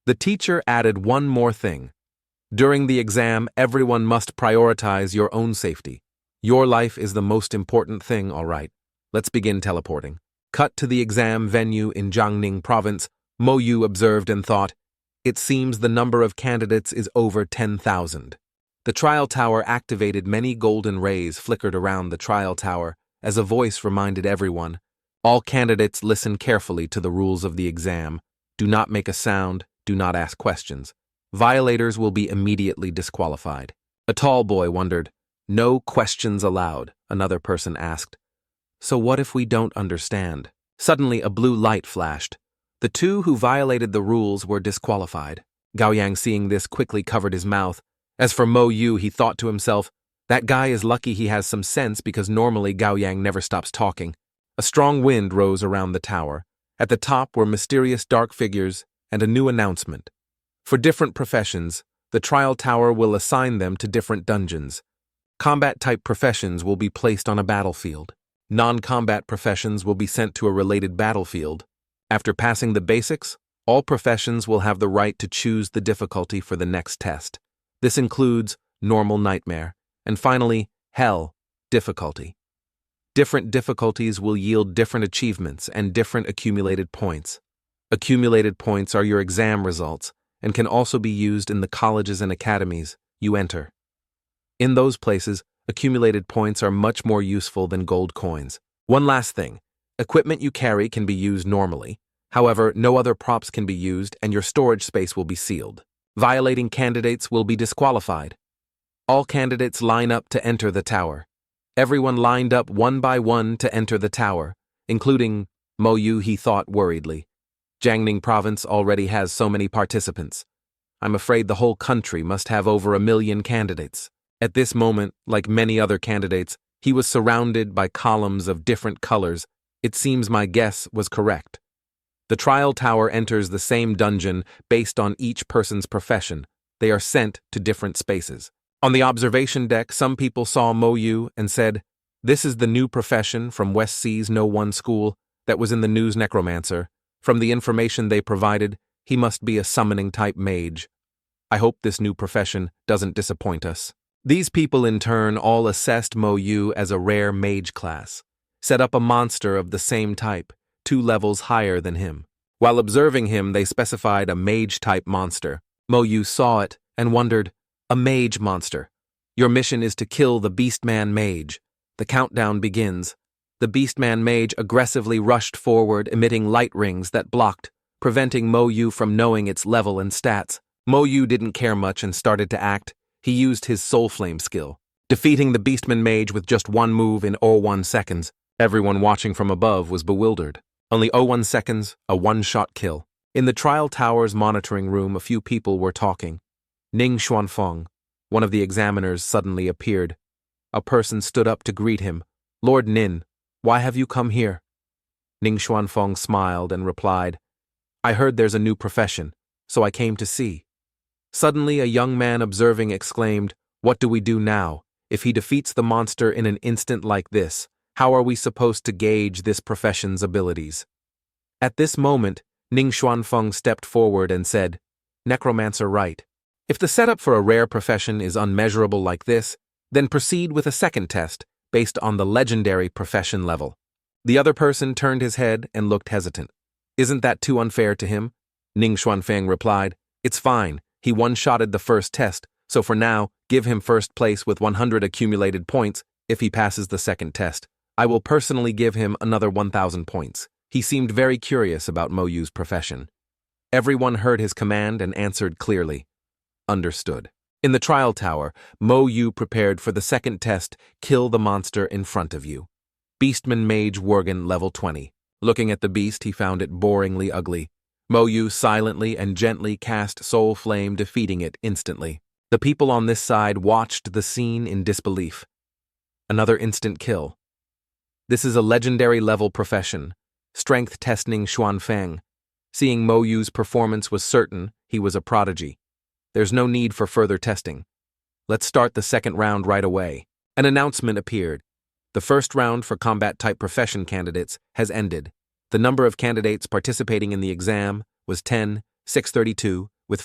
The teacher added one more thing. During the exam, everyone must prioritize your own safety. Your life is the most important thing, all right. Let's begin teleporting. Cut to the exam venue in Jiangning province. Mo Yu observed and thought, "It seems the number of candidates is over 10,000. The trial tower activated. Many golden rays flickered around the trial tower as a voice reminded everyone, "All candidates listen carefully to the rules of the exam. Do not make a sound, do not ask questions. Violators will be immediately disqualified." A tall boy wondered, "No questions allowed," another person asked. "So what if we don't understand?" Suddenly a blue light flashed. The two who violated the rules were disqualified. Gao Yang, seeing this, quickly covered his mouth. As for Mo Yu, he thought to himself, "That guy is lucky he has some sense, because normally Gao Yang never stops talking." A strong wind rose around the tower. At the top were mysterious dark figures and a new announcement. For different professions, the trial tower will assign them to different dungeons. Combat-type professions will be placed on a battlefield. Non-combat professions will be sent to a related battlefield. After passing the basics, all professions will have the right to choose the difficulty for the next test. This includes normal nightmare, and finally, hell difficulty. Different difficulties will yield different achievements and different accumulated points. Accumulated points are your exam results and can also be used in the colleges and academies you enter. In those places, accumulated points are much more useful than gold coins. One last thing, equipment you carry can be used normally. However, no other props can be used and your storage space will be sealed. Violating candidates will be disqualified. All candidates line up to enter the tower. Everyone lined up one by one to enter the tower, including Mo Yu, he thought worriedly. Jiangning province already has so many participants. I'm afraid the whole country must have over 1 million candidates. At this moment, like many other candidates, he was surrounded by columns of different colors. It seems my guess was correct. The trial tower enters the same dungeon based on each person's profession. They are sent to different spaces. On the observation deck, some people saw Mo Yu and said, "This is the new profession from West Sea's No 1 school that was in the news Necromancer. From the information they provided, he must be a summoning-type mage. I hope this new profession doesn't disappoint us." These people in turn all assessed Mo Yu as a rare mage class, set up a monster of the same type, 2 levels higher than him. While observing him, they specified a mage-type monster. Mo Yu saw it and wondered, "A mage monster. Your mission is to kill the Beastman Mage." The countdown begins. The Beastman Mage aggressively rushed forward, emitting light rings that blocked, preventing Mo Yu from knowing its level and stats. Mo Yu didn't care much and started to act. He used his Soul Flame skill, defeating the Beastman Mage with just 1 move in 0.1 seconds. Everyone watching from above was bewildered. Only 0.1 seconds, a one-shot kill. In the trial tower's monitoring room, a few people were talking. Ning Xuanfeng, one of the examiners, suddenly appeared. A person stood up to greet him. "Lord Nin, why have you come here?" Ning Xuanfeng smiled and replied, "I heard there's a new profession, so I came to see." Suddenly, a young man observing exclaimed, "What do we do now? If he defeats the monster in an instant like this, how are we supposed to gauge this profession's abilities?" At this moment, Ning Xuanfeng stepped forward and said, "Necromancer right. If the setup for a rare profession is unmeasurable like this, then proceed with a second test based on the legendary profession level." The other person turned his head and looked hesitant. "Isn't that too unfair to him?" Ning Xuanfeng replied, "It's fine. He one-shotted the first test, so for now, give him first place with 100 accumulated points. If he passes the second test, I will personally give him another 1,000 points." He seemed very curious about Mo Yu's profession. Everyone heard his command and answered clearly. Understood. In the trial tower, Mo Yu prepared for the second test, kill the monster in front of you. Beastman Mage Worgen level 20. Looking at the beast, he found it boringly ugly. Mo Yu silently and gently cast Soul Flame, defeating it instantly. The people on this side watched the scene in disbelief. Another instant kill. This is a legendary level profession. Strength testing Xuanfeng. Seeing Mo Yu's performance was certain he was a prodigy. There's no need for further testing. Let's start the second round right away. An announcement appeared. The first round for combat-type profession candidates has ended. The number of candidates participating in the exam was 10,632, with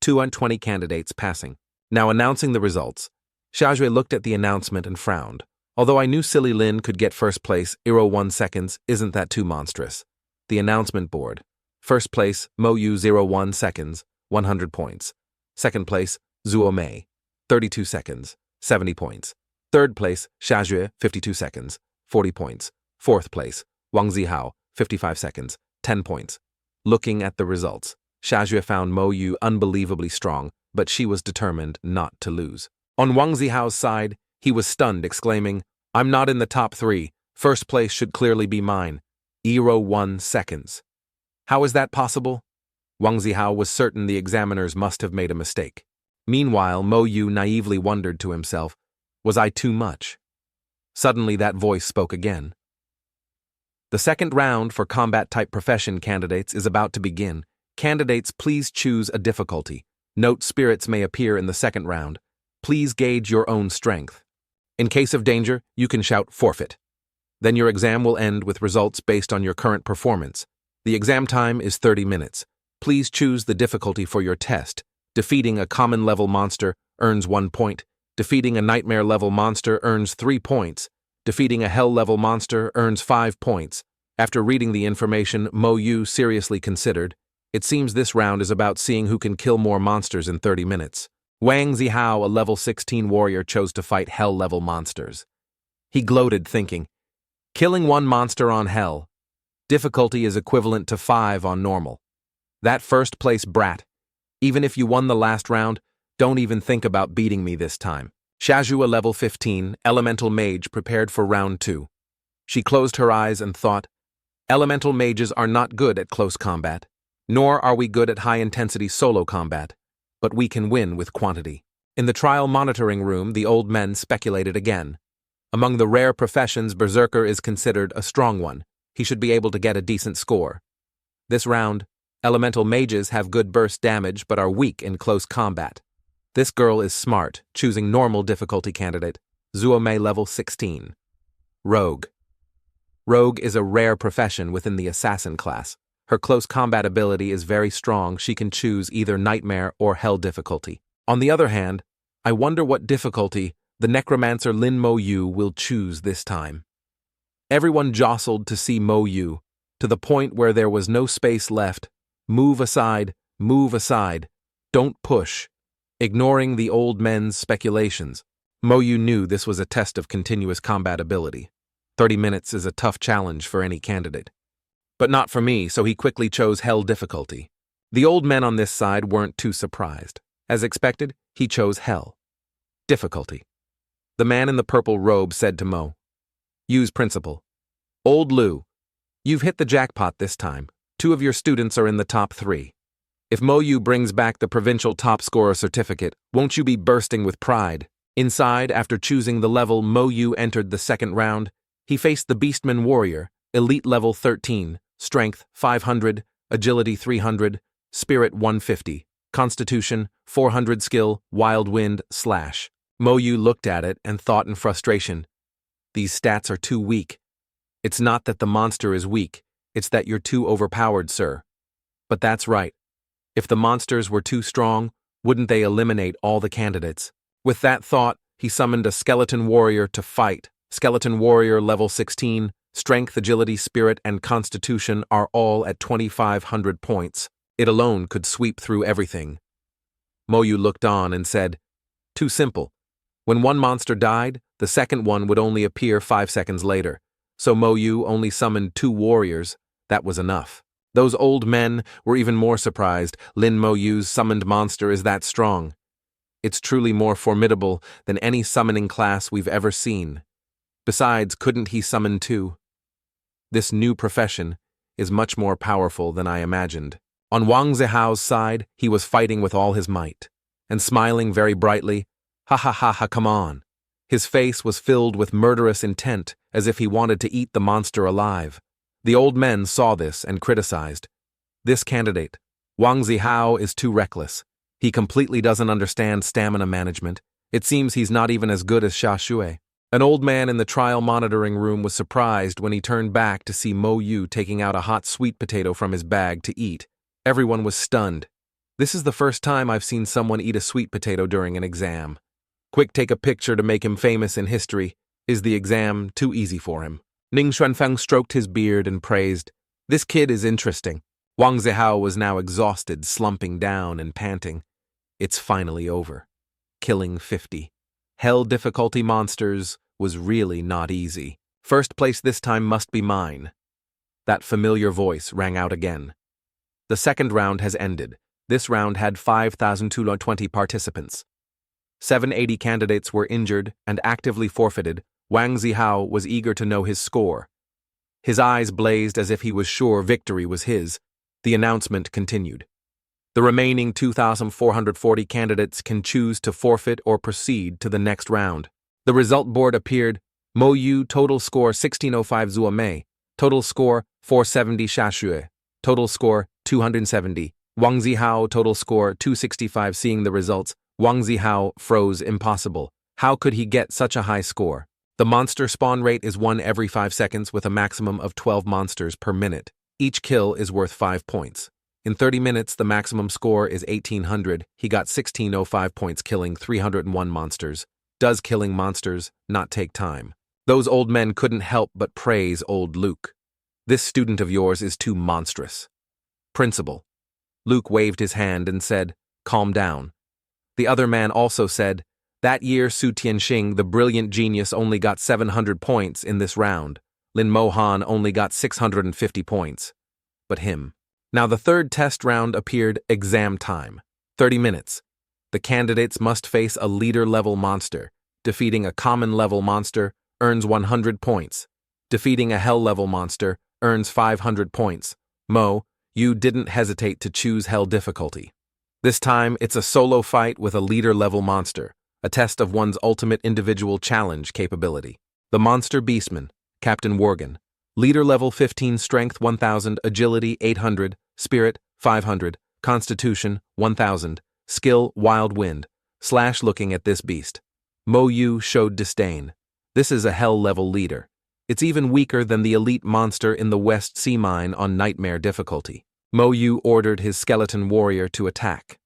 220 candidates passing. Now announcing the results. Xiaojue looked at the announcement and frowned. Although I knew Silly Lin could get first place, 0.1 seconds, isn't that too monstrous? The announcement board. First place, Mo Yu 0.1 seconds, 100 points. Second place, Zuo Mei, 32 seconds, 70 points. Third place, Xiaojue, 52 seconds, 40 points. Fourth place, Wang Zihao, 55 seconds, 10 points. Looking at the results, Xiaojue found Mo Yu unbelievably strong, but she was determined not to lose. On Wang Zihao's side, he was stunned, exclaiming, "I'm not in the top 3. First place should clearly be mine. 0.1 seconds. How is that possible?" Wang Zihao was certain the examiners must have made a mistake. Meanwhile, Mo Yu naively wondered to himself, "Was I too much?" Suddenly that voice spoke again. The second round for combat-type profession candidates is about to begin. Candidates, please choose a difficulty. Note spirits may appear in the second round. Please gauge your own strength. In case of danger, you can shout forfeit. Then your exam will end with results based on your current performance. The exam time is 30 minutes. Please choose the difficulty for your test. Defeating a common-level monster earns 1 point. Defeating a nightmare-level monster earns 3 points. Defeating a hell-level monster earns 5 points. After reading the information, Mo Yu seriously considered. It seems this round is about seeing who can kill more monsters in 30 minutes. Wang Zihao, a level 16 warrior, chose to fight hell-level monsters. He gloated, thinking, "Killing 1 monster on hell. Difficulty is equivalent to 5 on normal. That first-place brat. Even if you won the last round, don't even think about beating me this time." Xiaojue, level 15, elemental mage, prepared for round 2. She closed her eyes and thought, "Elemental mages are not good at close combat, nor are we good at high-intensity solo combat. But we can win with quantity." In the trial monitoring room, the old men speculated again. Among the rare professions, Berserker is considered a strong one. He should be able to get a decent score. This round, elemental mages have good burst damage but are weak in close combat. This girl is smart, choosing normal difficulty candidate, Zuomei level 16. Rogue. Rogue is a rare profession within the assassin class. Her close combat ability is very strong. She can choose either nightmare or hell difficulty. On the other hand, I wonder what difficulty the necromancer Lin Mo Yu will choose this time. Everyone jostled to see Mo Yu, to the point where there was no space left. Move aside, don't push. Ignoring the old men's speculations, Mo Yu knew this was a test of continuous combat ability. 30 minutes is a tough challenge for any candidate. But not for me, so he quickly chose hell difficulty. The old men on this side weren't too surprised. As expected, he chose hell difficulty. The man in the purple robe said to Mo, "Use principle. Old Lu, you've hit the jackpot this time. 2 of your students are in the top 3. If Mo Yu brings back the provincial top scorer certificate, won't you be bursting with pride?" Inside, after choosing the level, Mo Yu entered the second round. He faced the Beastman Warrior, elite level 13, strength 500, agility 300, spirit 150, constitution 400, skill wild wind /. Mo Yu looked at it and thought in frustration, "These stats are too weak. It's not that the monster is weak, it's that you're too overpowered, sir." But that's right. If the monsters were too strong, wouldn't they eliminate all the candidates? With that thought, he summoned a skeleton warrior to fight. Skeleton warrior level 16, strength, agility, spirit, and constitution are all at 2,500 points. It alone could sweep through everything. Mo Yu looked on and said, "Too simple. When one monster died, the second one would only appear 5 seconds later. So Mo Yu only summoned 2 warriors. That was enough." Those old men were even more surprised. Lin Mo Yu's summoned monster is that strong. It's truly more formidable than any summoning class we've ever seen. Besides, couldn't he summon 2? This new profession is much more powerful than I imagined. On Wang Zihao's side, he was fighting with all his might, and smiling very brightly. "Ha ha ha ha, come on." His face was filled with murderous intent, as if he wanted to eat the monster alive. The old men saw this and criticized. "This candidate, Wang Zihao, is too reckless. He completely doesn't understand stamina management. It seems he's not even as good as Xia Shui." An old man in the trial monitoring room was surprised when he turned back to see Mo Yu taking out a hot sweet potato from his bag to eat. Everyone was stunned. "This is the first time I've seen someone eat a sweet potato during an exam. Quick, take a picture to make him famous in history. Is the exam too easy for him?" Ning Xuanfeng stroked his beard and praised, "This kid is interesting." Wang Zihao was now exhausted, slumping down and panting. It's finally over. Killing 50 hell difficulty monsters was really not easy. "First place this time must be mine." That familiar voice rang out again. The second round has ended. This round had 5,220 participants. 780 candidates were injured and actively forfeited. Wang Zihao was eager to know his score. His eyes blazed as if he was sure victory was his. The announcement continued. The remaining 2,440 candidates can choose to forfeit or proceed to the next round. The result board appeared. Mo Yu, total score 1605 Zuomei, total score 470 Xia, total score 270. Wang Zihao, total score 265. Seeing the results, Wang Zihao froze. Impossible. How could he get such a high score? The monster spawn rate is 1 every 5 seconds with a maximum of 12 monsters per minute. Each kill is worth 5 points. In 30 minutes, the maximum score is 1,800. He got 1605 points, killing 301 monsters. Does killing monsters not take time? Those old men couldn't help but praise old Luke. "This student of yours is too monstrous." "Principal." Luke waved his hand and said, "Calm down." The other man also said, "That year Su Tianxing, the brilliant genius, only got 700 points in this round. Lin Mohan only got 650 points. But him." Now the third test round appeared. Exam time. 30 minutes. The candidates must face a leader-level monster. Defeating a common-level monster earns 100 points. Defeating a hell-level monster earns 500 points. Mo, you didn't hesitate to choose hell difficulty. This time, it's a solo fight with a leader-level monster, a test of one's ultimate individual challenge capability. The Monster Beastman, Captain Worgen. Leader level 15, strength 1,000, agility 800, spirit 500, constitution 1,000, skill wild wind, Looking at this beast. Mo Yu showed disdain. This is a hell-level leader. It's even weaker than the elite monster in the West Sea Mine on Nightmare difficulty. Mo Yu ordered his skeleton warrior to attack.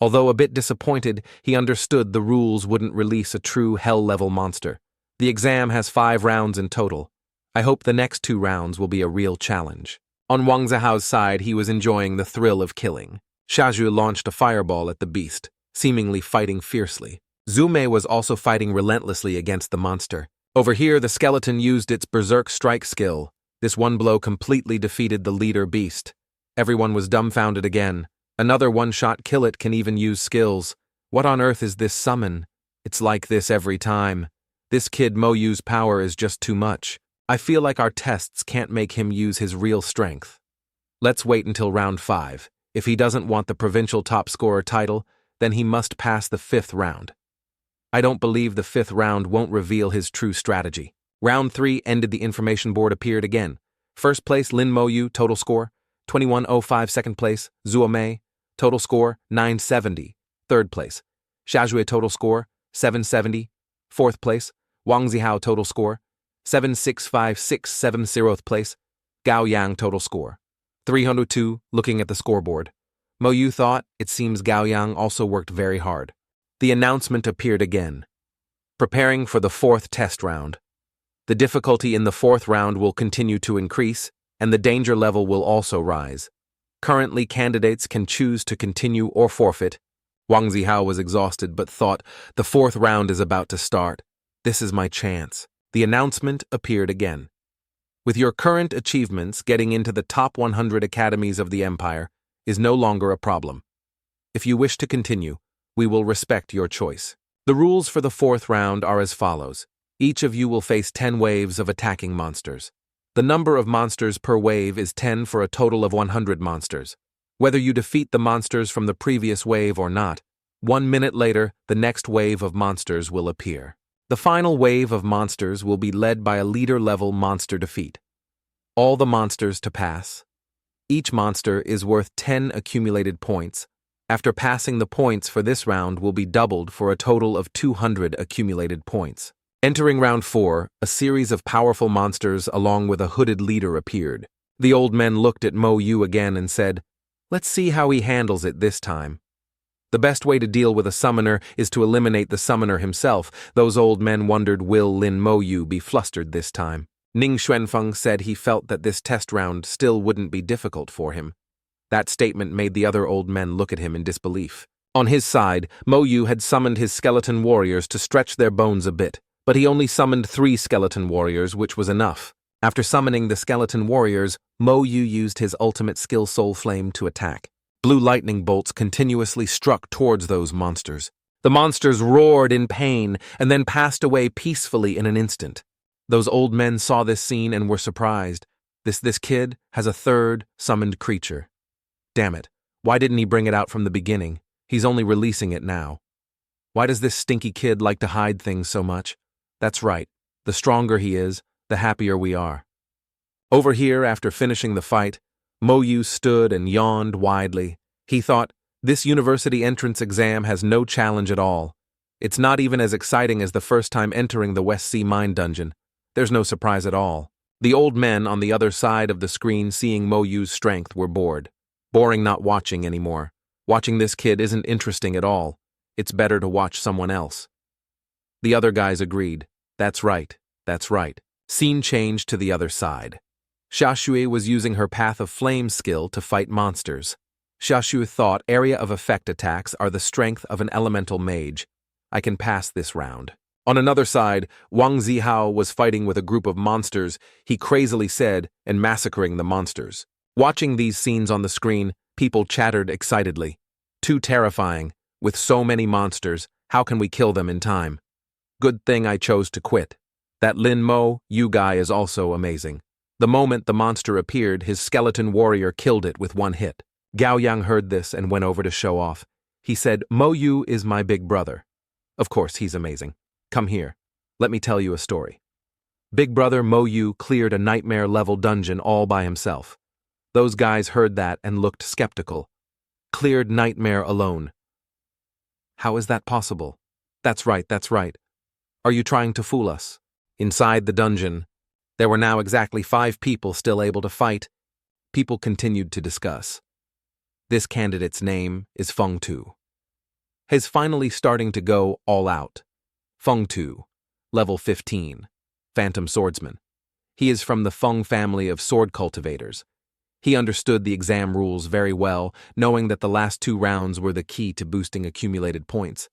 Although a bit disappointed, he understood the rules wouldn't release a true hell-level monster. The exam has 5 rounds in total. I hope the next 2 rounds will be a real challenge. On Wang Zihao's side, he was enjoying the thrill of killing. Xiaozhu launched a fireball at the beast, seemingly fighting fiercely. Zhu Mei was also fighting relentlessly against the monster. Over here, the skeleton used its berserk strike skill. This one blow completely defeated the leader beast. Everyone was dumbfounded again. Another one-shot kill it can even use skills. What on earth is this summon? It's like this every time. This kid Mo Yu's power is just too much. I feel like our tests can't make him use his real strength. Let's wait until round 5. If he doesn't want the provincial top scorer title, then he must pass the 5th round. I don't believe the 5th round won't reveal his true strategy. Round 3 ended. The information board appeared again. First place, Lin Mo Yu, total score 2105. Second place, Zhuo Mei, total score 970. Third place, Xiaozhu, total score 770. Fourth place, Wang Zihao, total score 76567. 0th place, Gao Yang, total score 302. Looking at the scoreboard, Mo Yu thought, it seems Gao Yang also worked very hard. The announcement appeared again. Preparing for the 4th test round. The difficulty in the 4th round will continue to increase, and the danger level will also rise. Currently, candidates can choose to continue or forfeit. Wang Zihao was exhausted but thought, the 4th round is about to start. This is my chance. The announcement appeared again. With your current achievements, getting into the top 100 academies of the Empire is no longer a problem. If you wish to continue, we will respect your choice. The rules for the 4th round are as follows. Each of you will face 10 waves of attacking monsters. The number of monsters per wave is 10 for a total of 100 monsters. Whether you defeat the monsters from the previous wave or not, 1 minute later, the next wave of monsters will appear. The final wave of monsters will be led by a leader-level monster defeat. All the monsters to pass. Each monster is worth 10 accumulated points. After passing, the points for this round will be doubled for a total of 200 accumulated points. Entering round 4, a series of powerful monsters along with a hooded leader appeared. The old men looked at Mo Yu again and said, "Let's see how he handles it this time." The best way to deal with a summoner is to eliminate the summoner himself. Those old men wondered, will Lin Mo Yu be flustered this time? Ning Xuanfeng said he felt that this test round still wouldn't be difficult for him. That statement made the other old men look at him in disbelief. On his side, Mo Yu had summoned his skeleton warriors to stretch their bones a bit, but he only summoned 3 skeleton warriors, which was enough. After summoning the skeleton warriors, Mo Yu used his ultimate skill Soul Flame to attack. Blue lightning bolts continuously struck towards those monsters. The monsters roared in pain and then passed away peacefully in an instant. Those old men saw this scene and were surprised. This kid has a 3rd summoned creature. Damn it, why didn't he bring it out from the beginning? He's only releasing it now. Why does this stinky kid like to hide things so much? That's right, the stronger he is, the happier we are. Over here, after finishing the fight, Mo Yu stood and yawned widely. He thought, this university entrance exam has no challenge at all. It's not even as exciting as the first time entering the West Sea Mine dungeon. There's no surprise at all. The old men on the other side of the screen, seeing Mo Yu's strength, were bored. Boring not watching anymore. Watching this kid isn't interesting at all. It's better to watch someone else. The other guys agreed. That's right, that's right. Scene changed to the other side. Xiaoshui was using her Path of Flame skill to fight monsters. Xiaoshui thought area of effect attacks are the strength of an elemental mage. I can pass this round. On another side, Wang Zihao was fighting with a group of monsters, he crazily said, and massacring the monsters. Watching these scenes on the screen, people chattered excitedly. Too terrifying. With so many monsters, how can we kill them in time? Good thing I chose to quit. That Lin Mo Yu guy is also amazing. The moment the monster appeared, his skeleton warrior killed it with 1 hit. Gao Yang heard this and went over to show off. He said, Mo Yu is my big brother. Of course, he's amazing. Come here. Let me tell you a story. Big brother Mo Yu cleared a nightmare-level dungeon all by himself. Those guys heard that and looked skeptical. Cleared nightmare alone. How is that possible? That's right, that's right. Are you trying to fool us? Inside the dungeon, there were now exactly 5 people still able to fight. People continued to discuss. This candidate's name is Feng Tu. He's finally starting to go all out. Feng Tu, level 15, Phantom Swordsman. He is from the Feng family of sword cultivators. He understood the exam rules very well, knowing that the last 2 rounds were the key to boosting accumulated points.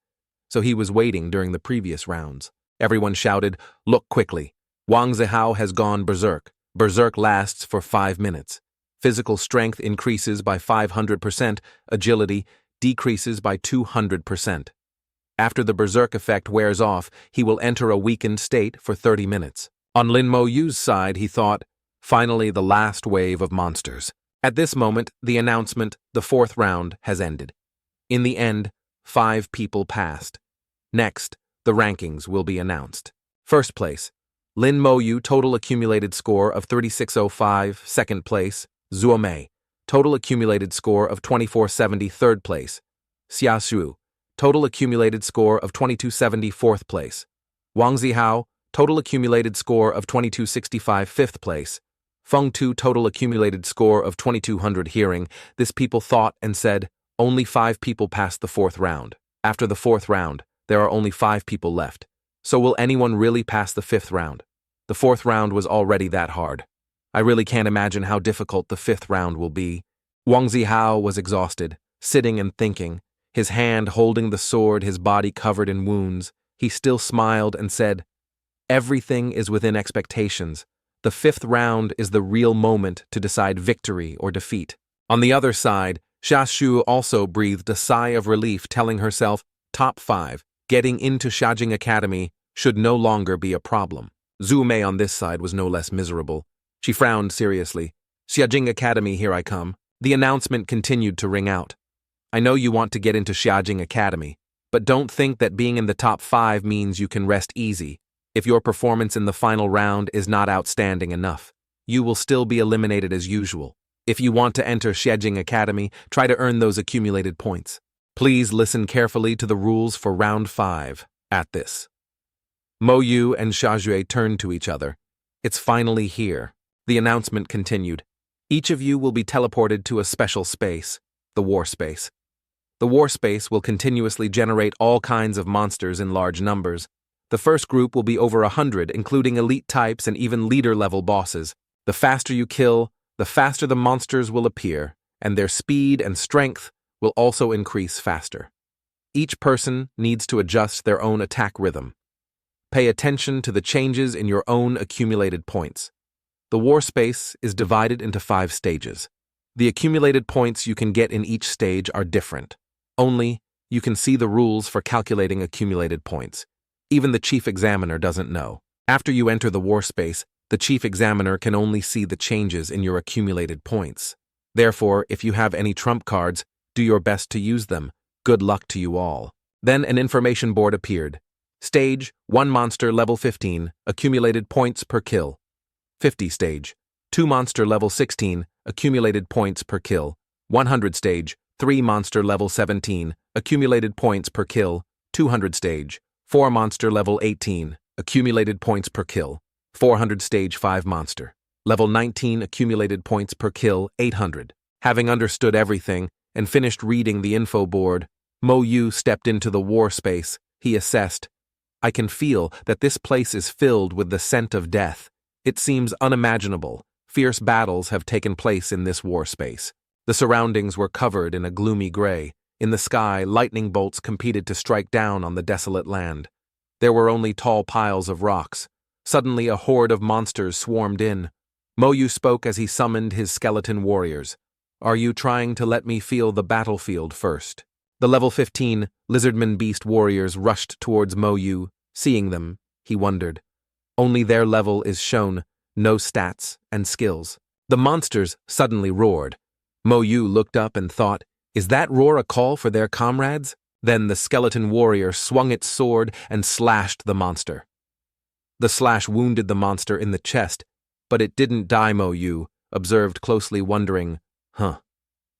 So he was waiting during the previous rounds. Everyone shouted, "Look quickly. Wang Zihao has gone berserk. Berserk lasts for 5 minutes. Physical strength increases by 500%, agility decreases by 200%. After the berserk effect wears off, he will enter a weakened state for 30 minutes. On Lin Mo Yu's side, he thought, finally the last wave of monsters. At this moment, the announcement, the 4th round, has ended. In the end, 5 people passed. Next, the rankings will be announced. First place, Lin Mo Yu, total accumulated score of 3605, second place, Zuo Mei, total accumulated score of 2470, third place, Xia Xu, total accumulated score of 2270, fourth place, Wang Zihao, total accumulated score of 2265, fifth place, Feng Tu, total accumulated score of 2200. Hearing this, people thought and said, only 5 people passed the 4th round. After the 4th round, there are only 5 people left. So will anyone really pass the 5th round? The 4th round was already that hard. I really can't imagine how difficult the 5th round will be. Wang Zihao was exhausted, sitting and thinking, his hand holding the sword, his body covered in wounds. He still smiled and said, everything is within expectations. The 5th round is the real moment to decide victory or defeat. On the other side, Xia Xu also breathed a sigh of relief, telling herself, top 5, getting into Xiajing Academy should no longer be a problem. Zhu Mei on this side was no less miserable. She frowned seriously. Xiajing Academy, here I come. The announcement continued to ring out. I know you want to get into Xiajing Academy, but don't think that being in the top 5 means you can rest easy. If your performance in the final round is not outstanding enough, you will still be eliminated as usual. If you want to enter Xiajing Academy, try to earn those accumulated points. Please listen carefully to the rules for round 5. At this, Mo Yu and Xiaojue turned to each other. It's finally here. The announcement continued. Each of you will be teleported to a special space, the war space. The war space will continuously generate all kinds of monsters in large numbers. The first group will be over 100, including elite types and even leader-level bosses. The faster you kill, the faster the monsters will appear, and their speed and strength will also increase faster. Each person needs to adjust their own attack rhythm. Pay attention to the changes in your own accumulated points. The war space is divided into 5 stages. The accumulated points you can get in each stage are different. Only, you can see the rules for calculating accumulated points. Even the chief examiner doesn't know. After you enter the war space, the chief examiner can only see the changes in your accumulated points. Therefore, if you have any trump cards, do your best to use them. Good luck to you all. Then an information board appeared. Stage, 1 monster level 15, accumulated points per kill. 50 stage, 2 monster level 16, accumulated points per kill. 100 stage, 3 monster level 17, accumulated points per kill. 200 stage, 4 monster level 18, accumulated points per kill. 400 stage 5 monster. Level 19 accumulated points per kill, 800. Having understood everything and finished reading the info board, Mo Yu stepped into the war space. He assessed, I can feel that this place is filled with the scent of death. It seems unimaginable. Fierce battles have taken place in this war space. The surroundings were covered in a gloomy gray. In the sky, lightning bolts competed to strike down on the desolate land. There were only tall piles of rocks. Suddenly, a horde of monsters swarmed in. Mo Yu spoke as he summoned his skeleton warriors. Are you trying to let me feel the battlefield first? The level 15 lizardman beast warriors rushed towards Mo Yu. Seeing them, he wondered. Only their level is shown, no stats and skills. The monsters suddenly roared. Mo Yu looked up and thought, is that roar a call for their comrades? Then the skeleton warrior swung its sword and slashed the monster. The slash wounded the monster in the chest, but it didn't die. Mo Yu observed closely, wondering,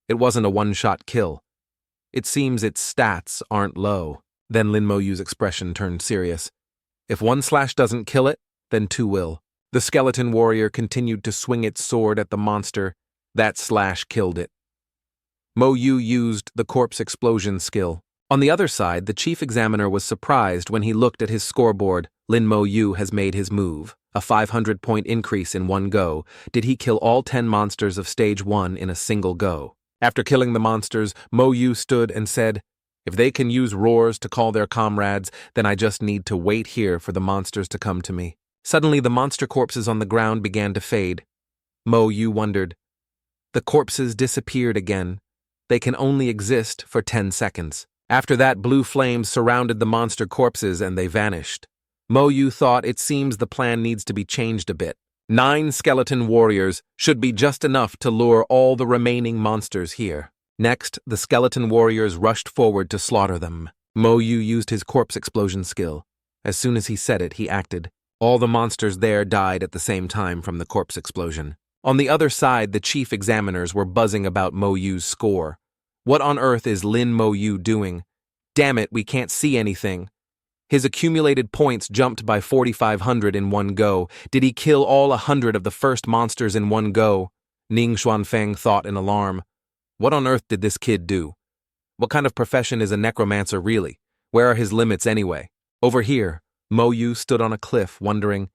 it wasn't a one-shot kill. It seems its stats aren't low. Then Lin Moyu's expression turned serious. If one slash doesn't kill it, then two will. The skeleton warrior continued to swing its sword at the monster. That slash killed it. Moyu used the corpse explosion skill. On the other side, the chief examiner was surprised when he looked at his scoreboard. Lin Moyu has made his move. A 500-point increase in one go. Did he kill all 10 monsters of stage 1 in a single go? After killing the monsters, Moyu stood and said, "If they can use roars to call their comrades, then I just need to wait here for the monsters to come to me." Suddenly, the monster corpses on the ground began to fade. Moyu wondered. The corpses disappeared again. They can only exist for 10 seconds. After that, blue flames surrounded the monster corpses and they vanished. Moyu thought it seems the plan needs to be changed a bit. 9 skeleton warriors should be just enough to lure all the remaining monsters here. Next, the skeleton warriors rushed forward to slaughter them. Moyu used his corpse explosion skill. As soon as he said it, he acted. All the monsters there died at the same time from the corpse explosion. On the other side, the chief examiners were buzzing about Moyu's score. What on earth is Lin Moyu doing? Damn it, we can't see anything. His accumulated points jumped by 4,500 in one go. Did he kill all 100 of the first monsters in one go? Ning Xuanfeng thought in alarm. What on earth did this kid do? What kind of profession is a necromancer really? Where are his limits anyway? Over here, Moyu stood on a cliff, wondering,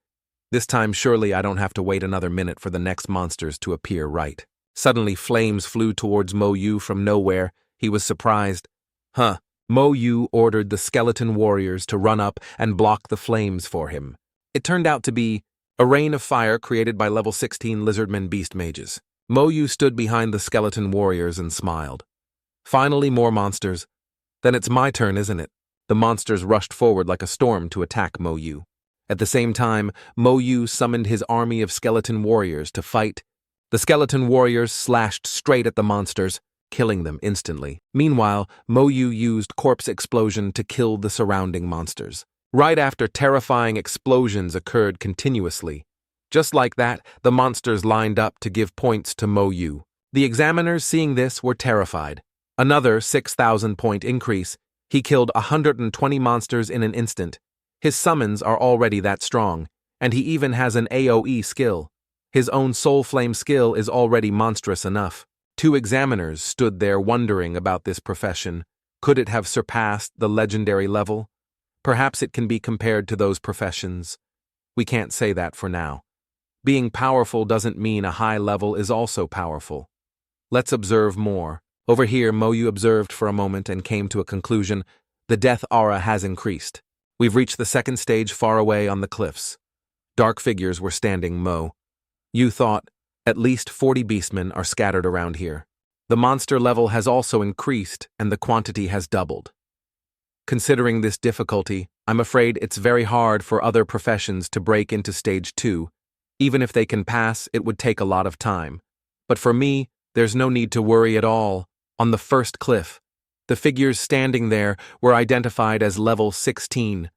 this time surely I don't have to wait another minute for the next monsters to appear, right? Suddenly flames flew towards Moyu from nowhere. He was surprised. Moyu ordered the skeleton warriors to run up and block the flames for him. It turned out to be a rain of fire created by level 16 lizardmen beast mages. Moyu stood behind the skeleton warriors and smiled. Finally, more monsters. Then it's my turn, isn't it? The monsters rushed forward like a storm to attack Moyu. At the same time, Moyu summoned his army of skeleton warriors to fight. The skeleton warriors slashed straight at the monsters, killing them instantly. Meanwhile, Moyu used corpse explosion to kill the surrounding monsters. Right after, terrifying explosions occurred continuously. Just like that, the monsters lined up to give points to Moyu. The examiners, seeing this, were terrified. Another 6,000-point increase. He killed 120 monsters in an instant. His summons are already that strong, and he even has an AoE skill. His own soul flame skill is already monstrous enough. 2 examiners stood there wondering about this profession. Could it have surpassed the legendary level? Perhaps it can be compared to those professions. We can't say that for now. Being powerful doesn't mean a high level is also powerful. Let's observe more. Over here, Moyu observed for a moment and came to a conclusion. The death aura has increased. We've reached the second stage far away on the cliffs. Dark figures were standing You thought, at least 40 beastmen are scattered around here. The monster level has also increased and the quantity has doubled. Considering this difficulty, I'm afraid it's very hard for other professions to break into stage 2. Even if they can pass, it would take a lot of time. But for me, there's no need to worry at all. On the first cliff, the figures standing there were identified as level 16,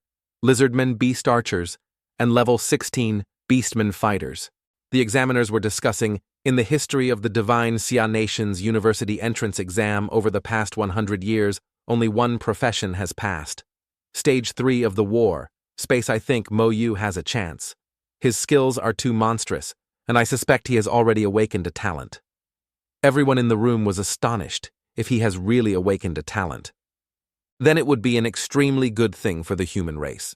lizardmen beast archers, and level 16, beastmen fighters. The examiners were discussing, in the history of the Divine Xia Nation's university entrance exam over the past 100 years, only one profession has passed. Stage 3 of the war, space. I think Moyu has a chance. His skills are too monstrous, and I suspect he has already awakened a talent. Everyone in the room was astonished if he has really awakened a talent. Then it would be an extremely good thing for the human race.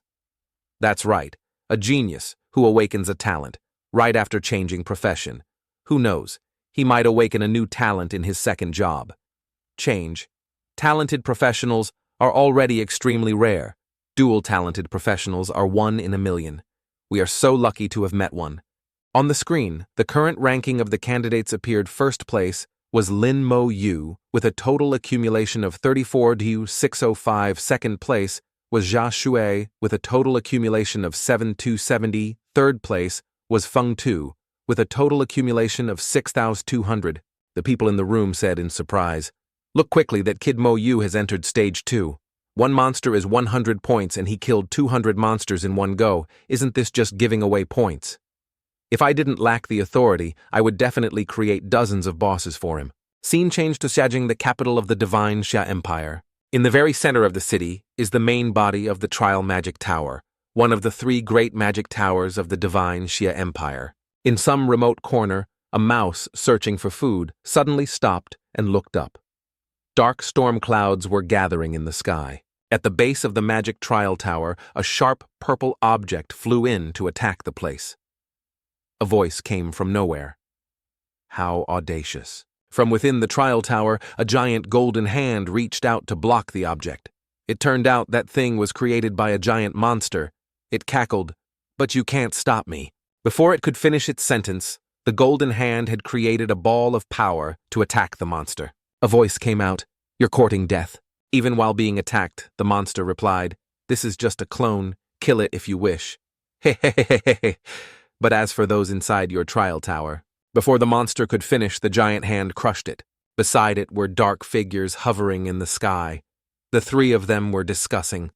That's right, a genius who awakens a talent, right after changing profession. Who knows, he might awaken a new talent in his second job. Change. Talented professionals are already extremely rare. Dual-talented professionals are 1 in a million. We are so lucky to have met one. On the screen, the current ranking of the candidates appeared. First place was Lin Moyu with a total accumulation of 34,605. Second place was Jia Shui with a total accumulation of 7,270. Third place was Feng Tu with a total accumulation of 6,200. The people in the room said in surprise, "Look quickly, that kid Moyu has entered stage 2. One monster is 100 points and he killed 200 monsters in one go. Isn't this just giving away points? If I didn't lack the authority, I would definitely create dozens of bosses for him." Scene change to Xiajing, the capital of the divine Xia Empire. In the very center of the city is the main body of the Trial Magic Tower, one of the three great magic towers of the divine Xia Empire. In some remote corner, a mouse searching for food suddenly stopped and looked up. Dark storm clouds were gathering in the sky. At the base of the magic trial tower, a sharp purple object flew in to attack the place. A voice came from nowhere. How audacious. From within the trial tower, a giant golden hand reached out to block the object. It turned out that thing was created by a giant monster. It cackled, "But you can't stop me." Before it could finish its sentence, the golden hand had created a ball of power to attack the monster. A voice came out, "You're courting death." Even while being attacked, the monster replied, "This is just a clone. Kill it if you wish." Hehehehe. But as for those inside your trial tower, before the monster could finish, the giant hand crushed it. Beside it were dark figures hovering in the sky. The three of them were discussing.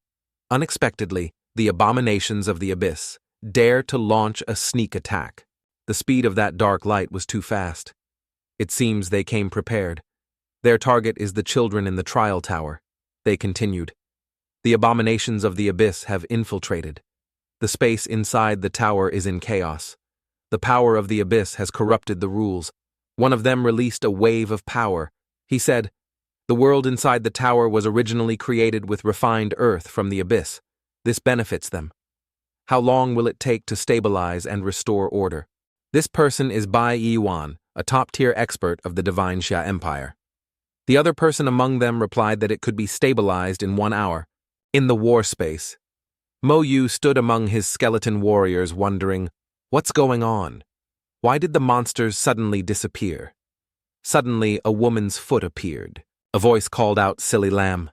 Unexpectedly, the abominations of the abyss dare to launch a sneak attack. The speed of that dark light was too fast. It seems they came prepared. Their target is the children in the trial tower. They continued. The abominations of the abyss have infiltrated. The space inside the tower is in chaos. The power of the abyss has corrupted the rules. One of them released a wave of power. He said, "The world inside the tower was originally created with refined earth from the abyss. This benefits them. How long will it take to stabilize and restore order?" This person is Bai Yuan, a top-tier expert of the divine Xia Empire. The other person among them replied that it could be stabilized in 1 hour. In the war space, Mo Yu stood among his skeleton warriors wondering, what's going on? Why did the monsters suddenly disappear? Suddenly, a woman's foot appeared. A voice called out, "Silly lamb."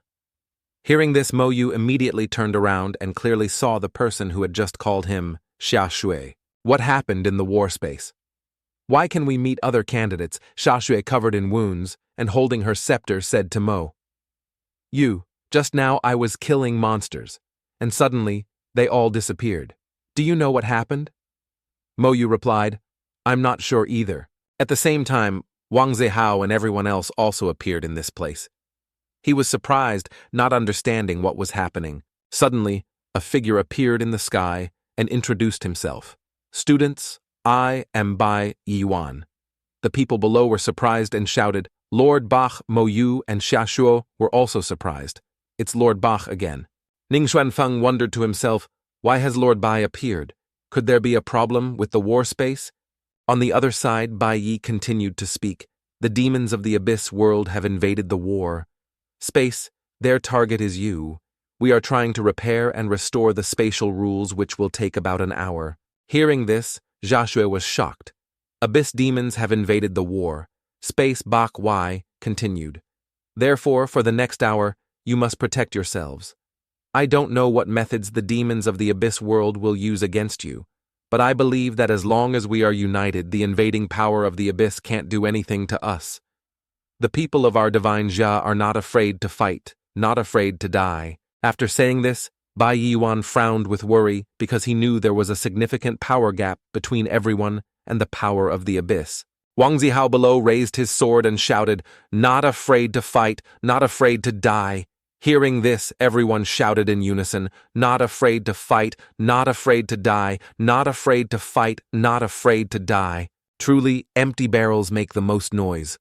Hearing this, Mo Yu immediately turned around and clearly saw the person who had just called him Xia Shui. What happened in the war space? Why can we meet other candidates? Xia Shui, covered in wounds and holding her scepter, said to Mo, Just now I was killing monsters, and suddenly they all disappeared. Do you know what happened?" Mo Yu replied, "I'm not sure either." At the same time, Wang Zihao and everyone else also appeared in this place. He was surprised, not understanding what was happening. Suddenly, a figure appeared in the sky and introduced himself. "Students, I am Bai Yuan." The people below were surprised and shouted. Lord Bach, Mo Yu, and Xia Shuo were also surprised. It's Lord Bach again. Ning Xuanfeng wondered to himself, why has Lord Bai appeared? Could there be a problem with the war space? On the other side, Bai Yi continued to speak. The demons of the abyss world have invaded the war. Space, their target is you. We are trying to repair and restore the spatial rules, which will take about an hour. Hearing this, Xia Shui was shocked. Abyss demons have invaded the war. Space Bak Y continued. Therefore, for the next hour, you must protect yourselves. I don't know what methods the demons of the abyss world will use against you, but I believe that as long as we are united, the invading power of the abyss can't do anything to us. The people of our divine Xia are not afraid to fight, not afraid to die. After saying this, Bai Yuan frowned with worry because he knew there was a significant power gap between everyone and the power of the abyss. Wang Zihao below raised his sword and shouted, "Not afraid to fight, not afraid to die." Hearing this, everyone shouted in unison, "Not afraid to fight, not afraid to die, not afraid to fight, not afraid to die." Truly, empty barrels make the most noise.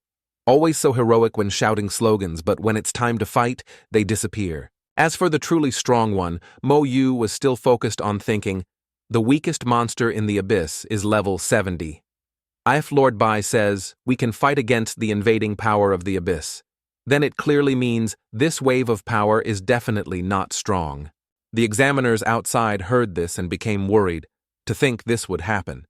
Always so heroic when shouting slogans, but when it's time to fight, they disappear. As for the truly strong one, Mo Yu was still focused on thinking, the weakest monster in the abyss is level 70. If Lord Bai says, we can fight against the invading power of the abyss, then it clearly means this wave of power is definitely not strong. The examiners outside heard this and became worried to think this would happen.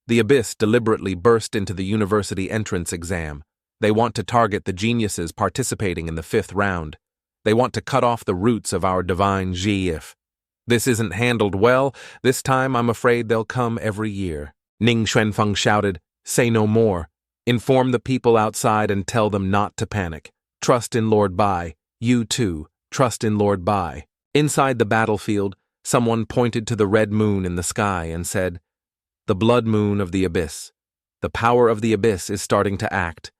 The abyss deliberately burst into the university entrance exam. They want to target the geniuses participating in the 5th round. They want to cut off the roots of our divine Xi. If this isn't handled well, this time I'm afraid they'll come every year. Ning Xuanfeng shouted, "Say no more. Inform the people outside and tell them not to panic. Trust in Lord Bai. You too, trust in Lord Bai." Inside the battlefield, someone pointed to the red moon in the sky and said, "The blood moon of the abyss. The power of the abyss is starting to act.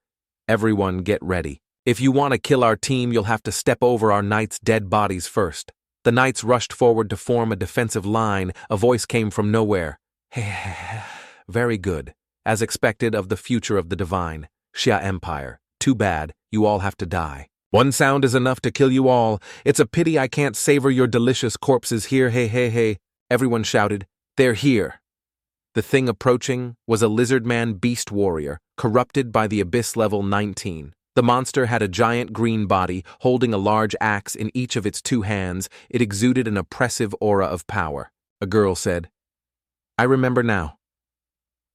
Everyone get ready. If you want to kill our team, you'll have to step over our knights' dead bodies first. The knights rushed forward to form a defensive line. A voice came from nowhere. Very good. As expected of the future of the divine Xia Empire. Too bad, you all have to die. One sound is enough to kill you all. It's a pity I can't savor your delicious corpses here. Hey. Everyone shouted, they're here. The thing approaching was a lizard-man beast warrior, corrupted by the abyss level 19. The monster had a giant green body, holding a large axe in each of its two hands. It exuded an oppressive aura of power. A girl said, I remember now.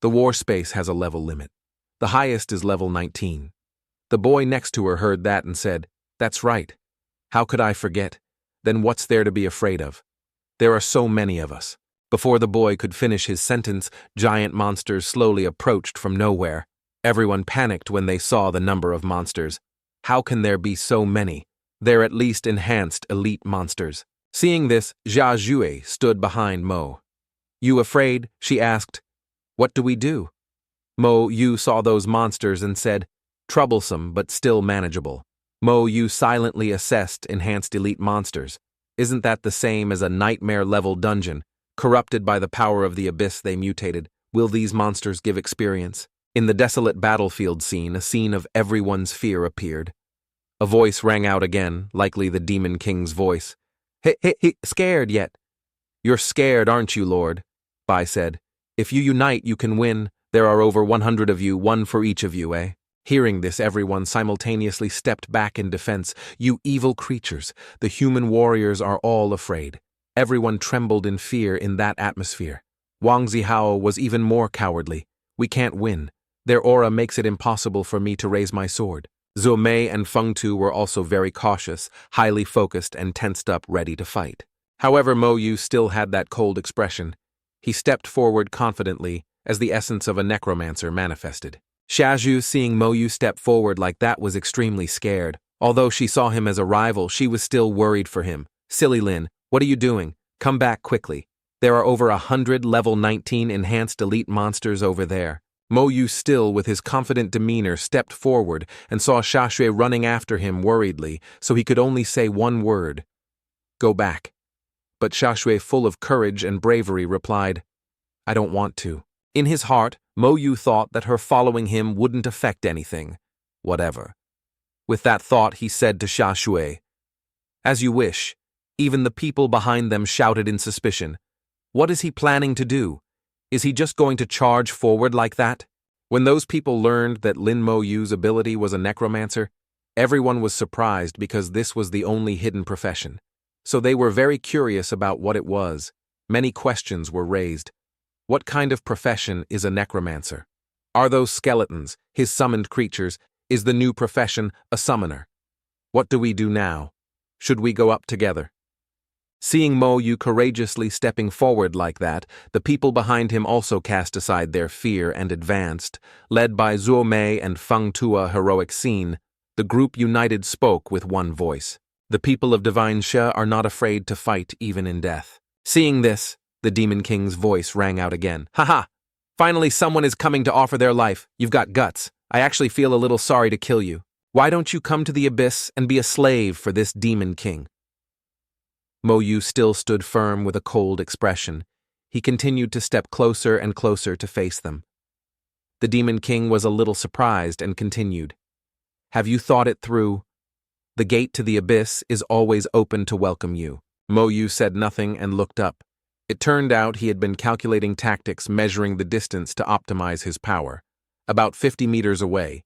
The war space has a level limit. The highest is level 19. The boy next to her heard that and said, that's right. How could I forget? Then what's there to be afraid of? There are so many of us. Before the boy could finish his sentence, giant monsters slowly approached from nowhere. Everyone panicked when they saw the number of monsters. How can there be so many? They're at least enhanced elite monsters. Seeing this, Jia Jue stood behind Mo. You afraid? She asked. What do we do? Mo Yu saw those monsters and said, troublesome but still manageable. Mo Yu silently assessed enhanced elite monsters. Isn't that the same as a nightmare-level dungeon? Corrupted by the power of the abyss they mutated, will these monsters give experience? In the desolate battlefield scene, a scene of everyone's fear appeared. A voice rang out again, likely the Demon King's voice. Hey, scared yet? You're scared, aren't you, Lord? Bai said. If you unite, you can win. There are over 100 of you, one for each of you, eh? Hearing this, everyone simultaneously stepped back in defense. You evil creatures, the human warriors are all afraid. Everyone trembled in fear in that atmosphere. Wang Zihao was even more cowardly. We can't win. Their aura makes it impossible for me to raise my sword. Zhou Mei and Feng Tu were also very cautious, highly focused and tensed up, ready to fight. However, Mo Yu still had that cold expression. He stepped forward confidently, as the essence of a necromancer manifested. Xiazhu, seeing Mo Yu step forward like that, was extremely scared. Although she saw him as a rival, she was still worried for him. Silly Lin, what are you doing? Come back quickly. There are over 100 level 19 enhanced elite monsters over there. Mo Yu, still with his confident demeanor, stepped forward and saw Xiaxue running after him worriedly, so he could only say one word. Go back. But Xiaxue, full of courage and bravery, replied, I don't want to. In his heart, Mo Yu thought that her following him wouldn't affect anything. Whatever. With that thought, he said to Xiaxue, As you wish. Even the people behind them shouted in suspicion. What is he planning to do? Is he just going to charge forward like that? When those people learned that Lin Mo Yu's ability was a necromancer, everyone was surprised because this was the only hidden profession. So they were very curious about what it was. Many questions were raised. What kind of profession is a necromancer? Are those skeletons, his summoned creatures? Is the new profession a summoner? What do we do now? Should we go up together? Seeing Mo Yu courageously stepping forward like that, the people behind him also cast aside their fear and advanced. Led by Zhou Mei and Feng Tu's heroic scene, the group united spoke with one voice. The people of Divine Xia are not afraid to fight even in death. Seeing this, the Demon King's voice rang out again. Haha! Finally someone is coming to offer their life. You've got guts. I actually feel a little sorry to kill you. Why don't you come to the abyss and be a slave for this Demon King? Mo Yu still stood firm with a cold expression. He continued to step closer and closer to face them. The Demon King was a little surprised and continued. Have you thought it through? The gate to the abyss is always open to welcome you. Mo Yu said nothing and looked up. It turned out he had been calculating tactics, measuring the distance to optimize his power. About 50 meters away.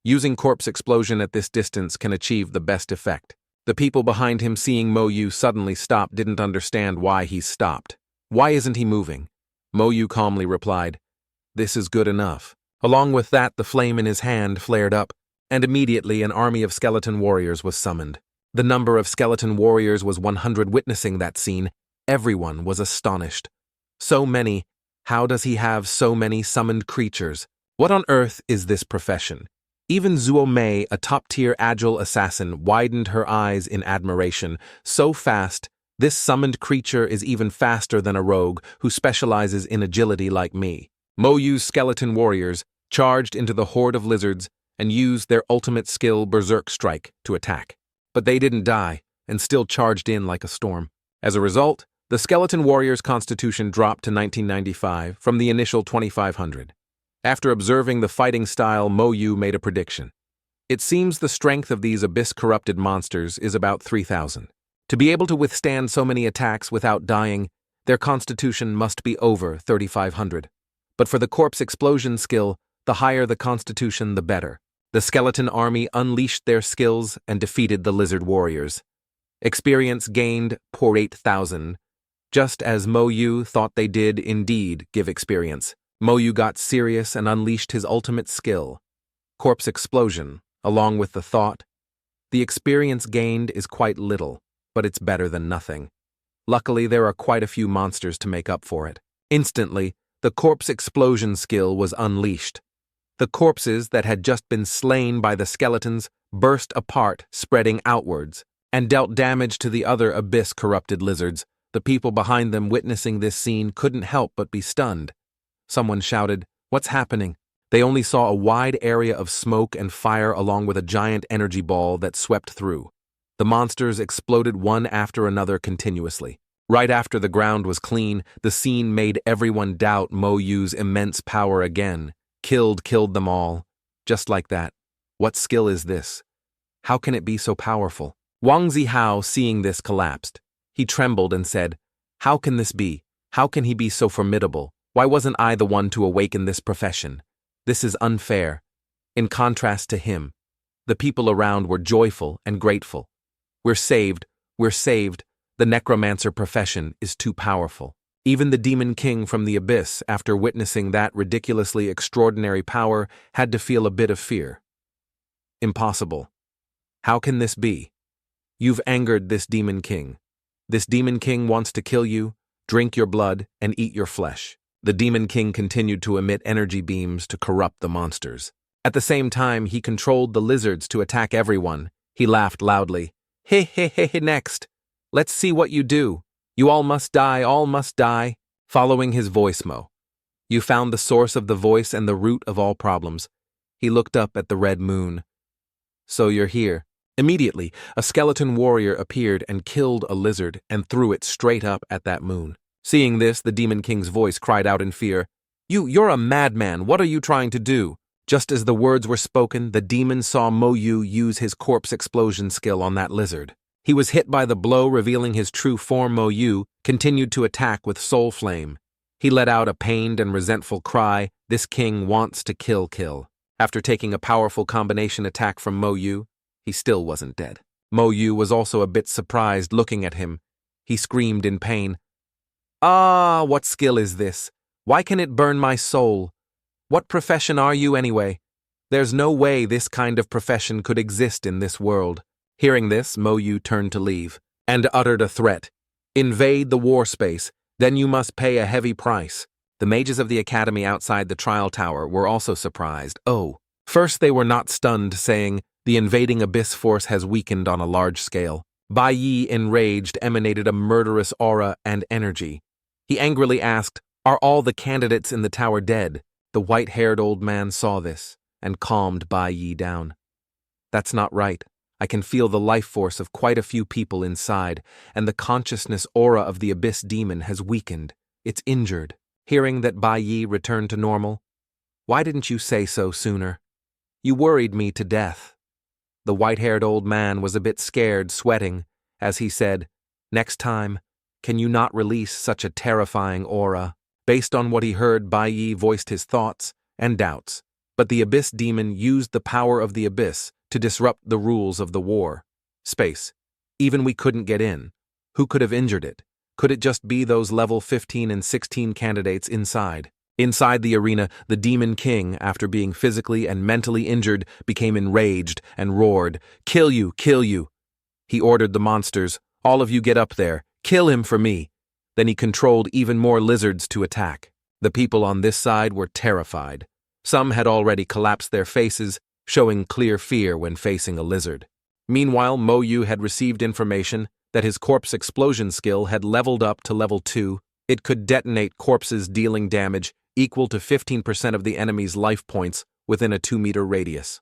Using corpse explosion at this distance can achieve the best effect. The people behind him, seeing Mo Yu suddenly stop, didn't understand why he stopped. Why isn't he moving? Mo Yu calmly replied, This is good enough. Along with that, the flame in his hand flared up, and immediately an army of skeleton warriors was summoned. The number of skeleton warriors was 100. Witnessing that scene, everyone was astonished. So many. How does he have so many summoned creatures? What on earth is this profession? Even Zhou Mei, a top-tier agile assassin, widened her eyes in admiration. So fast, this summoned creature is even faster than a rogue who specializes in agility like me. Mo Yu's skeleton warriors charged into the horde of lizards and used their ultimate skill Berserk Strike to attack. But they didn't die, and still charged in like a storm. As a result, the skeleton warrior's constitution dropped to 1995 from the initial 2500. After observing the fighting style, Mo Yu made a prediction. It seems the strength of these abyss-corrupted monsters is about 3,000. To be able to withstand so many attacks without dying, their constitution must be over 3,500. But for the corpse explosion skill, the higher the constitution, the better. The skeleton army unleashed their skills and defeated the lizard warriors. Experience gained por 8,000. Just as Mo Yu thought they did indeed give experience, Mo Yu got serious and unleashed his ultimate skill, corpse explosion, along with the thought. The experience gained is quite little, but it's better than nothing. Luckily, there are quite a few monsters to make up for it. Instantly, the corpse explosion skill was unleashed. The corpses that had just been slain by the skeletons burst apart, spreading outwards, and dealt damage to the other abyss-corrupted lizards. The people behind them witnessing this scene couldn't help but be stunned. Someone shouted, "What's happening?" They only saw a wide area of smoke and fire along with a giant energy ball that swept through. The monsters exploded one after another continuously. Right after the ground was clean, the scene made everyone doubt Mo Yu's immense power again. Killed them all. Just like that. What skill is this? How can it be so powerful? Wang Zihao, seeing this, collapsed. He trembled and said, "How can this be? How can he be so formidable? Why wasn't I the one to awaken this profession? This is unfair." In contrast to him, the people around were joyful and grateful. We're saved. The necromancer profession is too powerful. Even the demon king from the abyss, after witnessing that ridiculously extraordinary power, had to feel a bit of fear. Impossible. How can this be? You've angered this demon king. This demon king wants to kill you, drink your blood, and eat your flesh. The demon king continued to emit energy beams to corrupt the monsters. At the same time, he controlled the lizards to attack everyone. He laughed loudly. Next. Let's see what you do. You all must die. Following his voice, Mo. You found the source of the voice and the root of all problems. He looked up at the red moon. So you're here. Immediately, a skeleton warrior appeared and killed a lizard and threw it straight up at that moon. Seeing this, the demon king's voice cried out in fear. You're a madman. What are you trying to do? Just as the words were spoken, the demon saw Mo Yu use his corpse explosion skill on that lizard. He was hit by the blow, revealing his true form. Mo Yu continued to attack with soul flame. He let out a pained and resentful cry. This king wants to kill. After taking a powerful combination attack from Mo Yu, he still wasn't dead. Mo Yu was also a bit surprised looking at him. He screamed in pain. "Ah, what skill is this? Why can it burn my soul? What profession are you anyway? There's no way this kind of profession could exist in this world." Hearing this, Mo Yu turned to leave and uttered a threat. "Invade the war space, then you must pay a heavy price." The mages of the academy outside the trial tower were also surprised. First they were not stunned, saying, "The invading abyss force has weakened on a large scale." Bai Yi, enraged, emanated a murderous aura and energy. He angrily asked, "Are all the candidates in the tower dead?" The white-haired old man saw this and calmed Bai Yi down. "That's not right. I can feel the life force of quite a few people inside, and the consciousness aura of the abyss demon has weakened. It's injured." Hearing that Bai Yi returned to normal, "Why didn't you say so sooner? You worried me to death." The white-haired old man was a bit scared, sweating, as he said, "Next time, can you not release such a terrifying aura?" Based on what he heard, Bai Yi voiced his thoughts and doubts. But the abyss demon used the power of the abyss to disrupt the rules of the war space. Even we couldn't get in. Who could have injured it? Could it just be those level 15 and 16 candidates inside? Inside the arena, the demon king, after being physically and mentally injured, became enraged and roared, Kill you! He ordered the monsters, "All of you get up there, kill him for me." Then he controlled even more lizards to attack. The people on this side were terrified. Some had already collapsed their faces, showing clear fear when facing a lizard. Meanwhile, Mo Yu had received information that his corpse explosion skill had leveled up to level 2. It could detonate corpses dealing damage equal to 15% of the enemy's life points within a 2-meter radius.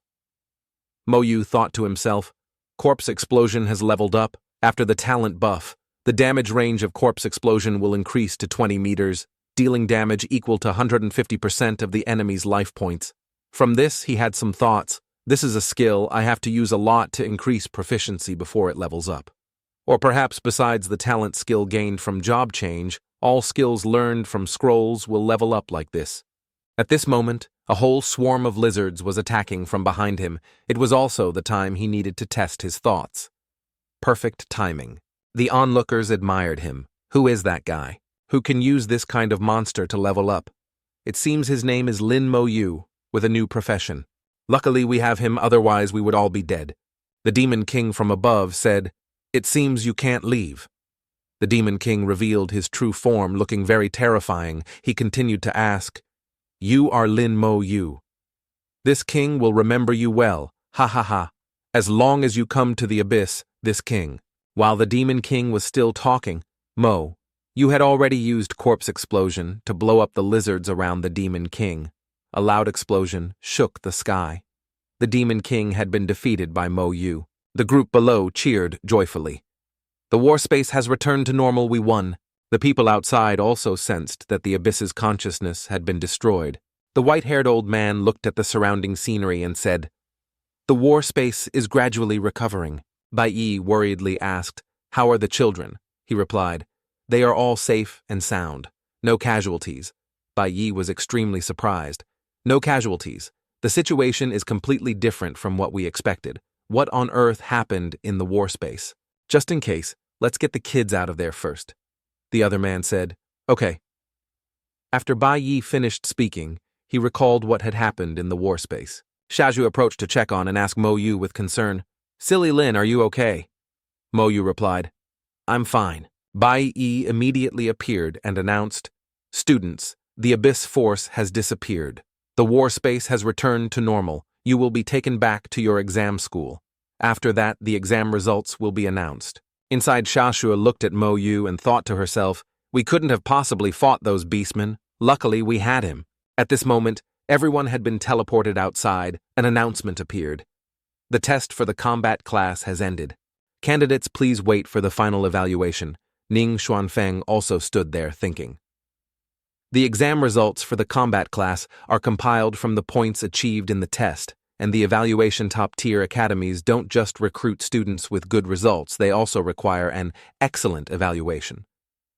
Mo Yu thought to himself. Corpse Explosion has leveled up. After the talent buff, the damage range of Corpse Explosion will increase to 20 meters, dealing damage equal to 150% of the enemy's life points. From this, he had some thoughts. This is a skill I have to use a lot to increase proficiency before it levels up. Or perhaps besides the talent skill gained from job change, all skills learned from scrolls will level up like this. At this moment, a whole swarm of lizards was attacking from behind him. It was also the time he needed to test his thoughts. Perfect timing. The onlookers admired him. Who is that guy? Who can use this kind of monster to level up? It seems his name is Lin Mo Yu, with a new profession. Luckily we have him, otherwise we would all be dead. The Demon King from above said, "It seems you can't leave." The Demon King revealed his true form, looking very terrifying. He continued to ask, "You are Lin Mo Yu. This king will remember you well, ha ha ha. As long as you come to the abyss, this king." While the Demon King was still talking, Mo, you had already used Corpse Explosion to blow up the lizards around the Demon King. A loud explosion shook the sky. The Demon King had been defeated by Mo Yu. The group below cheered joyfully. The war space has returned to normal, we won. The people outside also sensed that the abyss's consciousness had been destroyed. The white-haired old man looked at the surrounding scenery and said, "The war space is gradually recovering." Bai Yi worriedly asked, "How are the children?" He replied, "They are all safe and sound. No casualties." Bai Yi was extremely surprised. "No casualties. The situation is completely different from what we expected. What on earth happened in the war space? Just in case, let's get the kids out of there first." The other man said, "Okay." After Bai Yi finished speaking, he recalled what had happened in the war space. Shaju approached to check on and ask Mo Yu with concern, "Silly Lin, are you okay?" Mo Yu replied, "I'm fine." Bai Yi immediately appeared and announced, "Students, the Abyss Force has disappeared. The war space has returned to normal. You will be taken back to your exam school. After that, the exam results will be announced." Inside, Shashua looked at Mo Yu and thought to herself, "We couldn't have possibly fought those beastmen. Luckily, we had him." At this moment, everyone had been teleported outside. An announcement appeared. "The test for the combat class has ended. Candidates, please wait for the final evaluation." Ning Xuanfeng also stood there thinking. The exam results for the combat class are compiled from the points achieved in the test, and the evaluation top-tier academies don't just recruit students with good results, they also require an excellent evaluation.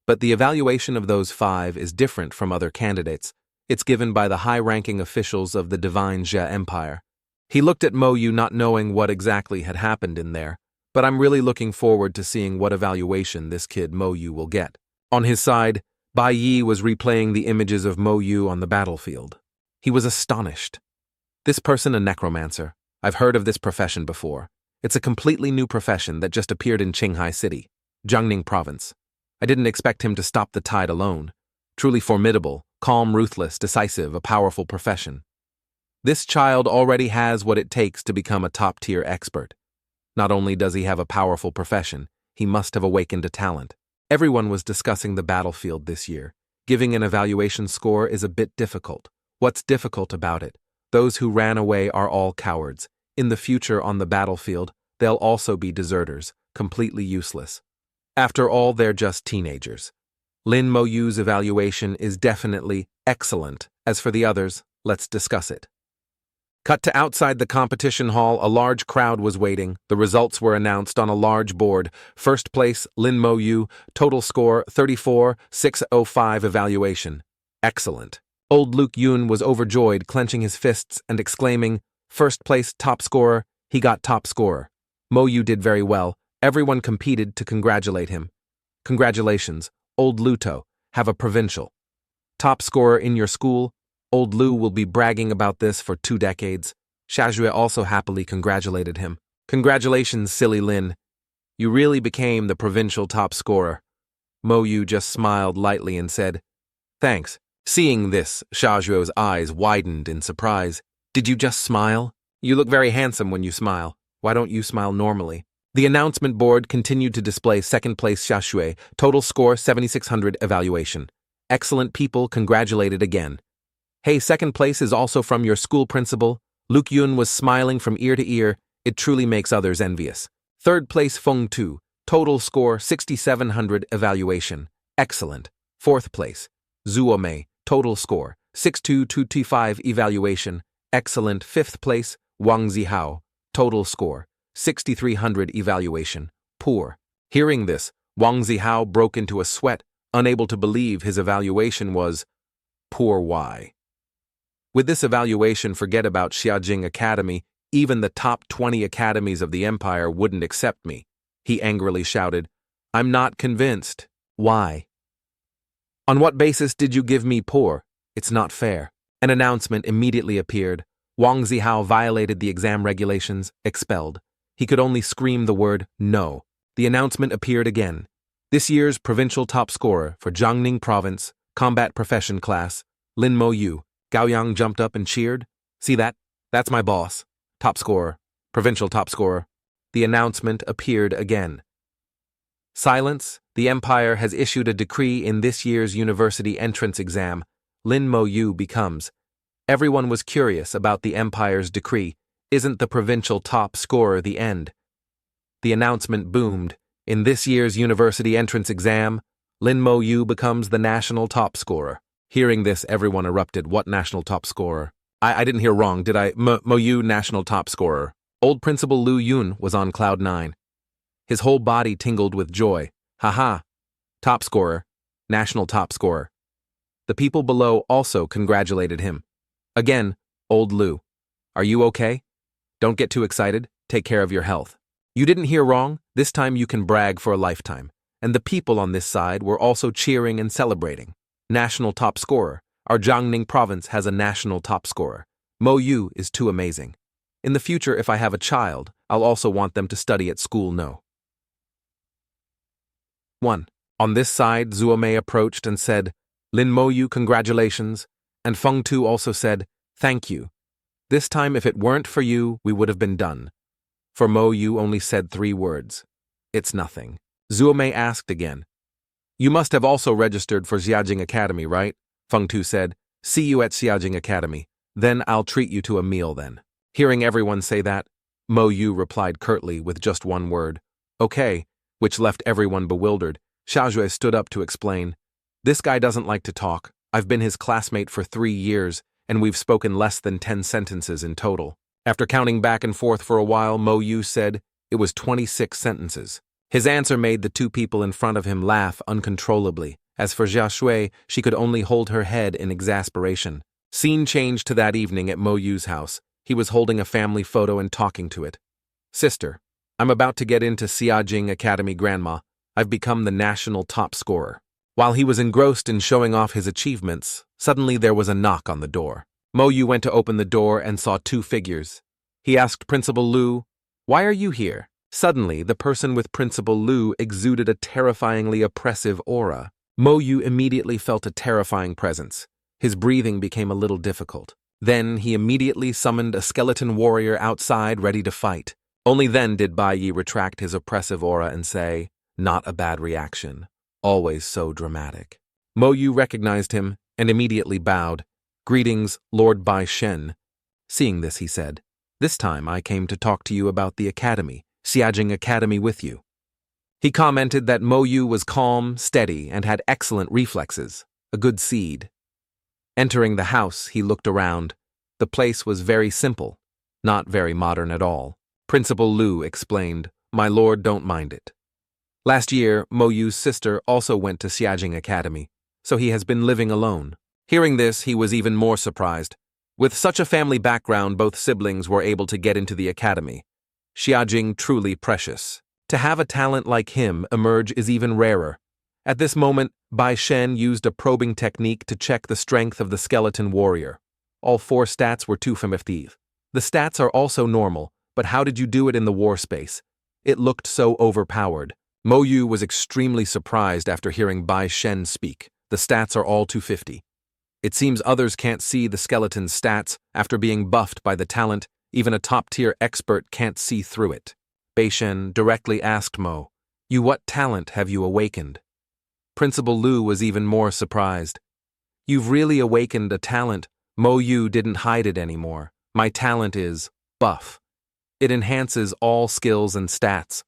But the evaluation of those 5 is different from other candidates. It's given by the high-ranking officials of the Divine Jia Empire. He looked at Mo Yu not knowing what exactly had happened in there, but I'm really looking forward to seeing what evaluation this kid Mo Yu will get. On his side, Bai Yi was replaying the images of Mo Yu on the battlefield. He was astonished. This person a necromancer. I've heard of this profession before. It's a completely new profession that just appeared in Qinghai City, Jiangning Province. I didn't expect him to stop the tide alone. Truly formidable, calm, ruthless, decisive, a powerful profession. This child already has what it takes to become a top-tier expert. Not only does he have a powerful profession, he must have awakened a talent. Everyone was discussing the battlefield this year. Giving an evaluation score is a bit difficult. What's difficult about it? Those who ran away are all cowards. In the future on the battlefield, they'll also be deserters, completely useless. After all, they're just teenagers. Lin Mo Yu's evaluation is definitely excellent. As for the others, let's discuss it. Cut to outside the competition hall, a large crowd was waiting. The results were announced on a large board. First place, Lin Mo Yu, total score 34,605 evaluation. Excellent. Old Luke Yun was overjoyed, clenching his fists and exclaiming, "First place, top scorer, he got top scorer." Mo Yu did very well. Everyone competed to congratulate him. Congratulations, Old Luto, have a provincial. Top scorer in your school, Old Lu will be bragging about this for 2 decades. Shajue also happily congratulated him. Congratulations, silly Lin. You really became the provincial top scorer. Mo Yu just smiled lightly and said, "Thanks." Seeing this, Shajue's eyes widened in surprise. "Did you just smile? You look very handsome when you smile. Why don't you smile normally?" The announcement board continued to display second place Shashue, total score 7,600 evaluation. Excellent people congratulated again. "Hey, second place is also from your school principal." Luke Yun was smiling from ear to ear. It truly makes others envious. Third place Feng Tu, total score 6,700 evaluation. Excellent. Fourth place, Zuomei, total score 62225 evaluation. Excellent. Fifth place, Wang Zihao, total score 6,300 evaluation. Poor. Hearing this, Wang Zihao broke into a sweat, unable to believe his evaluation was poor. Why? With this evaluation, forget about Xiajing Academy, even the top 20 academies of the empire wouldn't accept me. He angrily shouted, I'm not convinced. Why? On what basis did you give me poor? It's not fair. An announcement immediately appeared. Wang Zihao violated the exam regulations, expelled. He could only scream the word no. The announcement appeared again. This year's provincial top scorer for Jiangning Province, Combat Profession Class, Lin Mo Yu. Gaoyang jumped up and cheered. See that? That's my boss. Top scorer. Provincial top scorer. The announcement appeared again. Silence. The Empire has issued a decree in this year's university entrance exam. Lin Mo Yu becomes. Everyone was curious about the Empire's decree. Isn't the provincial top scorer the end? The announcement boomed. In this year's university entrance exam, Lin Mo Yu becomes the national top scorer. Hearing this, everyone erupted. What national top scorer? I didn't hear wrong, did I? Mo Yu, national top scorer. Old Principal Lu Yun was on cloud 9. His whole body tingled with joy. Haha. Top scorer. National top scorer. The people below also congratulated him. Again, old Lu. Are you okay? Don't get too excited. Take care of your health. You didn't hear wrong. This time you can brag for a lifetime. And the people on this side were also cheering and celebrating. National top scorer. Our Jiangning province has a national top scorer. Mo Yu is too amazing. In the future, if I have a child, I'll also want them to study at school. No. 1. On this side, Zuomei approached and said, Lin Mo Yu, congratulations. And Feng Tu also said, thank you. This time, if it weren't for you, we would have been done. For Mo Yu only said 3 words. It's nothing. Zuomei asked again. You must have also registered for Xiajing Academy, right? Feng Tu said, see you at Xiajing Academy. Then I'll treat you to a meal then. Hearing everyone say that, Mo Yu replied curtly with just 1 word. Okay, which left everyone bewildered. Xiaojue stood up to explain. This guy doesn't like to talk. I've been his classmate for 3 years, and we've spoken less than 10 sentences in total. After counting back and forth for a while, Mo Yu said it was 26 sentences. His answer made the 2 people in front of him laugh uncontrollably. As for Xiaoshui, she could only hold her head in exasperation. Scene changed to that evening at Mo Yu's house. He was holding a family photo and talking to it. Sister, I'm about to get into Xiajing Academy, Grandma. I've become the national top scorer. While he was engrossed in showing off his achievements, suddenly there was a knock on the door. Mo Yu went to open the door and saw 2 figures. He asked Principal Lu, why are you here? Suddenly, the person with Principal Lu exuded a terrifyingly oppressive aura. Mo Yu immediately felt a terrifying presence. His breathing became a little difficult. Then he immediately summoned a skeleton warrior outside ready to fight. Only then did Bai Yi retract his oppressive aura and say, not a bad reaction. Always so dramatic. Mo Yu recognized him and immediately bowed. Greetings, Lord Bai Shen. Seeing this, he said, this time I came to talk to you about the academy, Xiajing Academy with you. He commented that Mo Yu was calm, steady, and had excellent reflexes, a good seed. Entering the house, he looked around. The place was very simple, not very modern at all. Principal Lu explained, my lord, don't mind it. Last year, Mo Yu's sister also went to Xiajing Academy, so he has been living alone. Hearing this, he was even more surprised. With such a family background, both siblings were able to get into the academy. Xiajing truly precious. To have a talent like him emerge is even rarer. At this moment, Bai Shen used a probing technique to check the strength of the skeleton warrior. All 4 stats were 250. The stats are also normal, but how did you do it in the war space? It looked so overpowered. Mo Yu was extremely surprised after hearing Bai Shen speak. The stats are all 250. It seems others can't see the skeleton's stats after being buffed by the talent. Even a top-tier expert can't see through it. Bai Shen directly asked Mo, you what talent have you awakened? Principal Lu was even more surprised. You've really awakened a talent. Mo Yu didn't hide it anymore. My talent is buff. It enhances all skills and stats.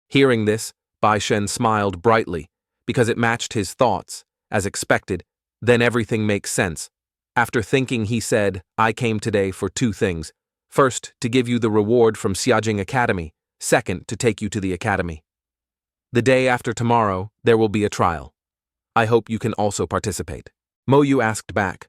Hearing this, Bai Shen smiled brightly, because it matched his thoughts, as expected. Then everything makes sense. After thinking, he said, I came today for two things. First, to give you the reward from Xiajing Academy. Second, to take you to the academy. The day after tomorrow, there will be a trial. I hope you can also participate. Mo Yu asked back,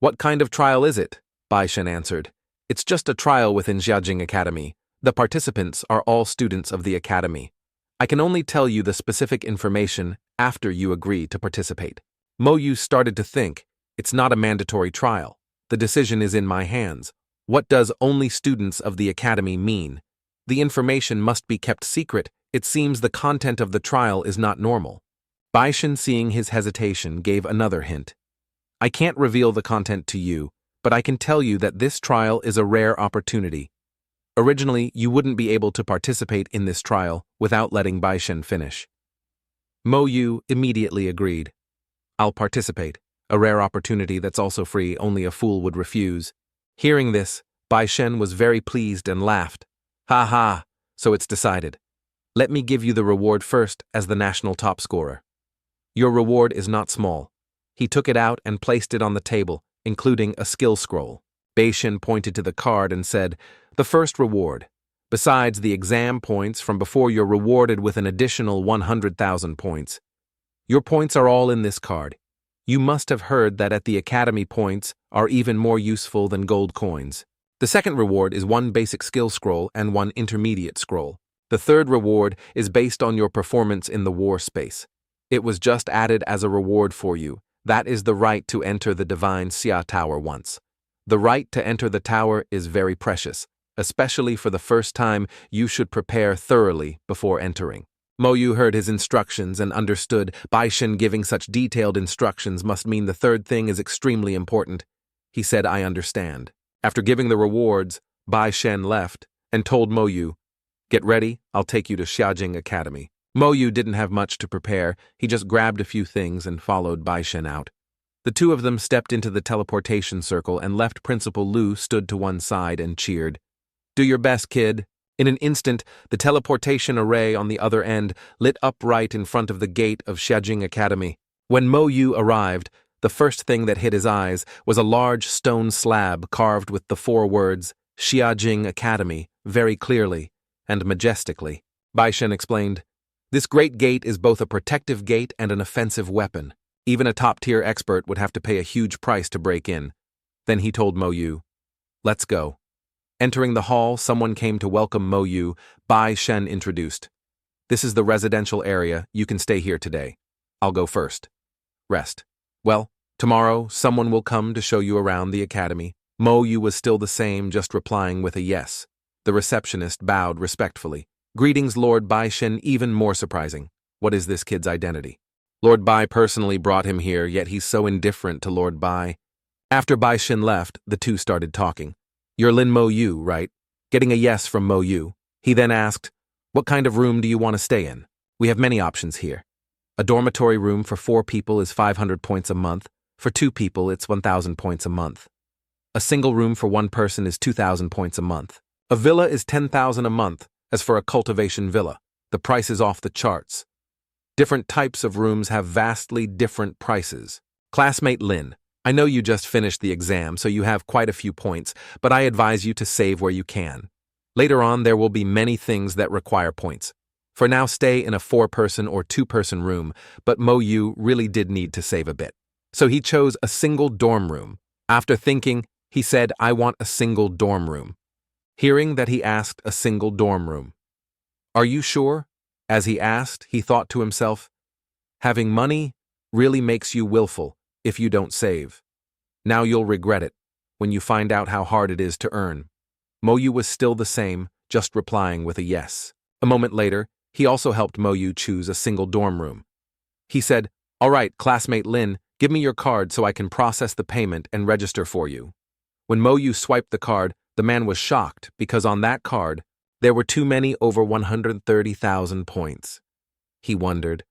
What kind of trial is it? Bai Shen answered, It's just a trial within Xiajing Academy. The participants are all students of the academy. I can only tell you the specific information after you agree to participate. Mo Yu started to think, It's not a mandatory trial. The decision is in my hands. What does only students of the academy mean? The information must be kept secret. It seems the content of the trial is not normal. Bai Shen, seeing his hesitation, gave another hint. I can't reveal the content to you, but I can tell you that this trial is a rare opportunity. Originally, you wouldn't be able to participate in this trial without letting Bai Shen finish. Mo Yu immediately agreed. I'll participate. A rare opportunity that's also free, only a fool would refuse. Hearing this, Bai Shen was very pleased and laughed. Ha ha, so it's decided. Let me give you the reward first as the national top scorer. Your reward is not small. He took it out and placed it on the table, including a skill scroll. Bai Shen pointed to the card and said, The first reward. Besides the exam points from before, you're rewarded with an additional 100,000 points. Your points are all in this card. You must have heard that at the academy, points are even more useful than gold coins. The second reward is one basic skill scroll and one intermediate scroll. The third reward is based on your performance in the war space. It was just added as a reward for you. That is the right to enter the Divine Xia Tower once. The right to enter the tower is very precious. Especially for the first time, you should prepare thoroughly before entering. Mo Yu heard his instructions and understood Bai Shen giving such detailed instructions must mean the third thing is extremely important. He said, I understand. After giving the rewards, Bai Shen left and told Mo Yu, Get ready, I'll take you to Xiajing Academy. Mo Yu didn't have much to prepare. He just grabbed a few things and followed Bai Shen out. The two of them stepped into the teleportation circle and left. Principal Lu stood to one side and cheered. Do your best, kid. In an instant, the teleportation array on the other end lit up right in front of the gate of Xiajing Academy. When Mo Yu arrived, the first thing that hit his eyes was a large stone slab carved with the 4 words, Xiajing Academy, very clearly and majestically. Bai Shen explained, This great gate is both a protective gate and an offensive weapon. Even a top-tier expert would have to pay a huge price to break in. Then he told Mo Yu, Let's go. Entering the hall, someone came to welcome Mo Yu. Bai Shen introduced. This is the residential area. You can stay here today. I'll go first. Rest. Well, tomorrow, someone will come to show you around the academy. Mo Yu was still the same, just replying with a yes. The receptionist bowed respectfully. Greetings, Lord Bai Shen, even more surprising. What is this kid's identity? Lord Bai personally brought him here, yet he's so indifferent to Lord Bai. After Bai Shen left, the two started talking. You're Lin Mo Yu, right? Getting a yes from Mo Yu. He then asked, What kind of room do you want to stay in? We have many options here. A dormitory room for 4 people is 500 points a month. For 2 people, it's 1,000 points a month. A single room for 1 person is 2,000 points a month. A villa is 10,000 a month. As for a cultivation villa, the price is off the charts. Different types of rooms have vastly different prices. Classmate Lin, I know you just finished the exam, so you have quite a few points, but I advise you to save where you can. Later on, there will be many things that require points. For now, stay in a 4-person or 2-person room, but Mo Yu really did need to save a bit. So he chose a single dorm room. After thinking, he said, I want a single dorm room. Hearing that he asked a single dorm room. Are you sure? As he asked, he thought to himself, having money really makes you willful if you don't save. Now you'll regret it when you find out how hard it is to earn. Mo Yu was still the same, just replying with a yes. A moment later, he also helped Mo Yu choose a single dorm room. He said, All right, classmate Lin, give me your card so I can process the payment and register for you. When Mo Yu swiped the card, the man was shocked because on that card, there were too many over 130,000 points. He wondered,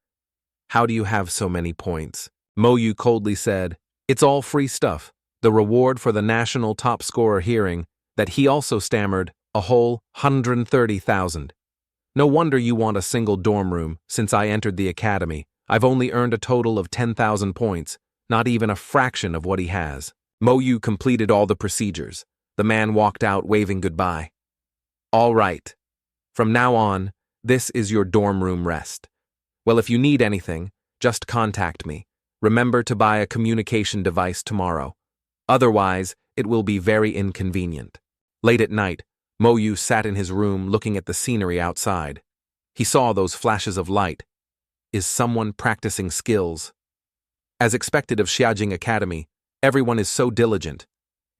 How do you have so many points? Mo Yu coldly said, It's all free stuff. The reward for the national top scorer. Hearing that he also stammered, A whole 130,000. No wonder you want a single dorm room. Since I entered the academy, I've only earned a total of 10,000 points, not even a fraction of what he has. Mo Yu completed all the procedures. The man walked out waving goodbye. All right. From now on, this is your dorm room rest. Well, if you need anything, just contact me. Remember to buy a communication device tomorrow. Otherwise, it will be very inconvenient. Late at night, Mo Yu sat in his room looking at the scenery outside. He saw those flashes of light. Is someone practicing skills? As expected of Xiajing Academy, everyone is so diligent.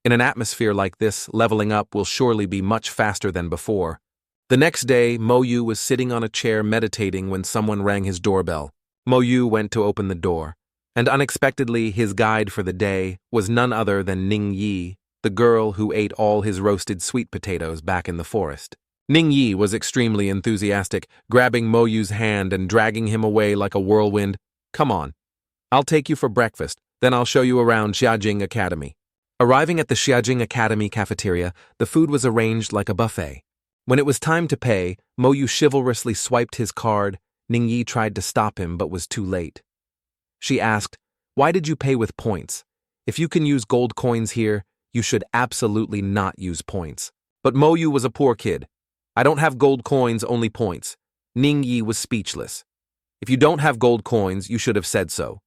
In an atmosphere like this, leveling up will surely be much faster than before. The next day, Mo Yu was sitting on a chair meditating when someone rang his doorbell. Mo Yu went to open the door, and unexpectedly his guide for the day was none other than Ning Yi, the girl who ate all his roasted sweet potatoes back in the forest. Ning Yi was extremely enthusiastic, grabbing Mo Yu's hand and dragging him away like a whirlwind. Come on, I'll take you for breakfast, then I'll show you around Xiajing Academy. Arriving at the Xiajing Academy cafeteria, the food was arranged like a buffet. When it was time to pay, Mo Yu chivalrously swiped his card. Ning Yi tried to stop him but was too late. She asked, "Why did you pay with points? If you can use gold coins here, you should absolutely not use points." But Mo Yu was a poor kid. "I don't have gold coins, only points." Ning Yi was speechless. "If you don't have gold coins, you should have said so.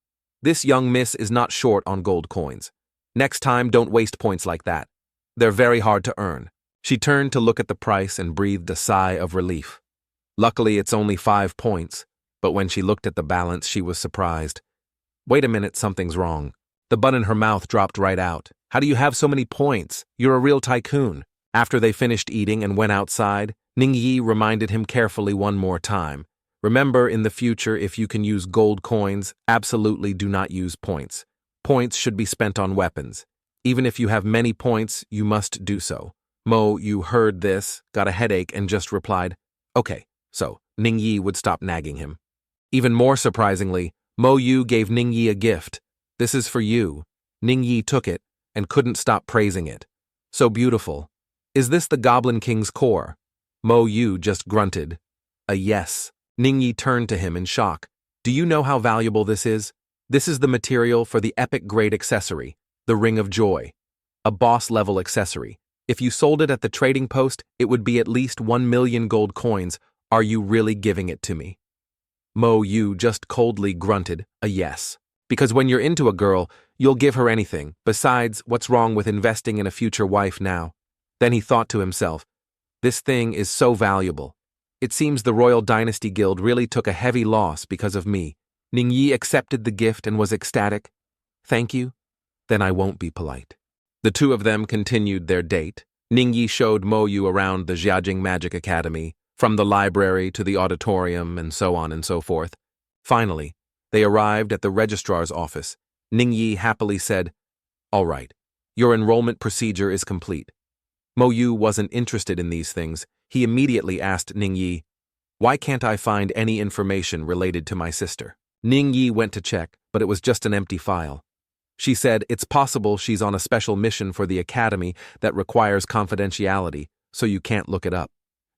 This young miss is not short on gold coins. Next time, don't waste points like that. They're very hard to earn." She turned to look at the price and breathed a sigh of relief. Luckily, it's only 5 points, but when she looked at the balance, she was surprised. Wait a minute, something's wrong. The bun in her mouth dropped right out. "How do you have so many points? You're a real tycoon." After they finished eating and went outside, Ning Yi reminded him carefully one more time. "Remember, in the future, if you can use gold coins, absolutely do not use points. Points should be spent on weapons. Even if you have many points, you must do so." Mo Yu heard this, got a headache, and just replied, "Okay," so Ning Yi would stop nagging him. Even more surprisingly, Mo Yu gave Ning Yi a gift. "This is for you." Ning Yi took it and couldn't stop praising it. "So beautiful. Is this the Goblin King's core?" Mo Yu just grunted. "A yes." Ning Yi turned to him in shock. "Do you know how valuable this is? This is the material for the epic grade accessory, the Ring of Joy. A boss-level accessory. If you sold it at the trading post, it would be at least 1 million gold coins. Are you really giving it to me?" Mo Yu just coldly grunted a yes. Because when you're into a girl, you'll give her anything. Besides, what's wrong with investing in a future wife now? Then he thought to himself, this thing is so valuable. It seems the Royal Dynasty Guild really took a heavy loss because of me. Ning Yi accepted the gift and was ecstatic. "Thank you. Then I won't be polite." The two of them continued their date. Ning Yi showed Mo Yu around the Xiajing Magic Academy, from the library to the auditorium and so on and so forth. Finally, they arrived at the registrar's office. Ning Yi happily said, "All right, your enrollment procedure is complete." Mo Yu wasn't interested in these things. He immediately asked Ning Yi, "Why can't I find any information related to my sister?" Ning Yi went to check, but it was just an empty file. She said it's possible she's on a special mission for the academy that requires confidentiality, so you can't look it up.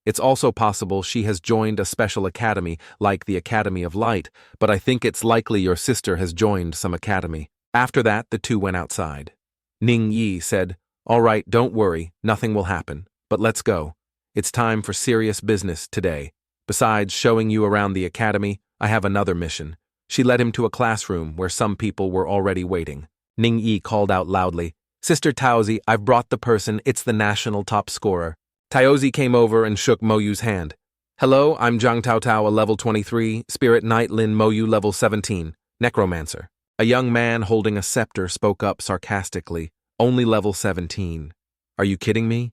It's also possible she has joined a special academy like the Academy of Light, but I think it's likely your sister has joined some academy. After that, the two went outside. Ning Yi said, "All right, don't worry, nothing will happen, but let's go. It's time for serious business today. Besides showing you around the academy, I have another mission." She led him to a classroom where some people were already waiting. Ning Yi called out loudly, "Sister Taozi, I've brought the person, it's the national top scorer." Taozi came over and shook Mo Yu's hand. "Hello, I'm Zhang Tao Tao, a level 23, Spirit Knight Lin Mo Yu level 17, Necromancer." A young man holding a scepter spoke up sarcastically, "Only level 17. Are you kidding me?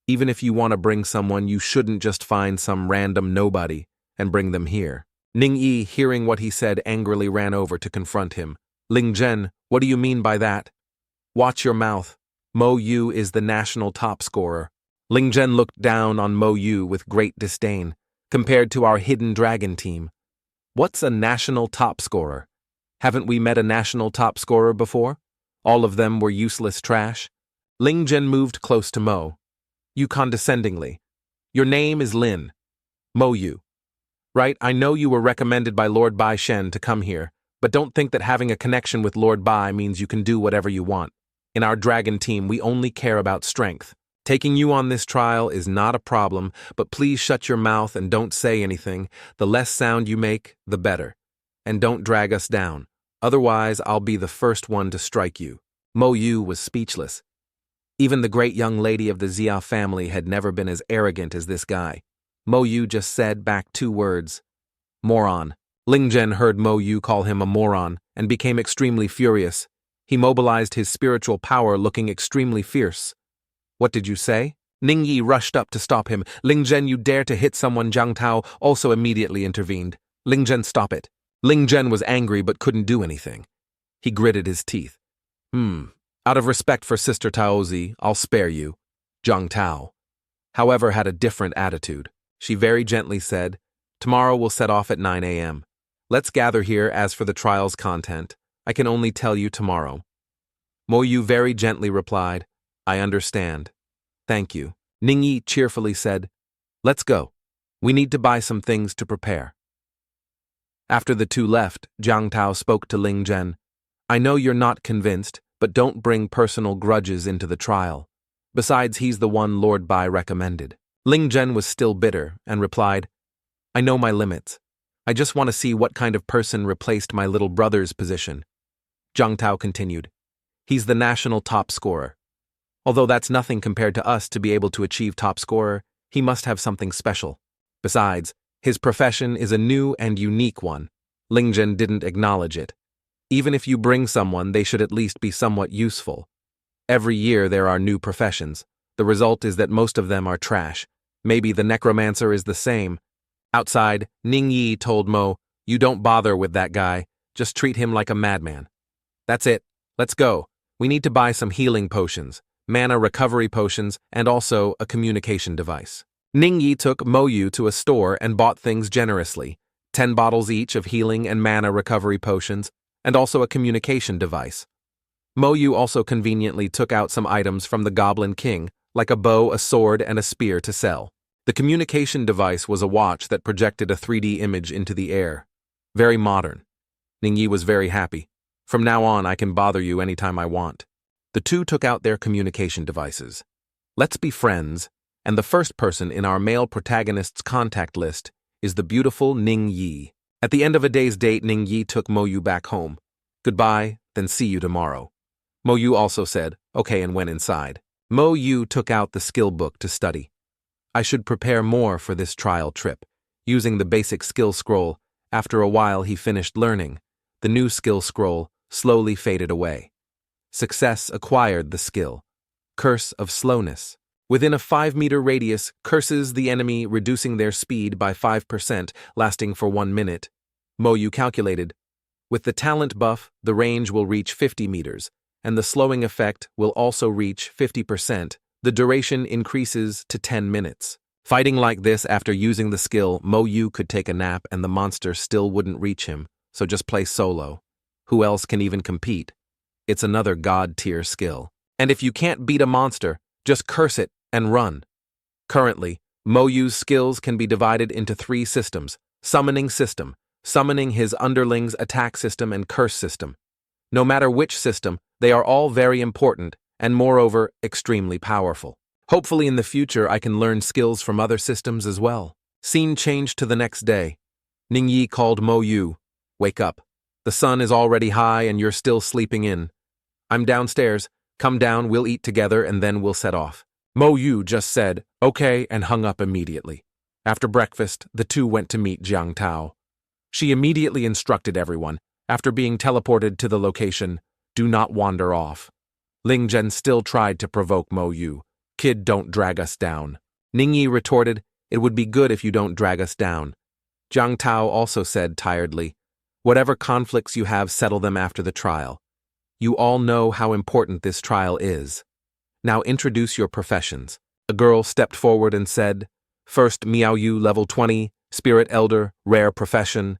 Even if you want to bring someone, you shouldn't just find some random nobody and bring them here." Ning Yi, hearing what he said, angrily ran over to confront him. "Ling Zhen, what do you mean by that?" "Watch your mouth. Mo Yu is the national top scorer." Ling Zhen looked down on Mo Yu with great disdain, compared to our hidden dragon team. "What's a national top scorer? Haven't we met a national top scorer before? All of them were useless trash." Ling Zhen moved close to Mo. Yu condescendingly. Your name is Lin. Mo Yu. Right, I know you were recommended by Lord Bai Shen to come here, but don't think that having a connection with Lord Bai means you can do whatever you want. In our dragon team, we only care about strength. Taking you on this trial is not a problem, but please shut your mouth and don't say anything. The less sound you make, the better. And don't drag us down. Otherwise, I'll be the first one to strike you. Mo Yu was speechless. Even the great young lady of the Xia family had never been as arrogant as this guy. Mo Yu just said back 2 words. Moron. Ling Zhen heard Mo Yu call him a moron and became extremely furious. He mobilized his spiritual power looking extremely fierce. What did you say? Ning Yi rushed up to stop him. Ling Zhen, you dare to hit someone? Jiang Tao also immediately intervened. Ling Zhen, stop it. Ling Zhen was angry but couldn't do anything. He gritted his teeth. Out of respect for Sister Taozi, I'll spare you. Jiang Tao, however, had a different attitude. She very gently said, Tomorrow we'll set off at 9 a.m. Let's gather here. As for the trial's content, I can only tell you tomorrow. Mo Yu very gently replied, I understand. Thank you. Ning Yi cheerfully said, Let's go. We need to buy some things to prepare. After the 2 left, Jiang Tao spoke to Ling Zhen. I know you're not convinced, but don't bring personal grudges into the trial. Besides, he's the one Lord Bai recommended. Ling Zhen was still bitter and replied, I know my limits. I just want to see what kind of person replaced my little brother's position. Jiang Tao continued, He's the national top scorer. Although that's nothing compared to us to be able to achieve top scorer, he must have something special. Besides, his profession is a new and unique one. Ling Zhen didn't acknowledge it. Even if you bring someone, they should at least be somewhat useful. Every year there are new professions. The result is that most of them are trash. Maybe the Necromancer is the same. Outside, Ning Yi told Mo, You don't bother with that guy. Just treat him like a madman. That's it. Let's go. We need to buy some healing potions, mana recovery potions, and also a communication device. Ning Yi took Mo Yu to a store and bought things generously, 10 bottles each of healing and mana recovery potions, and also a communication device. Mo Yu also conveniently took out some items from the Goblin King, like a bow, a sword, and a spear to sell. The communication device was a watch that projected a 3D image into the air. Very modern. Ning Yi was very happy. From now on, I can bother you anytime I want. The 2 took out their communication devices. Let's be friends, and the first person in our male protagonist's contact list is the beautiful Ning Yi. At the end of a day's date, Ning Yi took Mo Yu back home. Goodbye, then see you tomorrow. Mo Yu also said, okay, and went inside. Mo Yu took out the skill book to study. I should prepare more for this trial trip. Using the basic skill scroll, after a while he finished learning. The new skill scroll slowly faded away. Success acquired the skill. Curse of Slowness. Within a 5-meter radius, curses the enemy, reducing their speed by 5%, lasting for 1 minute. Mo Yu calculated. With the talent buff, the range will reach 50 meters, and the slowing effect will also reach 50%. The duration increases to 10 minutes. Fighting like this after using the skill, Mo Yu could take a nap and the monster still wouldn't reach him, so just play solo. Who else can even compete? It's another god-tier skill. And if you can't beat a monster, just curse it and run. Currently, Mo Yu's skills can be divided into 3 systems. Summoning system, summoning his underlings' attack system, and curse system. No matter which system, they are all very important and moreover extremely powerful. Hopefully in the future I can learn skills from other systems as well. Scene changed to the next day. Ning Yi called Mo Yu. Wake up. The sun is already high and you're still sleeping in. I'm downstairs. Come down, we'll eat together and then we'll set off. Mo Yu just said, okay, and hung up immediately. After breakfast, the 2 went to meet Jiang Tao. She immediately instructed everyone, after being teleported to the location, do not wander off. Ling Zhen still tried to provoke Mo Yu. Kid, don't drag us down. Ning Yi retorted, it would be good if you don't drag us down. Jiang Tao also said tiredly, whatever conflicts you have, settle them after the trial. You all know how important this trial is. Now introduce your professions. A girl stepped forward and said, First, Miao Yu, level 20, Spirit Elder, rare profession.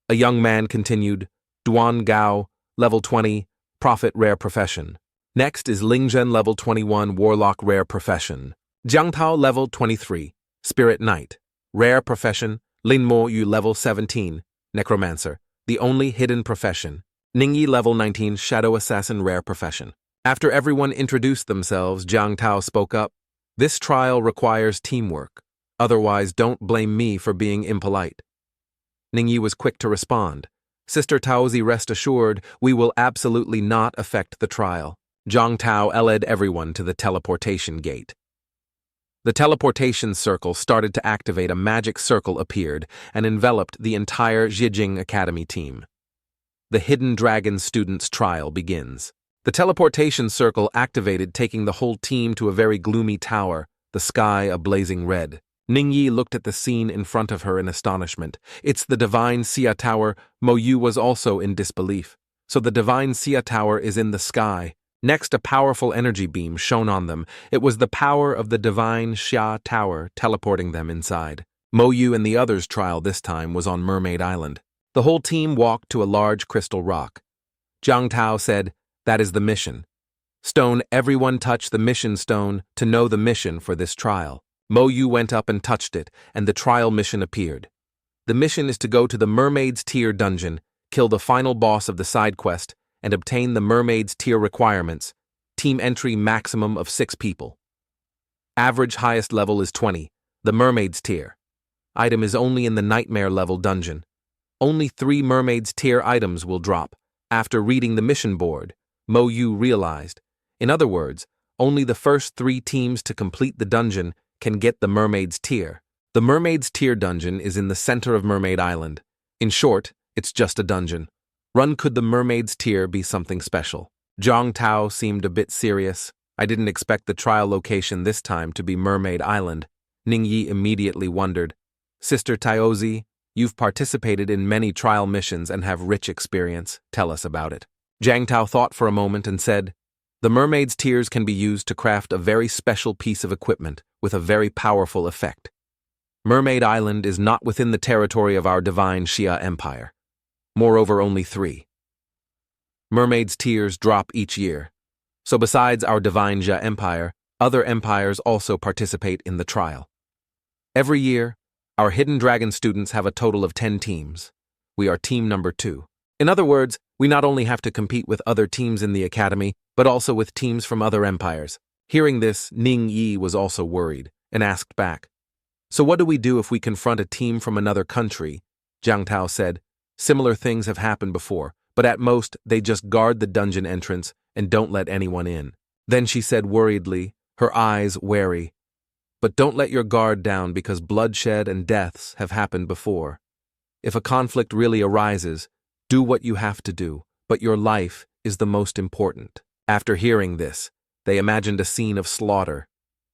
A young man continued, Duan Gao, level 20, Prophet, rare profession. Next is Ling Zhen, level 21, Warlock, rare profession. Jiangtao level 23, Spirit Knight. Rare profession, Linmo Yu level 17, Necromancer, the only hidden profession. Ningyi level 19, Shadow Assassin rare profession. After everyone introduced themselves, Jiang Tao spoke up. This trial requires teamwork. Otherwise, don't blame me for being impolite. Ningyi was quick to respond. Sister Taozi, rest assured, we will absolutely not affect the trial. Jiang Tao led everyone to the teleportation gate. The teleportation circle started to activate. A magic circle appeared and enveloped the entire Zhijing Academy team. The Hidden Dragon Students' trial begins. The teleportation circle activated, taking the whole team to a very gloomy tower, the sky a blazing red. Ningyi looked at the scene in front of her in astonishment. It's the Divine Xia Tower. Mo Yu was also in disbelief. So the Divine Xia Tower is in the sky. Next, a powerful energy beam shone on them. It was the power of the Divine Xia Tower teleporting them inside. Mo Yu and the others' trial this time was on Mermaid Island. The whole team walked to a large crystal rock. Jiang Tao said, "That is the mission. Stone, everyone touch the mission stone to know the mission for this trial." Mo Yu went up and touched it, and the trial mission appeared. The mission is to go to the Mermaid's Tier dungeon, kill the final boss of the side quest, and obtain the Mermaid's Tier requirements. Team entry maximum of 6 people. Average highest level is 20, the Mermaid's Tier. Item is only in the Nightmare level dungeon. Only 3 Mermaid's Tier items will drop. After reading the mission board, Mo Yu realized. In other words, only the first 3 teams to complete the dungeon can get the Mermaid's Tier. The Mermaid's Tier dungeon is in the center of Mermaid Island. In short, it's just a dungeon. Could the Mermaid's Tier be something special? Jiang Tao seemed a bit serious. I didn't expect the trial location this time to be Mermaid Island. Ningyi immediately wondered. Sister Taozi, you've participated in many trial missions and have rich experience. Tell us about it. Jiang Tao thought for a moment and said, the Mermaid's Tiers can be used to craft a very special piece of equipment with a very powerful effect. Mermaid Island is not within the territory of our Divine Xia Empire. Moreover, only 3 Mermaid's Tiers drop each year. So besides our Divine Xia Empire, other empires also participate in the trial. Every year, our Hidden Dragon students have a total of 10 teams. We are team number 2. In other words, we not only have to compete with other teams in the academy, but also with teams from other empires. Hearing this, Ningyi was also worried and asked back. So what do we do if we confront a team from another country? Jiang Tao said, similar things have happened before, but at most they just guard the dungeon entrance and don't let anyone in. Then she said worriedly, her eyes wary, but don't let your guard down because bloodshed and deaths have happened before. If a conflict really arises, do what you have to do, but your life is the most important. After hearing this, they imagined a scene of slaughter.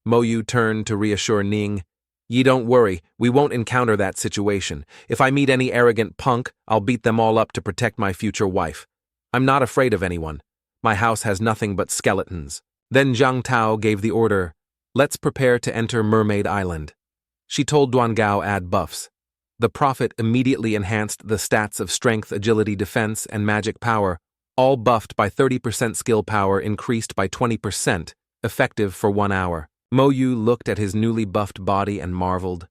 Mo Yu turned to reassure Ning, "Ye don't worry, we won't encounter that situation. If I meet any arrogant punk, I'll beat them all up to protect my future wife. I'm not afraid of anyone. My house has nothing but skeletons." Then Jiang Tao gave the order, "Let's prepare to enter Mermaid Island." She told Duangao add buffs. The prophet immediately enhanced the stats of strength, agility, defense, and magic power, all buffed by 30% skill power increased by 20%, effective for 1 hour. Mo Yu looked at his newly buffed body and marveled.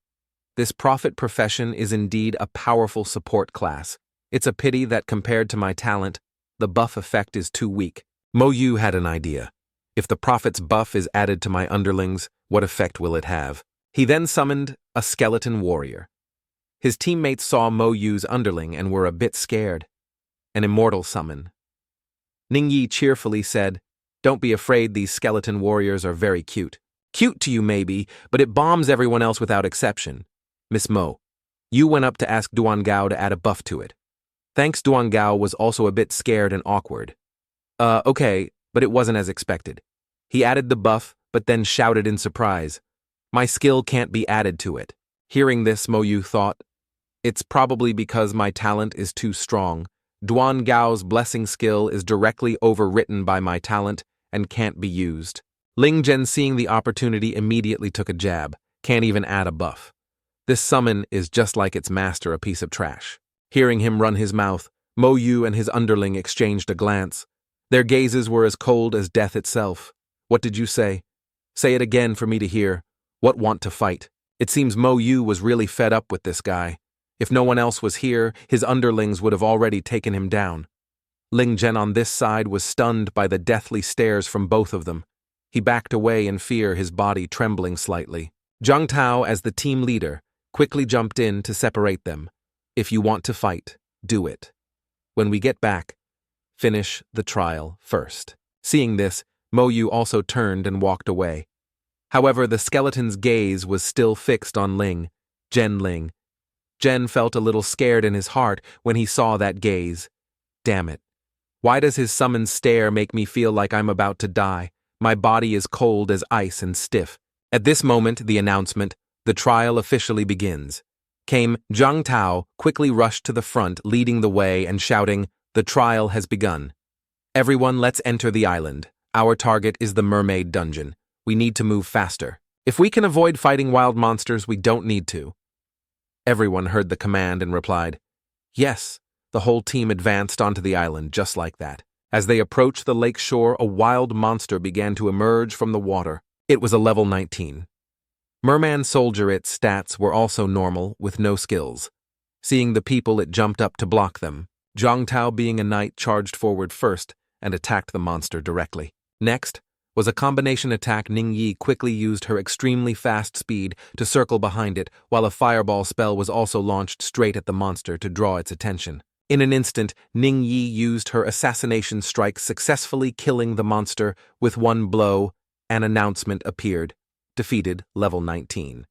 This prophet profession is indeed a powerful support class. It's a pity that compared to my talent, the buff effect is too weak. Mo Yu had an idea. If the prophet's buff is added to my underlings, what effect will it have? He then summoned a skeleton warrior. His teammates saw Mo Yu's underling and were a bit scared. An immortal summon. Ningyi cheerfully said, "Don't be afraid, these skeleton warriors are very cute. Cute to you maybe, but it bombs everyone else without exception. Miss Mo, you went up to ask Duangao to add a buff to it." Thanks, Duangao was also a bit scared and awkward. Okay, but it wasn't as expected. He added the buff, but then shouted in surprise, "My skill can't be added to it." Hearing this, Mo Yu thought, it's probably because my talent is too strong. Duangao's blessing skill is directly overwritten by my talent and can't be used. Ling Zhen, seeing the opportunity, immediately took a jab. Can't even add a buff. This summon is just like its master, a piece of trash. Hearing him run his mouth, Mo Yu and his underling exchanged a glance. Their gazes were as cold as death itself. "What did you say? Say it again for me to hear." What want to fight? It seems Mo Yu was really fed up with this guy. If no one else was here, his underlings would have already taken him down. Ling Zhen on this side was stunned by the deathly stares from both of them. He backed away in fear, his body trembling slightly. Zhang Tao, as the team leader, quickly jumped in to separate them. If you want to fight, do it. When we get back, finish the trial first. Seeing this, Mo Yu also turned and walked away. However, the skeleton's gaze was still fixed on Ling Zhen. Zhen felt a little scared in his heart when he saw that gaze. Damn it. Why does his summoned stare make me feel like I'm about to die? My body is cold as ice and stiff. At this moment, the announcement, the trial officially begins, came. Zhang Tao quickly rushed to the front, leading the way and shouting, "The trial has begun. Everyone, let's enter the island. Our target is the mermaid dungeon. We need to move faster. If we can avoid fighting wild monsters, we don't need to." Everyone heard the command and replied, "Yes." The whole team advanced onto the island just like that. As they approached the lake shore, a wild monster began to emerge from the water. It was a level 19. Merman Soldier, its stats were also normal, with no skills. Seeing the people, it jumped up to block them. Zhang Tao, being a knight, charged forward first and attacked the monster directly. Next was a combination attack. Ning Yi quickly used her extremely fast speed to circle behind it, while a fireball spell was also launched straight at the monster to draw its attention. In an instant, Ning Yi used her assassination strike, successfully killing the monster with one blow. An announcement appeared. Defeated, level 19.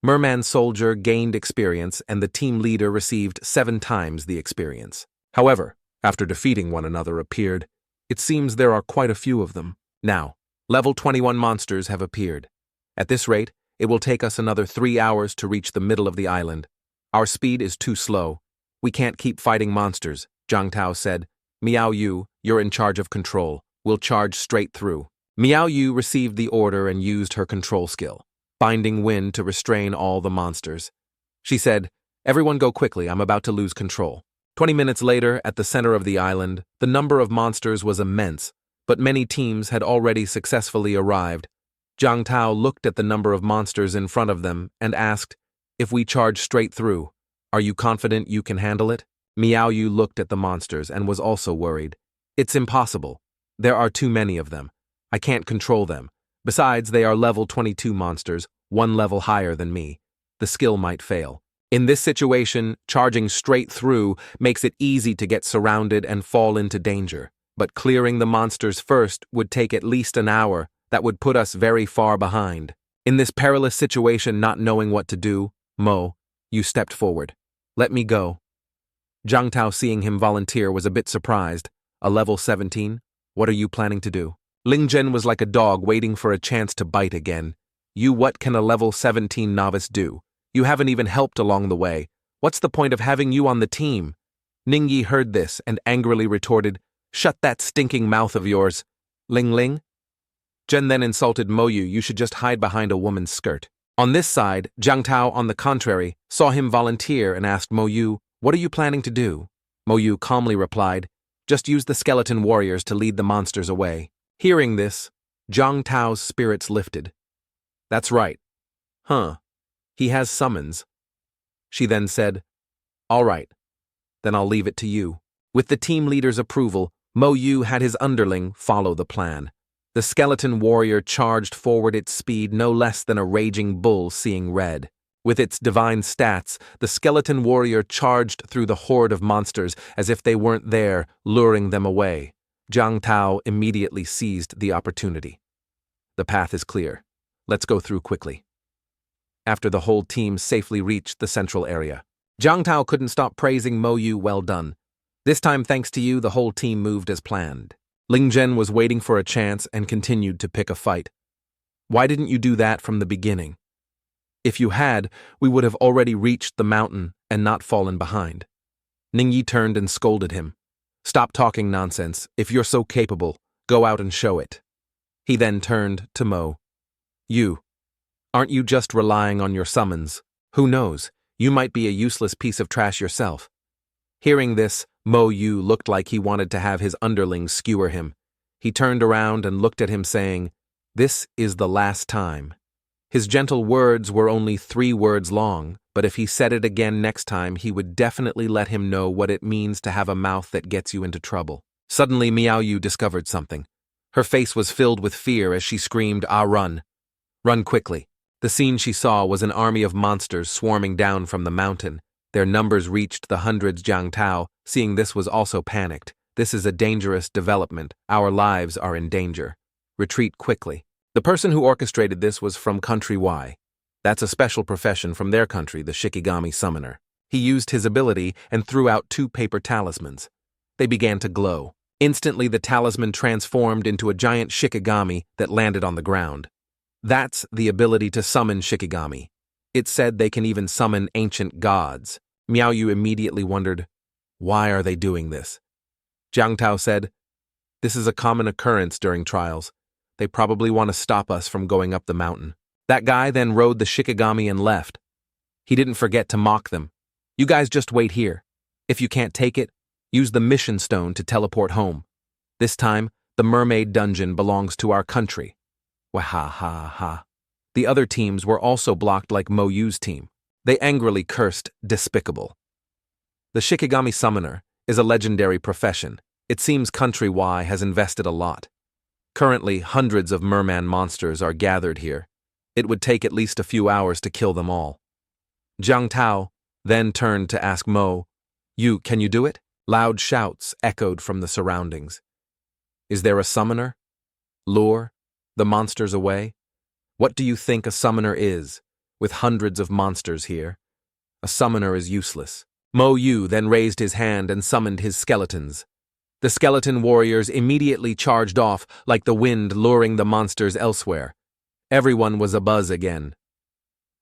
Merman Soldier gained experience, and the team leader received 7 times the experience. However, after defeating one another appeared, it seems there are quite a few of them. Now, level 21 monsters have appeared. At this rate, it will take us another 3 hours to reach the middle of the island. Our speed is too slow. We can't keep fighting monsters, Zhang Tao said. Miao Yu, you're in charge of control. We'll charge straight through. Miao Yu received the order and used her control skill, binding wind to restrain all the monsters. She said, "Everyone go quickly, I'm about to lose control." 20 minutes later, at the center of the island, the number of monsters was immense, but many teams had already successfully arrived. Zhang Tao looked at the number of monsters in front of them and asked, "If we charge straight through, are you confident you can handle it?" Miao Yu looked at the monsters and was also worried. "It's impossible. There are too many of them. I can't control them. Besides, they are level 22 monsters, 1 level higher than me. The skill might fail. In this situation, charging straight through makes it easy to get surrounded and fall into danger. But clearing the monsters first would take at least an hour. That would put us very far behind." In this perilous situation, not knowing what to do, Mo, you stepped forward. "Let me go." Zhang Tao, seeing him volunteer, was a bit surprised. "A level 17? What are you planning to do?" Ling Zhen was like a dog waiting for a chance to bite again. What can a level 17 novice do? You haven't even helped along the way. What's the point of having you on the team?" Ning Yi heard this and angrily retorted, "Shut that stinking mouth of yours." "Ling Ling?" Zhen then insulted Mo Yu, "You should just hide behind a woman's skirt." On this side, Zhang Tao, on the contrary, saw him volunteer and asked Mo Yu, "What are you planning to do?" Mo Yu calmly replied, "Just use the skeleton warriors to lead the monsters away." Hearing this, Zhang Tao's spirits lifted. "That's right. Huh. He has summons." She then said, "All right. Then I'll leave it to you." With the team leader's approval, Mo Yu had his underling follow the plan. The skeleton warrior charged forward, its speed no less than a raging bull seeing red. With its divine stats, the skeleton warrior charged through the horde of monsters as if they weren't there, luring them away. Zhang Tao immediately seized the opportunity. "The path is clear. Let's go through quickly." After the whole team safely reached the central area, Zhang Tao couldn't stop praising Mo Yu. "Well done. This time, thanks to you, the whole team moved as planned." Ling Zhen was waiting for a chance and continued to pick a fight. "Why didn't you do that from the beginning? If you had, we would have already reached the mountain and not fallen behind." Ning Yi turned and scolded him. "Stop talking nonsense. If you're so capable, go out and show it." He then turned to Mo. "You. Aren't you just relying on your summons? Who knows, you might be a useless piece of trash yourself." Hearing this, Mo Yu looked like he wanted to have his underlings skewer him. He turned around and looked at him saying, "This is the last time." His gentle words were only 3 words long, but if he said it again next time, he would definitely let him know what it means to have a mouth that gets you into trouble. Suddenly, Miao Yu discovered something. Her face was filled with fear as she screamed, "Ah, run! Run quickly!" The scene she saw was an army of monsters swarming down from the mountain. Their numbers reached the hundreds. Jiang Tao, seeing this, was also panicked. This is a dangerous development. Our lives are in danger. Retreat quickly. The person who orchestrated this was from country Y. That's a special profession from their country, the Shikigami summoner. He used his ability and threw out 2 paper talismans. They began to glow. Instantly, the talisman transformed into a giant Shikigami that landed on the ground. That's the ability to summon Shikigami. It said they can even summon ancient gods. Miao Yu immediately wondered, why are they doing this? Jiang Tao said, this is a common occurrence during trials. They probably want to stop us from going up the mountain. That guy then rode the Shikigami and left. He didn't forget to mock them. You guys just wait here. If you can't take it, use the mission stone to teleport home. This time, the mermaid dungeon belongs to our country. Wahahaha. The other teams were also blocked like Mo Yu's team. They angrily cursed, despicable. The Shikigami summoner is a legendary profession. It seems Country Y has invested a lot. Currently, hundreds of merman monsters are gathered here. It would take at least a few hours to kill them all. Jiang Tao then turned to ask Mo, can you do it? Loud shouts echoed from the surroundings. Is there a summoner? Lure the monsters away? What do you think a summoner is, with hundreds of monsters here? A summoner is useless. Mo Yu then raised his hand and summoned his skeletons. The skeleton warriors immediately charged off like the wind, luring the monsters elsewhere. Everyone was abuzz again.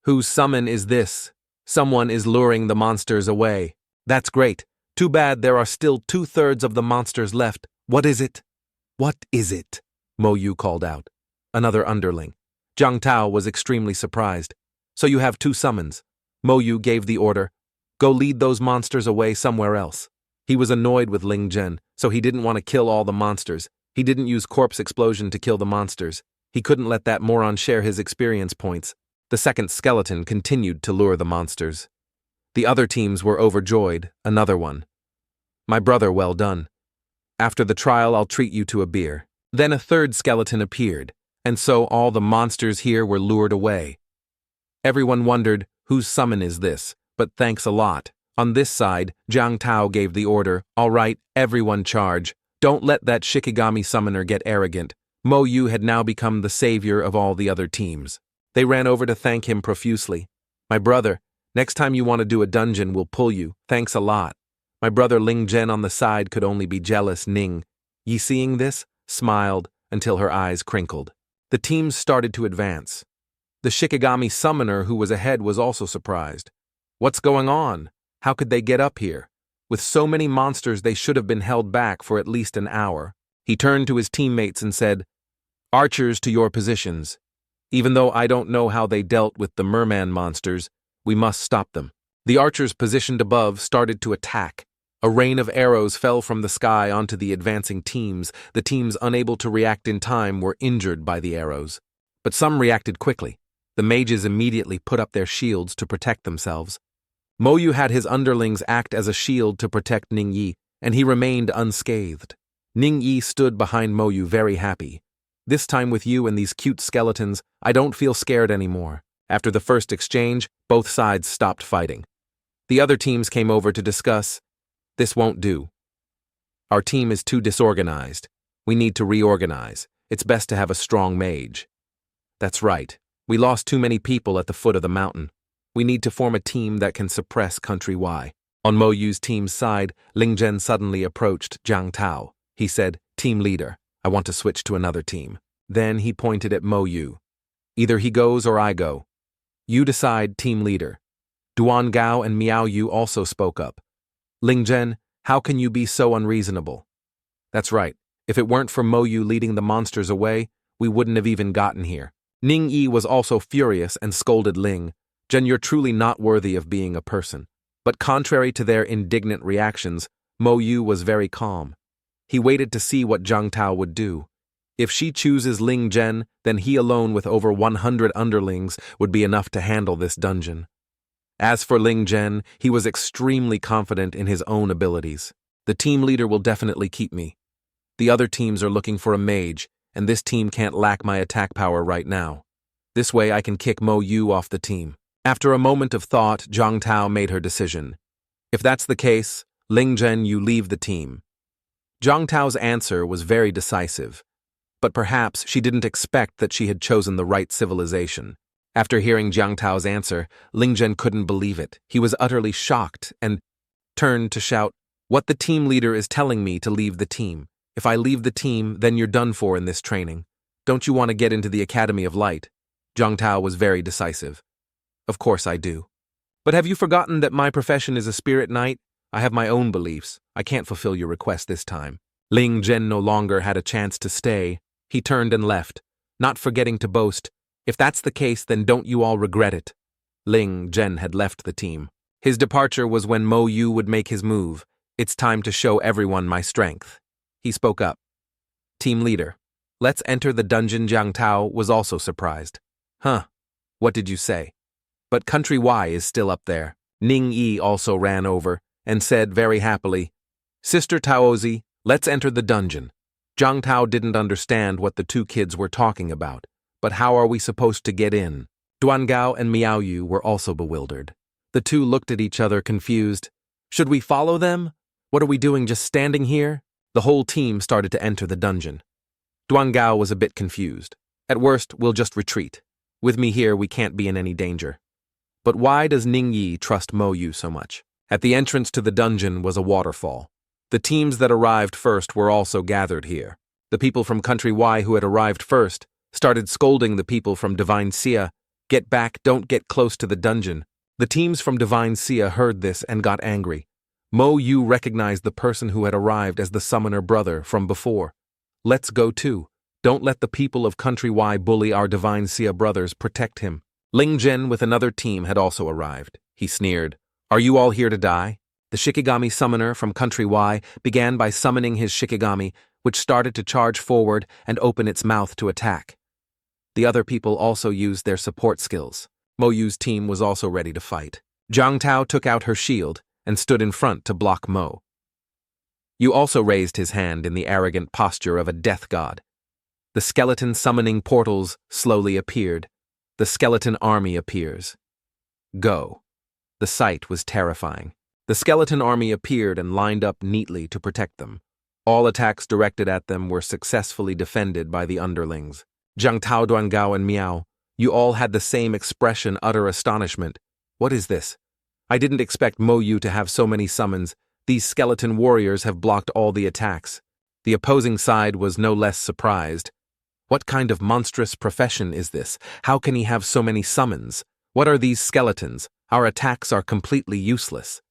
Whose summon is this? Someone is luring the monsters away. That's great. Too bad there are still 2/3 of the monsters left. What is it? What is it? Mo Yu called out. Another underling. Jiang Tao was extremely surprised. So you have 2 summons. Mo Yu gave the order. Go lead those monsters away somewhere else. He was annoyed with Ling Zhen, so he didn't want to kill all the monsters. He didn't use corpse explosion to kill the monsters. He couldn't let that moron share his experience points. The second skeleton continued to lure the monsters. The other teams were overjoyed. Another one. My brother, well done. After the trial, I'll treat you to a beer. Then a 3rd skeleton appeared, and so all the monsters here were lured away. Everyone wondered, whose summon is this? But thanks a lot. On this side, Jiang Tao gave the order, all right, everyone charge. Don't let that Shikigami summoner get arrogant. Mo Yu had now become the savior of all the other teams. They ran over to thank him profusely. My brother, next time you want to do a dungeon, we'll pull you. Thanks a lot. My brother Ling Zhen on the side could only be jealous. Ning Yi, seeing this, smiled until her eyes crinkled. The teams started to advance. The Shikigami summoner who was ahead was also surprised. What's going on? How could they get up here? With so many monsters, they should have been held back for at least an hour. He turned to his teammates and said, Archers, to your positions. Even though I don't know how they dealt with the merman monsters, we must stop them. The archers positioned above started to attack. A rain of arrows fell from the sky onto the advancing teams. The teams unable to react in time were injured by the arrows. But some reacted quickly. The mages immediately put up their shields to protect themselves. Mo Yu had his underlings act as a shield to protect Ning Yi, and he remained unscathed. Ning Yi stood behind Mo Yu very happy. This time with you and these cute skeletons, I don't feel scared anymore. After the first exchange, both sides stopped fighting. The other teams came over to discuss. This won't do. Our team is too disorganized. We need to reorganize. It's best to have a strong mage. That's right. We lost too many people at the foot of the mountain. We need to form a team that can suppress Country Y. On Mo Yu's team's side, Ling Zhen suddenly approached Jiang Tao. He said, Team leader, I want to switch to another team. Then he pointed at Mo Yu. Either he goes or I go. You decide, team leader. Duan Gao and Miao Yu also spoke up. Ling Zhen, how can you be so unreasonable? That's right. If it weren't for Mo Yu leading the monsters away, we wouldn't have even gotten here. Ning Yi was also furious and scolded Ling. Zhen, you're truly not worthy of being a person. But contrary to their indignant reactions, Mo Yu was very calm. He waited to see what Jiang Tao would do. If she chooses Ling Zhen, then he alone with over 100 underlings would be enough to handle this dungeon. As for Ling Zhen, he was extremely confident in his own abilities. The team leader will definitely keep me. The other teams are looking for a mage, and this team can't lack my attack power right now. This way I can kick Mo Yu off the team. After a moment of thought, Zhang Tao made her decision. If that's the case, Ling Zhen, you leave the team. Zhang Tao's answer was very decisive, but perhaps she didn't expect that she had chosen the right civilization. After hearing Zhang Tao's answer, Ling Zhen couldn't believe it. He was utterly shocked and turned to shout, "What the team leader is telling me to leave the team. If I leave the team, then you're done for in this training. Don't you want to get into the Academy of Light?" Zhang Tao was very decisive. "Of course I do. But have you forgotten that my profession is a spirit knight? I have my own beliefs. I can't fulfill your request this time." Ling Zhen no longer had a chance to stay. He turned and left, not forgetting to boast, "If that's the case, then don't you all regret it." Ling Zhen had left the team. His departure was when Mo Yu would make his move. "It's time to show everyone my strength." He spoke up. "Team leader, let's enter the dungeon." Zhang Tao was also surprised. "Huh, what did you say?" "But Country Y is still up there." Ning Yi also ran over and said very happily, "Sister Taozi, let's enter the dungeon." Zhang Tao didn't understand what the two kids were talking about, but how are we supposed to get in? Duangao and Miao Yu were also bewildered. The two looked at each other confused. "Should we follow them? What are we doing, just standing here?" The whole team started to enter the dungeon. Duangao was a bit confused. "At worst, we'll just retreat. With me here, we can't be in any danger." But why does Ning Yi trust Mo Yu so much? At the entrance to the dungeon was a waterfall. The teams that arrived first were also gathered here. The people from Country Y who had arrived first started scolding the people from Divine Sia, "Get back, don't get close to the dungeon." The teams from Divine Sia heard this and got angry. Mo Yu recognized the person who had arrived as the summoner brother from before. "Let's go too. Don't let the people of Country Y bully our Divine Sia brothers, protect him." Ling Zhen with another team had also arrived. He sneered, "Are you all here to die?" The Shikigami summoner from Country Y began by summoning his Shikigami, which started to charge forward and open its mouth to attack. The other people also used their support skills. Mo Yu's team was also ready to fight. Zhang Tao took out her shield and stood in front to block Mo. Yu also raised his hand in the arrogant posture of a death god. The skeleton summoning portals slowly appeared. The skeleton army appears. Go. The sight was terrifying. The skeleton army appeared and lined up neatly to protect them. All attacks directed at them were successfully defended by the underlings. Zhang Tao, Duangao, and Miao, you all had the same expression, utter astonishment. "What is this? I didn't expect Mo Yu to have so many summons. These skeleton warriors have blocked all the attacks." The opposing side was no less surprised. "What kind of monstrous profession is this? How can he have so many summons? What are these skeletons? Our attacks are completely useless."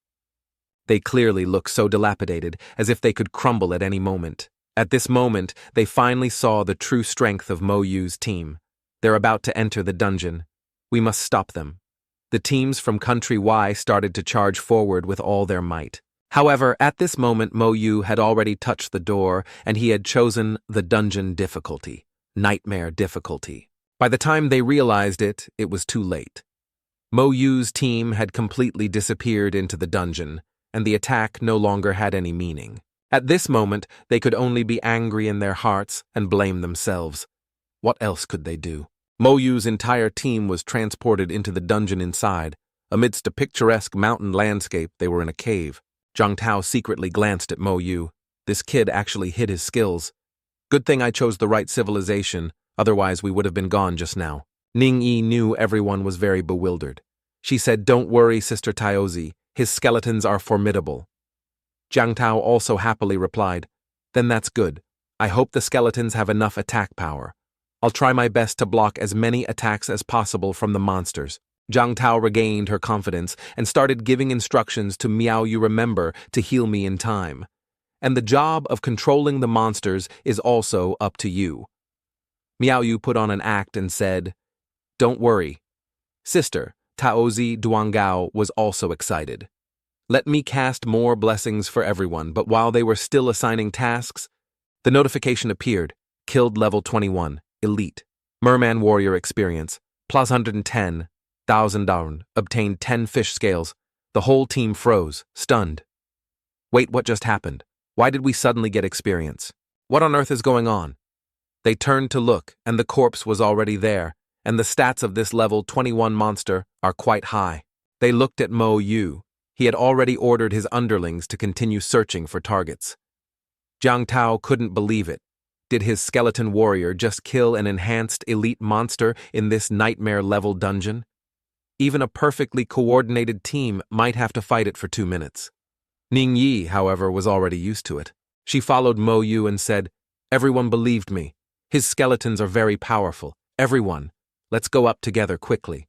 They clearly look so dilapidated, as if they could crumble at any moment. At this moment, they finally saw the true strength of Mo Yu's team. They're about to enter the dungeon. We must stop them. The teams from Country Y started to charge forward with all their might. However, at this moment Mo Yu had already touched the door, and he had chosen the dungeon difficulty, nightmare difficulty. By the time they realized it, it was too late. Mo Yu's team had completely disappeared into the dungeon, and the attack no longer had any meaning. At this moment, they could only be angry in their hearts and blame themselves. What else could they do? Mo Yu's entire team was transported into the dungeon inside. Amidst a picturesque mountain landscape, they were in a cave. Zhang Tao secretly glanced at Mo Yu. This kid actually hid his skills. Good thing I chose the right civilization, otherwise we would have been gone just now. Ning Yi knew everyone was very bewildered. She said, "Don't worry, Sister Taozi. His skeletons are formidable." Zhang Tao also happily replied, "Then that's good. I hope the skeletons have enough attack power. I'll try my best to block as many attacks as possible from the monsters." Zhang Tao regained her confidence and started giving instructions to Miao Yu. "Remember to heal me in time. And the job of controlling the monsters is also up to you." Miao Yu put on an act and said, "Don't worry." Sister Taozi Duangao was also excited. "Let me cast more blessings for everyone," but while they were still assigning tasks, the notification appeared. killed level 21, elite. Merman warrior experience, plus 110,000 down, obtained 10 fish scales. The whole team froze, stunned. Wait, what just happened? Why did we suddenly get experience? What on earth is going on? They turned to look, and the corpse was already there, and the stats of this level 21 monster are quite high. They looked at Mo Yu. He had already ordered his underlings to continue searching for targets. Jiang Tao couldn't believe it. Did his skeleton warrior just kill an enhanced elite monster in this nightmare-level dungeon? Even a perfectly coordinated team might have to fight it for 2 minutes. Ning Yi, however, was already used to it. She followed Mo Yu and said, "Everyone believed me. His skeletons are very powerful. Everyone, let's go up together quickly."